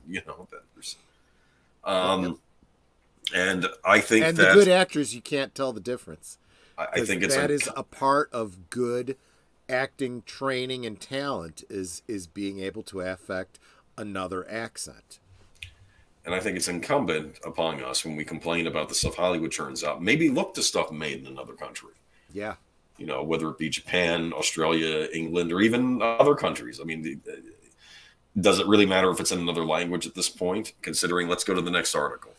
B: And I think that
C: the good actors, you can't tell the difference.
B: I think
C: that is a part of good acting training and talent is being able to affect another accent.
B: And I think it's incumbent upon us, when we complain about the stuff Hollywood turns out, maybe look to stuff made in another country.
C: Yeah.
B: Whether it be Japan, Australia, England, or even other countries. I mean, does it really matter if it's in another language at this point? Considering, let's go to the next article.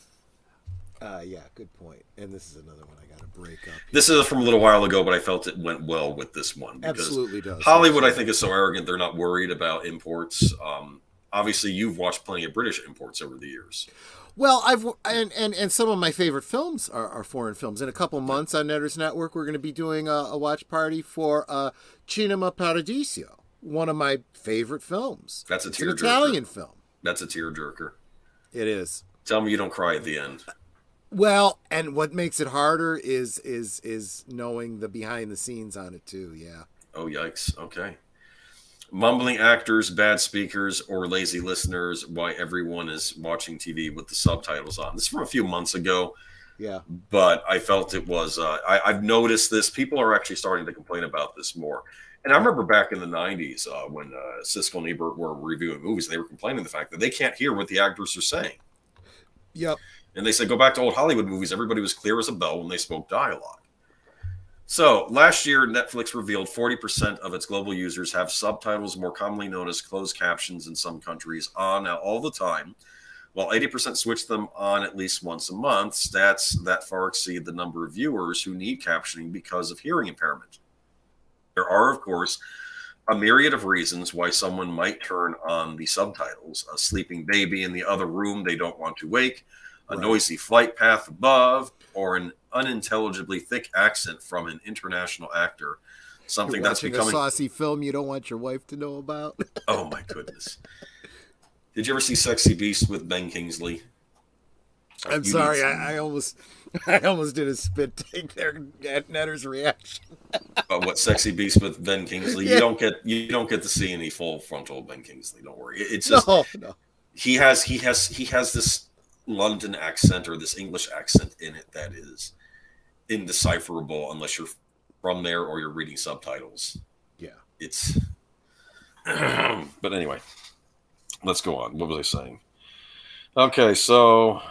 C: Yeah, good point. And this is another one I got to break up here.
B: This is from a little while ago, but I felt it went well with this one.
C: Absolutely does.
B: Hollywood, I think, is so arrogant, they're not worried about imports. Obviously, you've watched plenty of British imports over the years.
C: Well, and some of my favorite films are foreign films. In a couple months on Netter's Network, we're going to be doing a watch party for Cinema Paradiso, one of my favorite films.
B: That's
C: an Italian film.
B: That's a tearjerker.
C: It is.
B: Tell me you don't cry at the end.
C: Well, and what makes it harder is knowing the behind the scenes on it too. Yeah.
B: Oh, yikes. Okay. Mumbling actors, bad speakers, or lazy listeners, why everyone is watching TV with the subtitles on. This is from a few months ago.
C: Yeah.
B: But I felt it was, I've noticed this. People are actually starting to complain about this more. And I remember back in the 90s when Siskel and Ebert were reviewing movies, they were complaining the fact that they can't hear what the actors are saying.
C: Yep.
B: And they said, go back to old Hollywood movies. Everybody was clear as a bell when they spoke dialogue. So last year, Netflix revealed 40% of its global users have subtitles, more commonly known as closed captions in some countries, on all the time, while 80% switch them on at least once a month. Stats that far exceed the number of viewers who need captioning because of hearing impairment. There are, of course, a myriad of reasons why someone might turn on the subtitles. A sleeping baby in the other room they don't want to wake, a noisy flight path above, or an unintelligibly thick accent from an international actor. Something that's becoming
C: a saucy film you don't want your wife to know about.
B: Oh my goodness. Did you ever see Sexy Beast with Ben Kingsley?
C: I'm sorry, I almost did a spit take there at Netter's reaction.
B: What, Sexy Beast with Ben Kingsley?
C: Yeah.
B: You don't get to see any full frontal Ben Kingsley. Don't worry. It's just
C: no.
B: He has this London accent or this English accent in it that is indecipherable unless you're from there or you're reading subtitles.
C: Yeah.
B: It's but anyway, let's go on. What was I saying? Okay, so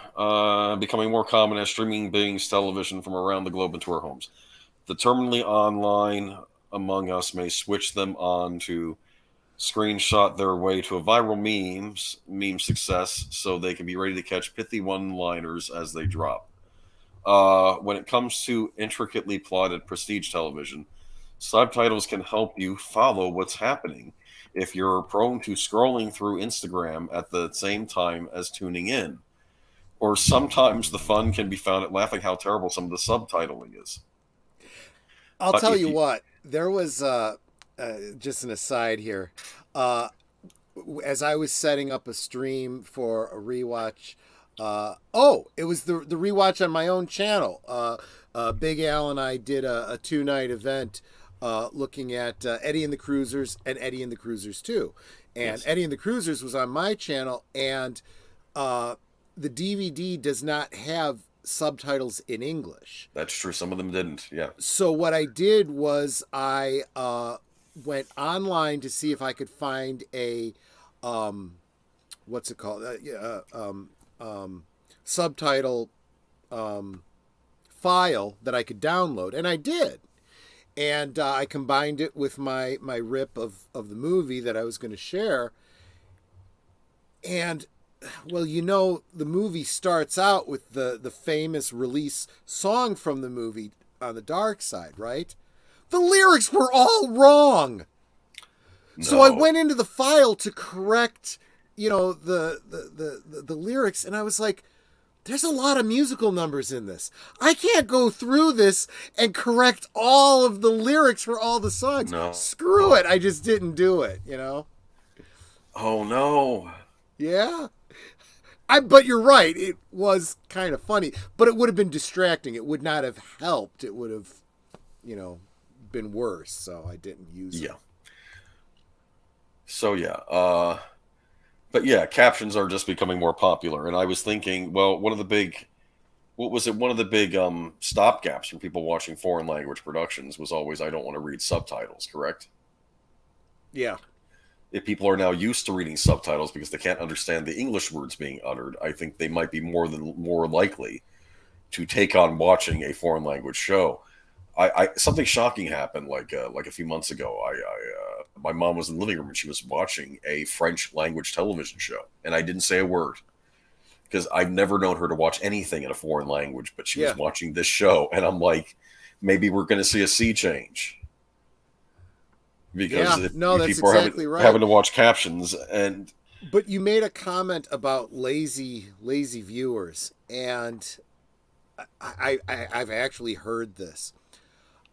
B: becoming more common as streaming beings television from around the globe into our homes. The terminally online among us may switch them on to screenshot their way to a viral meme success so they can be ready to catch pithy one-liners as they drop. When it comes to intricately plotted prestige television, subtitles can help you follow what's happening if you're prone to scrolling through Instagram at the same time as tuning in. Or sometimes the fun can be found at laughing how terrible some of the subtitling is.
C: I'll tell you what, there was just an aside here. As I was setting up a stream for a rewatch, it was the rewatch on my own channel. Big Al and I did a 2-night event looking at Eddie and the Cruisers and Eddie and the Cruisers 2. And yes. Eddie and the Cruisers was on my channel, and the DVD does not have subtitles in English.
B: That's true. Some of them didn't. Yeah.
C: So what I did was I went online to see if I could find a what's it called? Subtitle file that I could download, and I did. And I combined it with my rip of the movie that I was going to share. And well, the movie starts out with the famous release song from the movie, On the Dark Side, right? The lyrics were all wrong. No. So I went into the file to correct, the lyrics, and I was like, there's a lot of musical numbers in this. I can't go through this and correct all of the lyrics for all the songs.
B: No.
C: Screw it. I just didn't do it,
B: Oh, no.
C: Yeah. But you're right. It was kind of funny, but it would have been distracting. It would not have helped. It would have, been worse. So I didn't use it.
B: So, yeah. But yeah, captions are just becoming more popular. And I was thinking, well, one of the big stopgaps from people watching foreign language productions was always, I don't want to read subtitles, correct?
C: Yeah.
B: If people are now used to reading subtitles because they can't understand the English words being uttered, I think they might be more likely to take on watching a foreign language show. Something shocking happened like a few months ago. My mom was in the living room and she was watching a French language television show, and I didn't say a word because I've never known her to watch anything in a foreign language, but she was watching this show, and I'm like, maybe we're going to see a sea change. Because if
C: that's
B: people
C: exactly
B: are
C: right.
B: having to watch captions.
C: But you made a comment about lazy viewers, and I've actually heard this.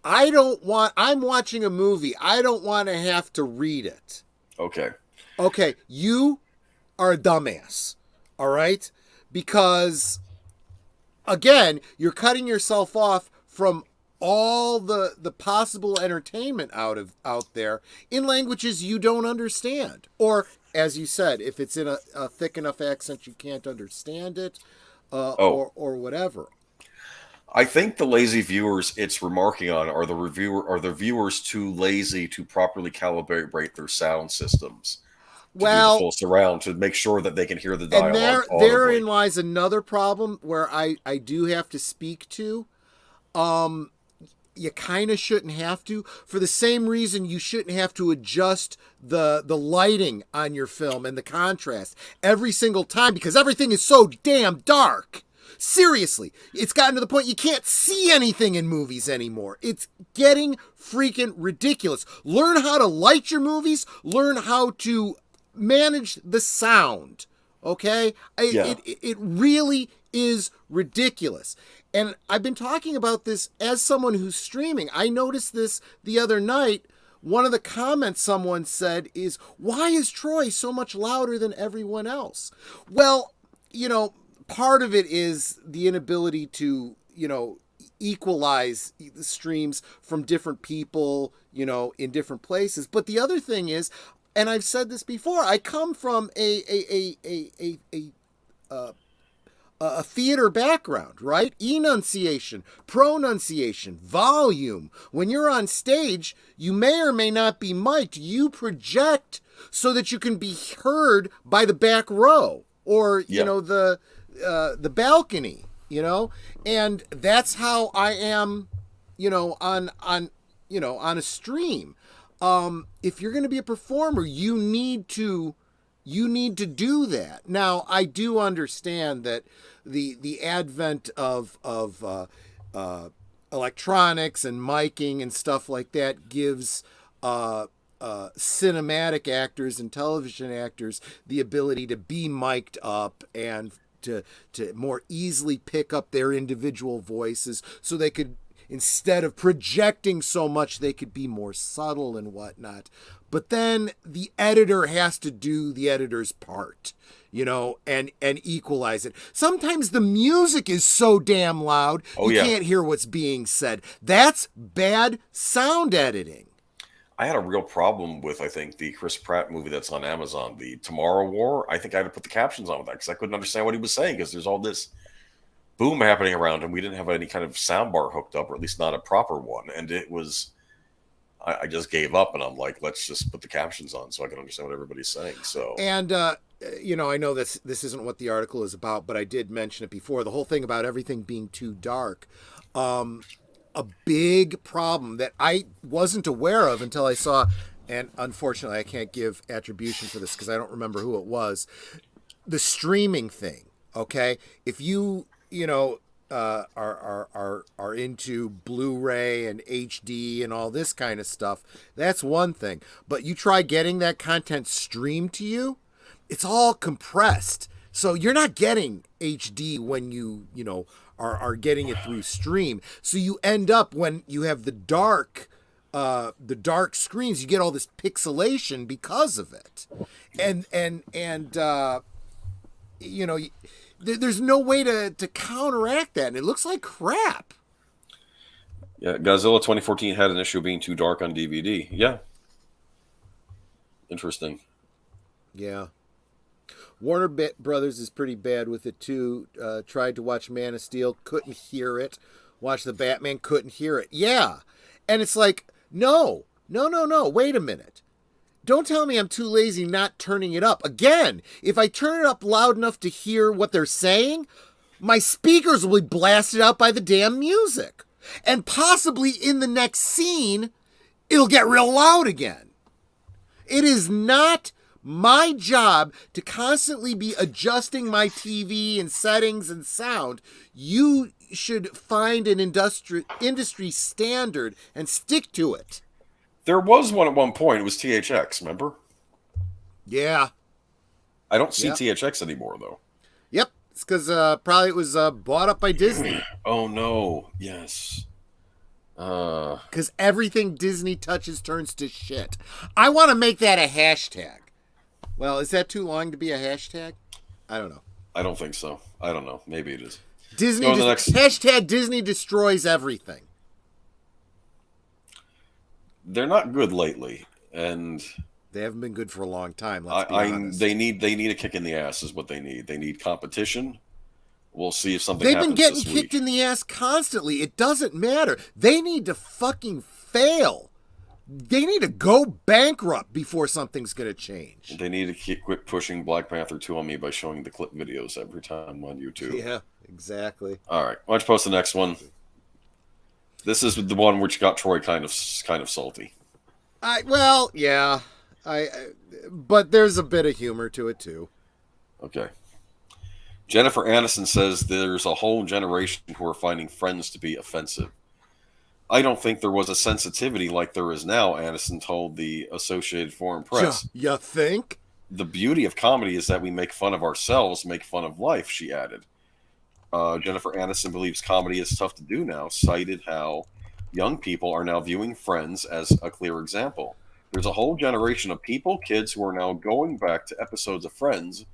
C: I'm watching a movie. I don't want to have to read it. Okay, you are a dumbass. All right? Because again, you're cutting yourself off from all the possible entertainment out there in languages you don't understand. Or, as you said, if it's in a thick enough accent you can't understand it, or whatever.
B: I think the lazy viewers it's remarking on are the viewers too lazy to properly calibrate their sound systems. do the full surround to make sure that they can hear the dialogue
C: and therein lies another problem where I do have to speak to. You kind of shouldn't have to, for the same reason you shouldn't have to adjust the lighting on your film and the contrast every single time, because everything is so damn dark. Seriously, it's gotten to the point you can't see anything in movies anymore. It's getting freaking ridiculous. Learn how to light your movies. Learn how to manage the sound. Okay? It really is ridiculous. And I've been talking about this as someone who's streaming. I noticed this the other night. One of the comments someone said is, why is Troy so much louder than everyone else? Well, part of it is the inability to, equalize the streams from different people, in different places. But the other thing is, and I've said this before, I come from a theater background, right? Enunciation, pronunciation, volume. When you're on stage, you may or may not be mic'd. You project so that you can be heard by the back row or, the balcony, and that's how I am, on a stream. If you're going to be a performer, you need to do that. Now, I do understand that the advent of electronics and miking and stuff like that gives cinematic actors and television actors the ability to be mic'd up and to more easily pick up their individual voices, so they could, instead of projecting so much, they could be more subtle and whatnot. But then the editor has to do the editor's part, and equalize it. Sometimes the music is so damn loud, you can't hear what's being said. That's bad sound editing.
B: I had a real problem with, I think, the Chris Pratt movie that's on Amazon, the Tomorrow War. I think I had to put the captions on with that because I couldn't understand what he was saying, because there's all this boom happening around him. We didn't have any kind of sound bar hooked up, or at least not a proper one. And it was, I just gave up, and I'm like, let's just put the captions on so I can understand what everybody's saying. So,
C: and I know this isn't what the article is about, but I did mention it before. The whole thing about everything being too dark. A big problem that I wasn't aware of until I saw, and unfortunately I can't give attribution for this because I don't remember who it was, the streaming thing. Okay, if you are into Blu-ray and HD and all this kind of stuff, that's one thing. But you try getting that content streamed to you, it's all compressed, so you're not getting HD when you are getting it through stream. So you end up, when you have the dark screens, you get all this pixelation because of it, and there's no way to counteract that, and it looks like crap.
B: Yeah, Godzilla 2014 had an issue being too dark on DVD. Yeah, interesting.
C: Yeah. Warner Brothers is pretty bad with it too. Tried to watch Man of Steel, couldn't hear it. Watched the Batman, couldn't hear it. Yeah. And it's like, no. Wait a minute. Don't tell me I'm too lazy not turning it up. Again, if I turn it up loud enough to hear what they're saying, my speakers will be blasted out by the damn music. And possibly in the next scene, it'll get real loud again. It is not my job to constantly be adjusting my TV and settings and sound. You should find an industry standard and stick to it.
B: There was one at one point. It was THX, remember?
C: Yeah.
B: I don't see THX anymore, though.
C: Yep. It's because probably it was bought up by Disney.
B: Oh, no. Yes.
C: Because everything Disney touches turns to shit. I want to make that a hashtag. Well, is that too long to be a hashtag? I don't know.
B: I don't think so. I don't know. Maybe it is.
C: Hashtag Disney destroys everything.
B: They're not good lately, and
C: they haven't been good for a long time. Let's be honest.
B: They need a kick in the ass is what they need. They need competition. We'll see if something
C: They've
B: happens
C: been getting
B: this
C: kicked
B: week.
C: in the ass constantly. It doesn't matter. They need to fucking fail. They need to go bankrupt before something's going to change.
B: They need to quit pushing Black Panther 2 on me by showing the clip videos every time on YouTube.
C: Yeah, exactly.
B: All right, why don't you post the next one? This is the one which got Troy kind of salty.
C: But there's a bit of humor to it too.
B: Okay. Jennifer Aniston says there's a whole generation who are finding Friends to be offensive. I don't think there was a sensitivity like there is now, Aniston told the Associated Foreign Press.
C: You think?
B: The beauty of comedy is that we make fun of ourselves, make fun of life, she added. Jennifer Aniston believes comedy is tough to do now, cited how young people are now viewing Friends as a clear example. There's a whole generation of people, kids, who are now going back to episodes of Friends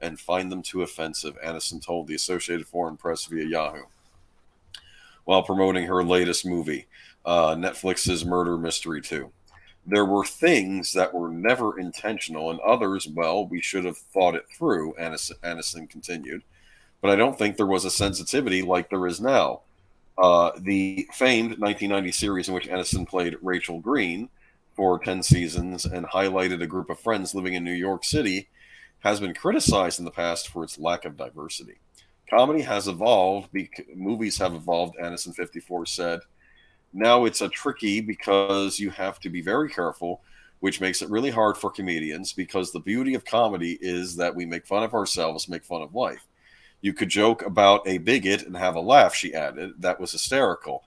B: and find them too offensive, Aniston told the Associated Foreign Press via Yahoo. While promoting her latest movie, Netflix's Murder Mystery 2. There were things that were never intentional, and others, well, we should have thought it through, Aniston continued. But I don't think there was a sensitivity like there is now. The famed 1990 series in which Aniston played Rachel Green for 10 seasons and highlighted a group of friends living in New York City has been criticized in the past for its lack of diversity. Comedy has evolved, movies have evolved, Aniston 54 said. Now it's a tricky because you have to be very careful, which makes it really hard for comedians because the beauty of comedy is that we make fun of ourselves, make fun of life. You could joke about a bigot and have a laugh, she added. That was hysterical.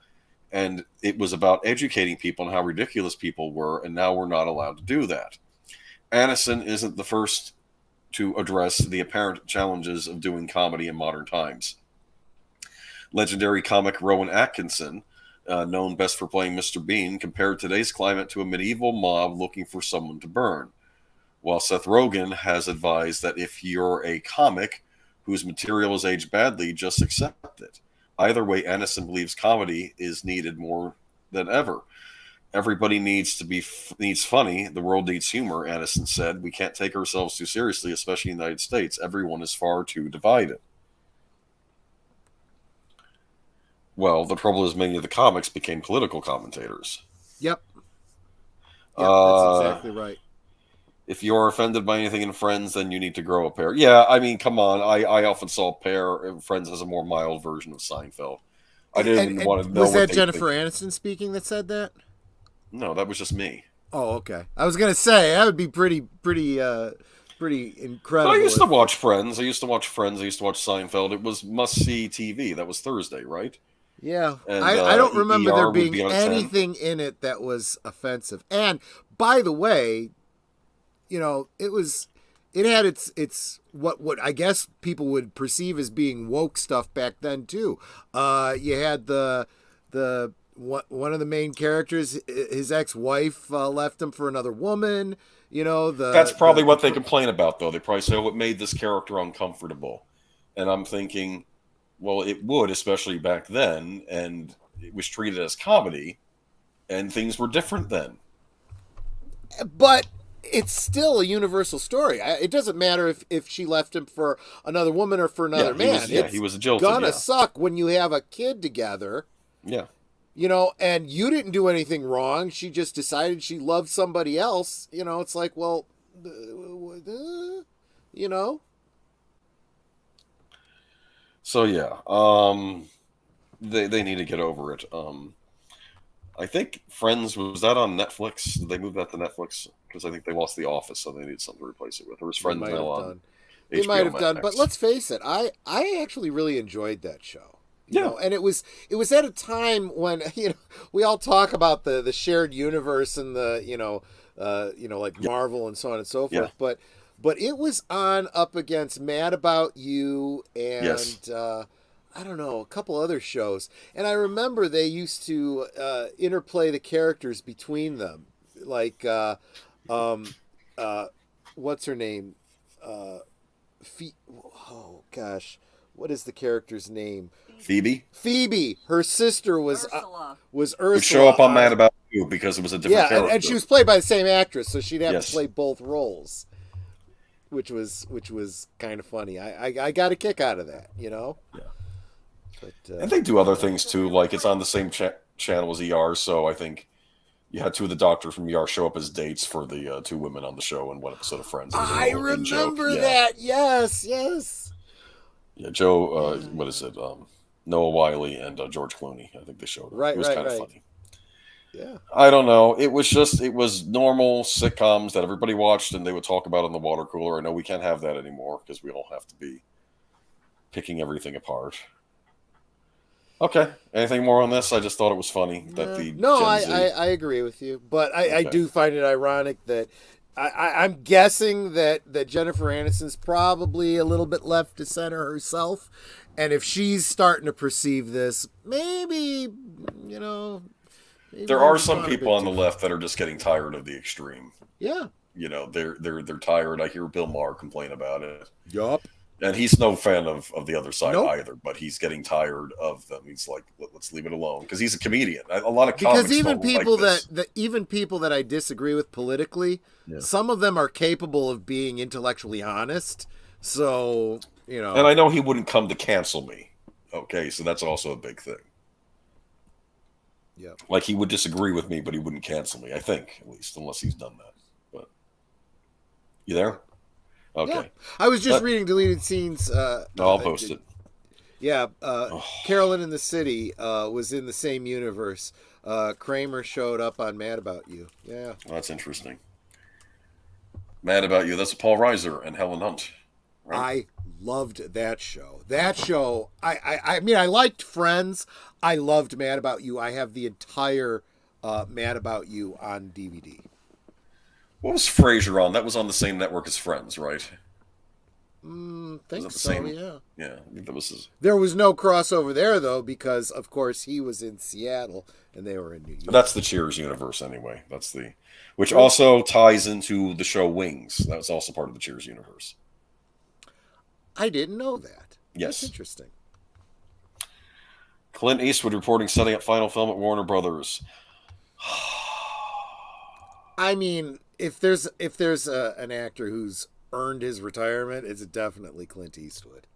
B: And it was about educating people on how ridiculous people were, and now we're not allowed to do that. Aniston isn't the first to address the apparent challenges of doing comedy in modern times. Legendary comic Rowan Atkinson, known best for playing Mr. Bean, compared today's climate to a medieval mob looking for someone to burn. While Seth Rogen has advised that if you're a comic whose material is aged badly, just accept it. Either way, Aniston believes comedy is needed more than ever. Everybody needs funny. The world needs humor, Aniston said. We can't take ourselves too seriously, especially in the United States. Everyone is far too divided. Well, the trouble is many of the comics became political commentators.
C: Yep. That's exactly right.
B: If you're offended by anything in Friends, then you need to grow a pair. Yeah, I mean, come on. I often saw Friends as a more mild version of Seinfeld. I didn't want to know.
C: Was that Jennifer Aniston speaking that said that?
B: No, that was just me.
C: Oh, okay. I was gonna say that would be pretty incredible.
B: I used to watch Friends. I used to watch Seinfeld. It was must-see TV. That was Thursday, right?
C: Yeah.
B: And,
C: I don't remember there being
B: be
C: anything in it that was offensive. And by the way, you know, it had its what I guess people would perceive as being woke stuff back then too. You had the one of the main characters, his ex-wife left him for another woman. You know,
B: that's probably what they complain about, though. They probably say, "Oh, it made this character uncomfortable," and I'm thinking, well, it would, especially back then, and it was treated as comedy, and things were different then.
C: But it's still a universal story. It doesn't matter if she left him for another woman or for another man.
B: He was a jilted.
C: It's gonna suck when you have a kid together.
B: Yeah.
C: You know, and you didn't do anything wrong. She just decided she loved somebody else. You know, it's like, well, you know.
B: So yeah, they need to get over it. I think Friends, was that on Netflix? Did they move that to Netflix? Because I think they lost The Office, so they need something to replace it with. Or was Friends now on HBO
C: They might have done,
B: Max?
C: but let's face it, I actually really enjoyed that show. You
B: Yeah.
C: know, and it was at a time when, you know, we all talk about the shared universe and the, like Marvel and so on and so forth,
B: Yeah.
C: but it was on up against Mad About You and
B: Yes.
C: I don't know, a couple other shows. And I remember they used to interplay the characters between them. Like what's her name? Oh gosh. What is the character's name? Phoebe. Her sister was Ursula.
B: Would show up on Mad About You because it was a different character.
C: And she was played by the same actress, so she'd have
B: Yes.
C: to play both roles, which was kind of funny. I got a kick out of that, you know.
B: Yeah.
C: But,
B: and they do other things too, like it's on the same channel as ER, so I think You had two of the doctors from ER show up as dates for the two women on the show in one episode of Friends.
C: I remember that. Yes, yes.
B: Yeah, Joe. What is it? Noah Wiley and George Clooney. I think they showed up.
C: Right,
B: it was kind of funny.
C: Yeah.
B: I don't know. It was normal sitcoms that everybody watched and they would talk about in the water cooler. I know we can't have that anymore because we all have to be picking everything apart. Okay. Anything more on this? I just thought it was funny that the
C: I agree with you, but I do find it ironic that I'm guessing that Jennifer Aniston's probably a little bit left to center herself, and if she's starting to perceive this, maybe
B: there are some people on the left that are just getting tired of the extreme.
C: Yeah.
B: They're tired. I hear Bill Maher complain about it.
C: Yup.
B: And he's no fan of the other side
C: Nope.
B: either, but he's getting tired of them. He's like, let's leave it alone because he's a comedian. A lot of comics
C: because even people
B: like
C: even people that I disagree with politically, some of them are capable of being intellectually honest. So
B: and I know he wouldn't come to cancel me. Okay, so that's also a big thing.
C: Yeah,
B: like he would disagree with me, but he wouldn't cancel me. I think at least, unless he's done that. But you there? Okay.
C: Yeah. I was just reading deleted scenes.
B: I'll post it.
C: Yeah. Carolyn in the City was in the same universe. Kramer showed up on Mad About You. Yeah.
B: That's interesting. Mad About You. That's Paul Reiser and Helen Hunt. Right?
C: I loved that show. I mean, I liked Friends. I loved Mad About You. I have the entire Mad About You on DVD.
B: What was Frasier on? That was on the same network as Friends, right?
C: Think so,
B: same?
C: yeah.
B: Yeah, I think that was his...
C: There was no crossover there, though, because, of course, he was in Seattle, and they were in New York.
B: That's the Cheers universe, anyway. That's the... Which also ties into the show Wings. That was also part of the Cheers universe.
C: I didn't know that.
B: Yes.
C: That's interesting.
B: Clint Eastwood reporting setting up final film at Warner Brothers.
C: I mean, if there's an actor who's earned his retirement, it's definitely Clint Eastwood.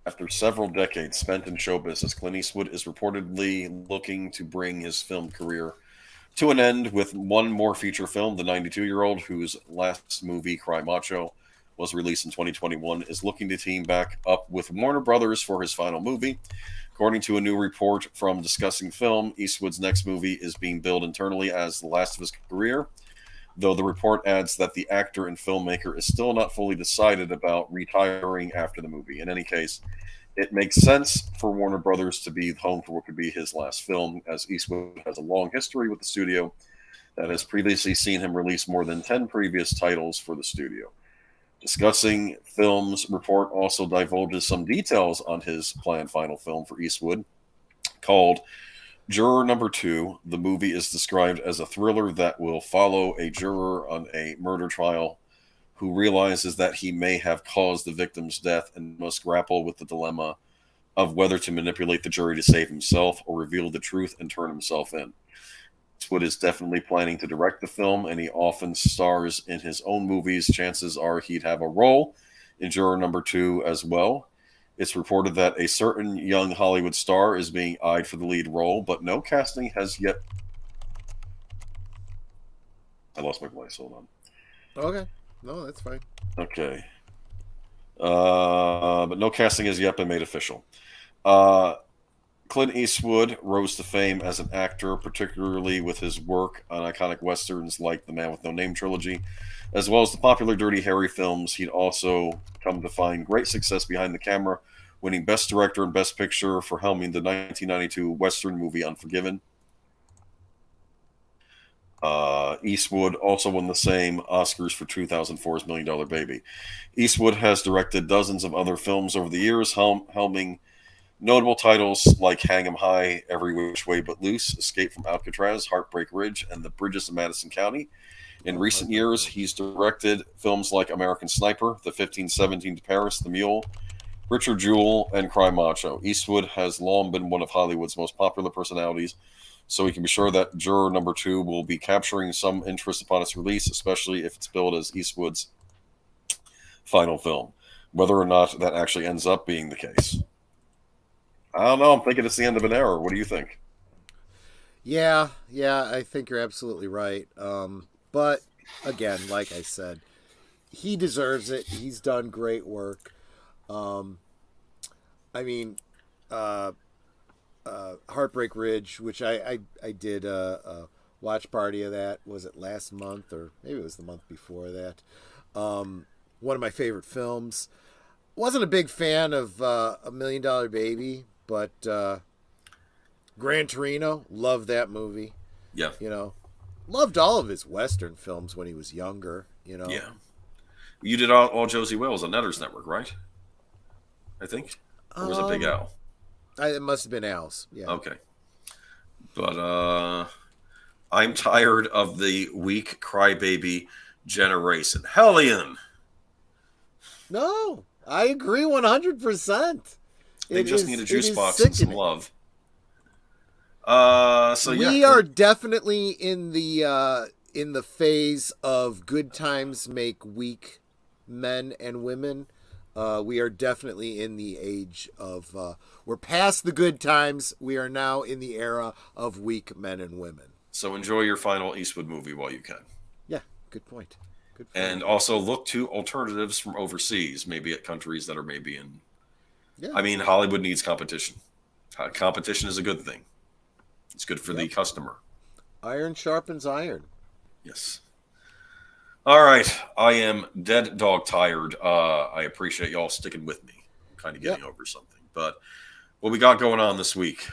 B: After several decades spent in show business, Clint Eastwood is reportedly looking to bring his film career to an end with one more feature film. The 92-year-old, whose last movie, Cry Macho, was released in 2021, is looking to team back up with Warner Brothers for his final movie. According to a new report from Discussing Film, Eastwood's next movie is being billed internally as the last of his career, though the report adds that the actor and filmmaker is still not fully decided about retiring after the movie. In any case, it makes sense for Warner Brothers to be home for what could be his last film, as Eastwood has a long history with the studio that has previously seen him release more than 10 previous titles for the studio. Discussing Film's report also divulges some details on his planned final film for Eastwood, called Juror Number 2. The movie is described as a thriller that will follow a juror on a murder trial who realizes that he may have caused the victim's death and must grapple with the dilemma of whether to manipulate the jury to save himself or reveal the truth and turn himself in. Eastwood is definitely planning to direct the film, and he often stars in his own movies. Chances are he'd have a role in Juror Number 2 as well. It's reported that a certain young Hollywood star is being eyed for the lead role, but no casting has yet... I lost my place. Hold on.
C: Okay. No, that's fine.
B: Okay. But no casting has yet been made official. Clint Eastwood rose to fame as an actor, particularly with his work on iconic westerns like the Man with No Name trilogy, as well as the popular Dirty Harry films. He'd also come to find great success behind the camera, winning Best Director and Best Picture for helming the 1992 Western movie Unforgiven. Eastwood also won the same Oscars for 2004's $1 Million Baby. Eastwood has directed dozens of other films over the years, helming notable titles like Hang 'em High, Every Which Way But Loose, Escape from Alcatraz, Heartbreak Ridge, and The Bridges of Madison County. In recent years, he's directed films like American Sniper, The 1517 to Paris, The Mule, Richard Jewell, and Cry Macho. Eastwood has long been one of Hollywood's most popular personalities, so we can be sure that Juror Number 2 will be capturing some interest upon its release, especially if it's billed as Eastwood's final film, whether or not that actually ends up being the case. I don't know. I'm thinking it's the end of an era. What do you think?
C: Yeah, I think you're absolutely right. But again, like I said, he deserves it. He's done great work. Um, I mean, uh, Heartbreak Ridge, which I did a watch party of that. Was it last month or maybe it was the month before that? One of my favorite films. Wasn't a big fan of A Million Dollar Baby, but Gran Torino, loved that movie.
B: Yeah.
C: You know, loved all of his Western films when he was younger. You know.
B: Yeah. You did all Josie Wales on Netter's Network, right? I think. Or was it Big Al?
C: It must have been Al's. Yeah.
B: Okay. But I'm tired of the weak crybaby generation. Hellion.
C: No, I agree 100%.
B: They just need a juice box and some love.
C: We are definitely in the phase of good times make weak men and women. We are definitely in the age of we're past the good times. We are now in the era of weak men and women.
B: So enjoy your final Eastwood movie while you can.
C: Yeah, good point. Good point.
B: And also look to alternatives from overseas, maybe at countries that are maybe in. Yeah. I mean, Hollywood needs competition. Competition is a good thing. It's good for the customer.
C: Iron sharpens iron.
B: Yes. All right. I am dead dog tired. I appreciate y'all sticking with me. I'm kind of getting over something. But what we got going on this week?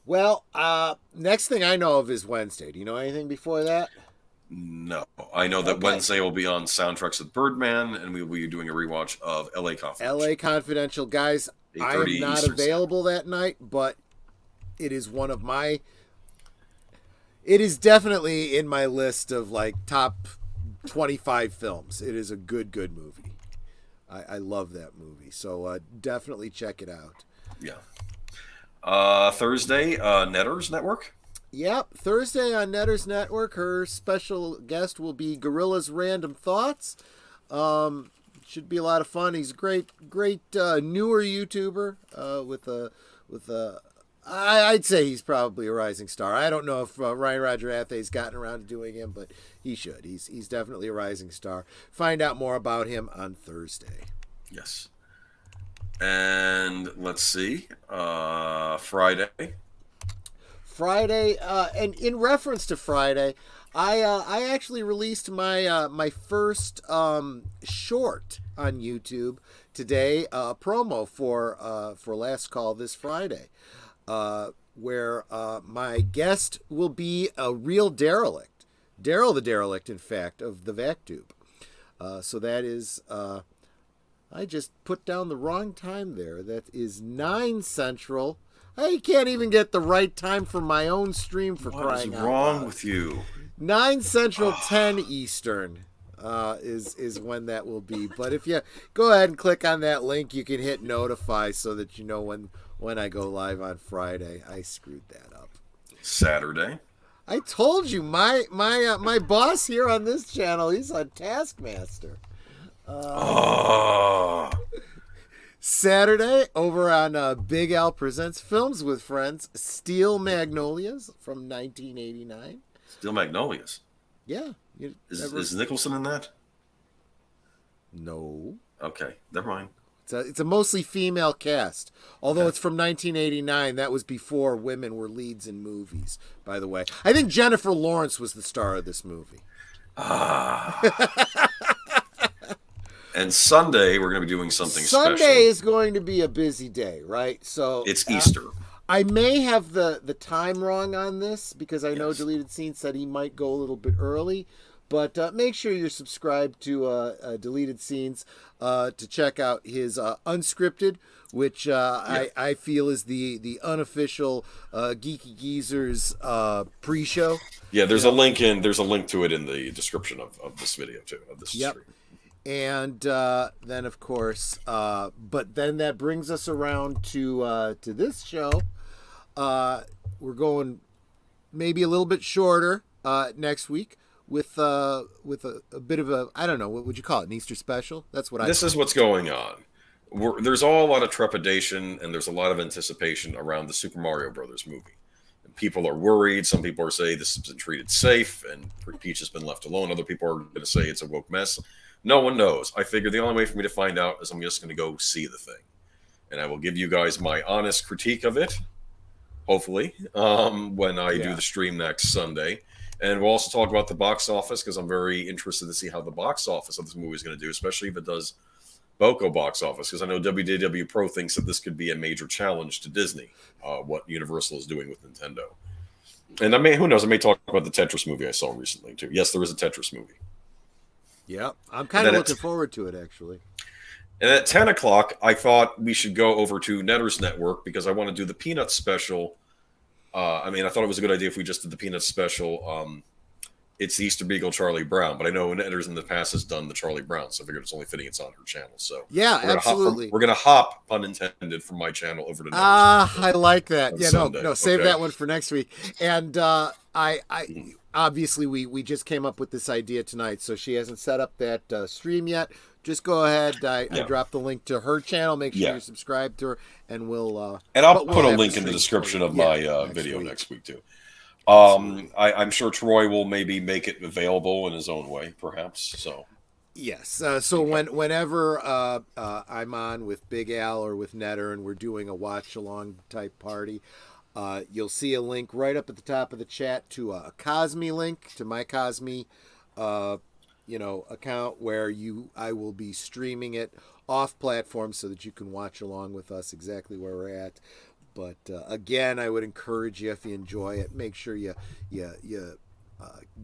C: Well, next thing I know of is Wednesday. Do you know anything before that?
B: No. I know that Wednesday will be on Soundtracks with Birdman, and we will be doing a rewatch of L.A. Confidential.
C: L.A. Confidential. Guys, I am not available that night, but it is one of my... It is definitely in my list of, like, top 25 films. It is a good movie. I love that movie. So definitely check it out.
B: Yeah. Thursday, Netter's Network.
C: Yep, Thursday on Netter's Network. Her special guest will be Gorilla's Random Thoughts. Should be a lot of fun. He's a great newer YouTuber with a. I'd say he's probably a rising star. I don't know if Ryan Roger Athey's gotten around to doing him, but he should. He's definitely a rising star. Find out more about him on Thursday.
B: Yes. And let's see, Friday.
C: And in reference to Friday, I actually released my first short on YouTube today, promo for Last Call this Friday. Where my guest will be a real derelict. Daryl the derelict, in fact, of the vac tube. So that is, I just put down the wrong time there. That is 9 Central. I can't even get the right time for my own stream for crying out loud.
B: What is wrong with you?
C: 9 Central, 10 Eastern is when that will be. But if you go ahead and click on that link, you can hit notify so that you know when I go live on Friday. I screwed that up. Saturday. I told you, my boss here on this channel, he's a taskmaster. Saturday, over on Big Al Presents Films with Friends, Steel Magnolias from 1989.
B: Steel Magnolias?
C: Yeah.
B: Is Nicholson in that?
C: No.
B: Okay, never mind.
C: It's a mostly female cast. Although it's from 1989, that was before women were leads in movies, by the way. I think Jennifer Lawrence was the star of this movie.
B: And Sunday, we're going to be doing something special.
C: Sunday is going to be a busy day, right? So
B: it's Easter.
C: I may have the time wrong on this because I know Deleted Scenes said he might go a little bit early. But make sure you're subscribed to Deleted Scenes to check out his Unscripted, which I feel is the unofficial Geeky Geezers pre-show.
B: Yeah, there's a link to it in the description of this video too, of this stream.
C: And then of course, but then that brings us around to this show. We're going maybe a little bit shorter next week. With a bit of a, I don't know, what would you call it, an Easter special? That's what
B: This is what's going on. There's all a lot of trepidation and there's a lot of anticipation around the Super Mario Brothers movie. And people are worried. Some people are saying this has been treated safe and Peach has been left alone. Other people are going to say it's a woke mess. No one knows. I figure the only way for me to find out is I'm just going to go see the thing. And I will give you guys my honest critique of it, hopefully, when I do the stream next Sunday. And we'll also talk about the box office, because I'm very interested to see how the box office of this movie is going to do, especially if it does BOCO box office, because I know WDW Pro thinks that this could be a major challenge to Disney, what Universal is doing with Nintendo. And who knows, I may talk about the Tetris movie I saw recently, too. Yes, there is a Tetris movie.
C: Yeah, I'm kind of looking forward to it, actually.
B: And at 10 o'clock, I thought we should go over to Netter's Network, because I want to do the Peanuts special. I thought it was a good idea if we just did the Peanuts special. It's the Easter Beagle Charlie Brown, but I know Netters in the past has done the Charlie Brown, so I figured it's only fitting it's on her channel. So
C: yeah, absolutely.
B: We're gonna hop, pun intended, from my channel over to Netters.
C: I like that. Yeah,
B: Sunday.
C: no, save that one for next week. And I obviously we just came up with this idea tonight, so she hasn't set up that stream yet. Just go ahead. I dropped the link to her channel. Make sure you subscribe to her, and we'll.
B: And I'll put a link in the description of my video next week too. I'm sure Troy will maybe make it available in his own way, perhaps. So.
C: Yes. So whenever I'm on with Big Al or with Netter, and we're doing a watch along type party, you'll see a link right up at the top of the chat to a Cosme link to my Cosme. Account where I will be streaming it off platform so that you can watch along with us exactly where we're at. But again, I would encourage you, if you enjoy it, make sure you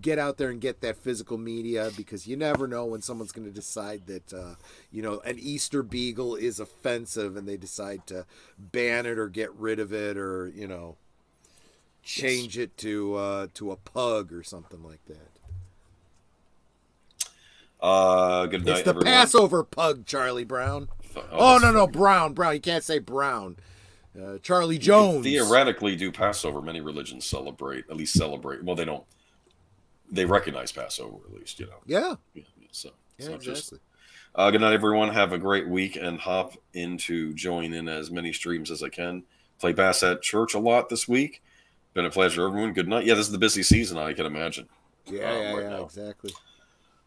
C: get out there and get that physical media, because you never know when someone's going to decide that an Easter Beagle is offensive and they decide to ban it or get rid of it, or change it to a pug or something like that.
B: Good night,
C: it's the
B: everyone.
C: Passover pug, Charlie Brown. No, Brown. You can't say Brown. Charlie Jones.
B: Theoretically, do Passover. Many religions celebrate. Well, they don't. They recognize Passover, at least,
C: Yeah.
B: So
C: exactly.
B: Just, good night, everyone. Have a great week, and hop into join in as many streams as I can. Play bass at church a lot this week. Been a pleasure, everyone. Good night. Yeah, this is the busy season, I can imagine.
C: Yeah, exactly.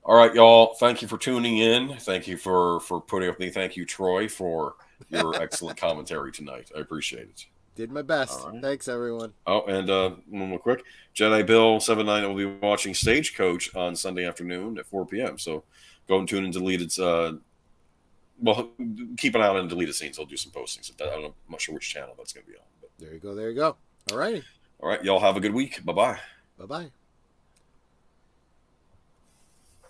B: All right, y'all. Thank you for tuning in. Thank you for putting up with me. Thank you, Troy, for your excellent commentary tonight. I appreciate it.
C: Did my best. Right. Thanks, everyone.
B: Oh, and one more quick. Jedi Bill 79 will be watching Stagecoach on Sunday afternoon at 4 p.m. So go and tune in Deleted. Keep an eye on Deleted Scenes. He'll do some postings. I'm not sure which channel that's going to be on. But.
C: There you go. All right.
B: All right. Y'all have a good week. Bye-bye.
C: Bye-bye.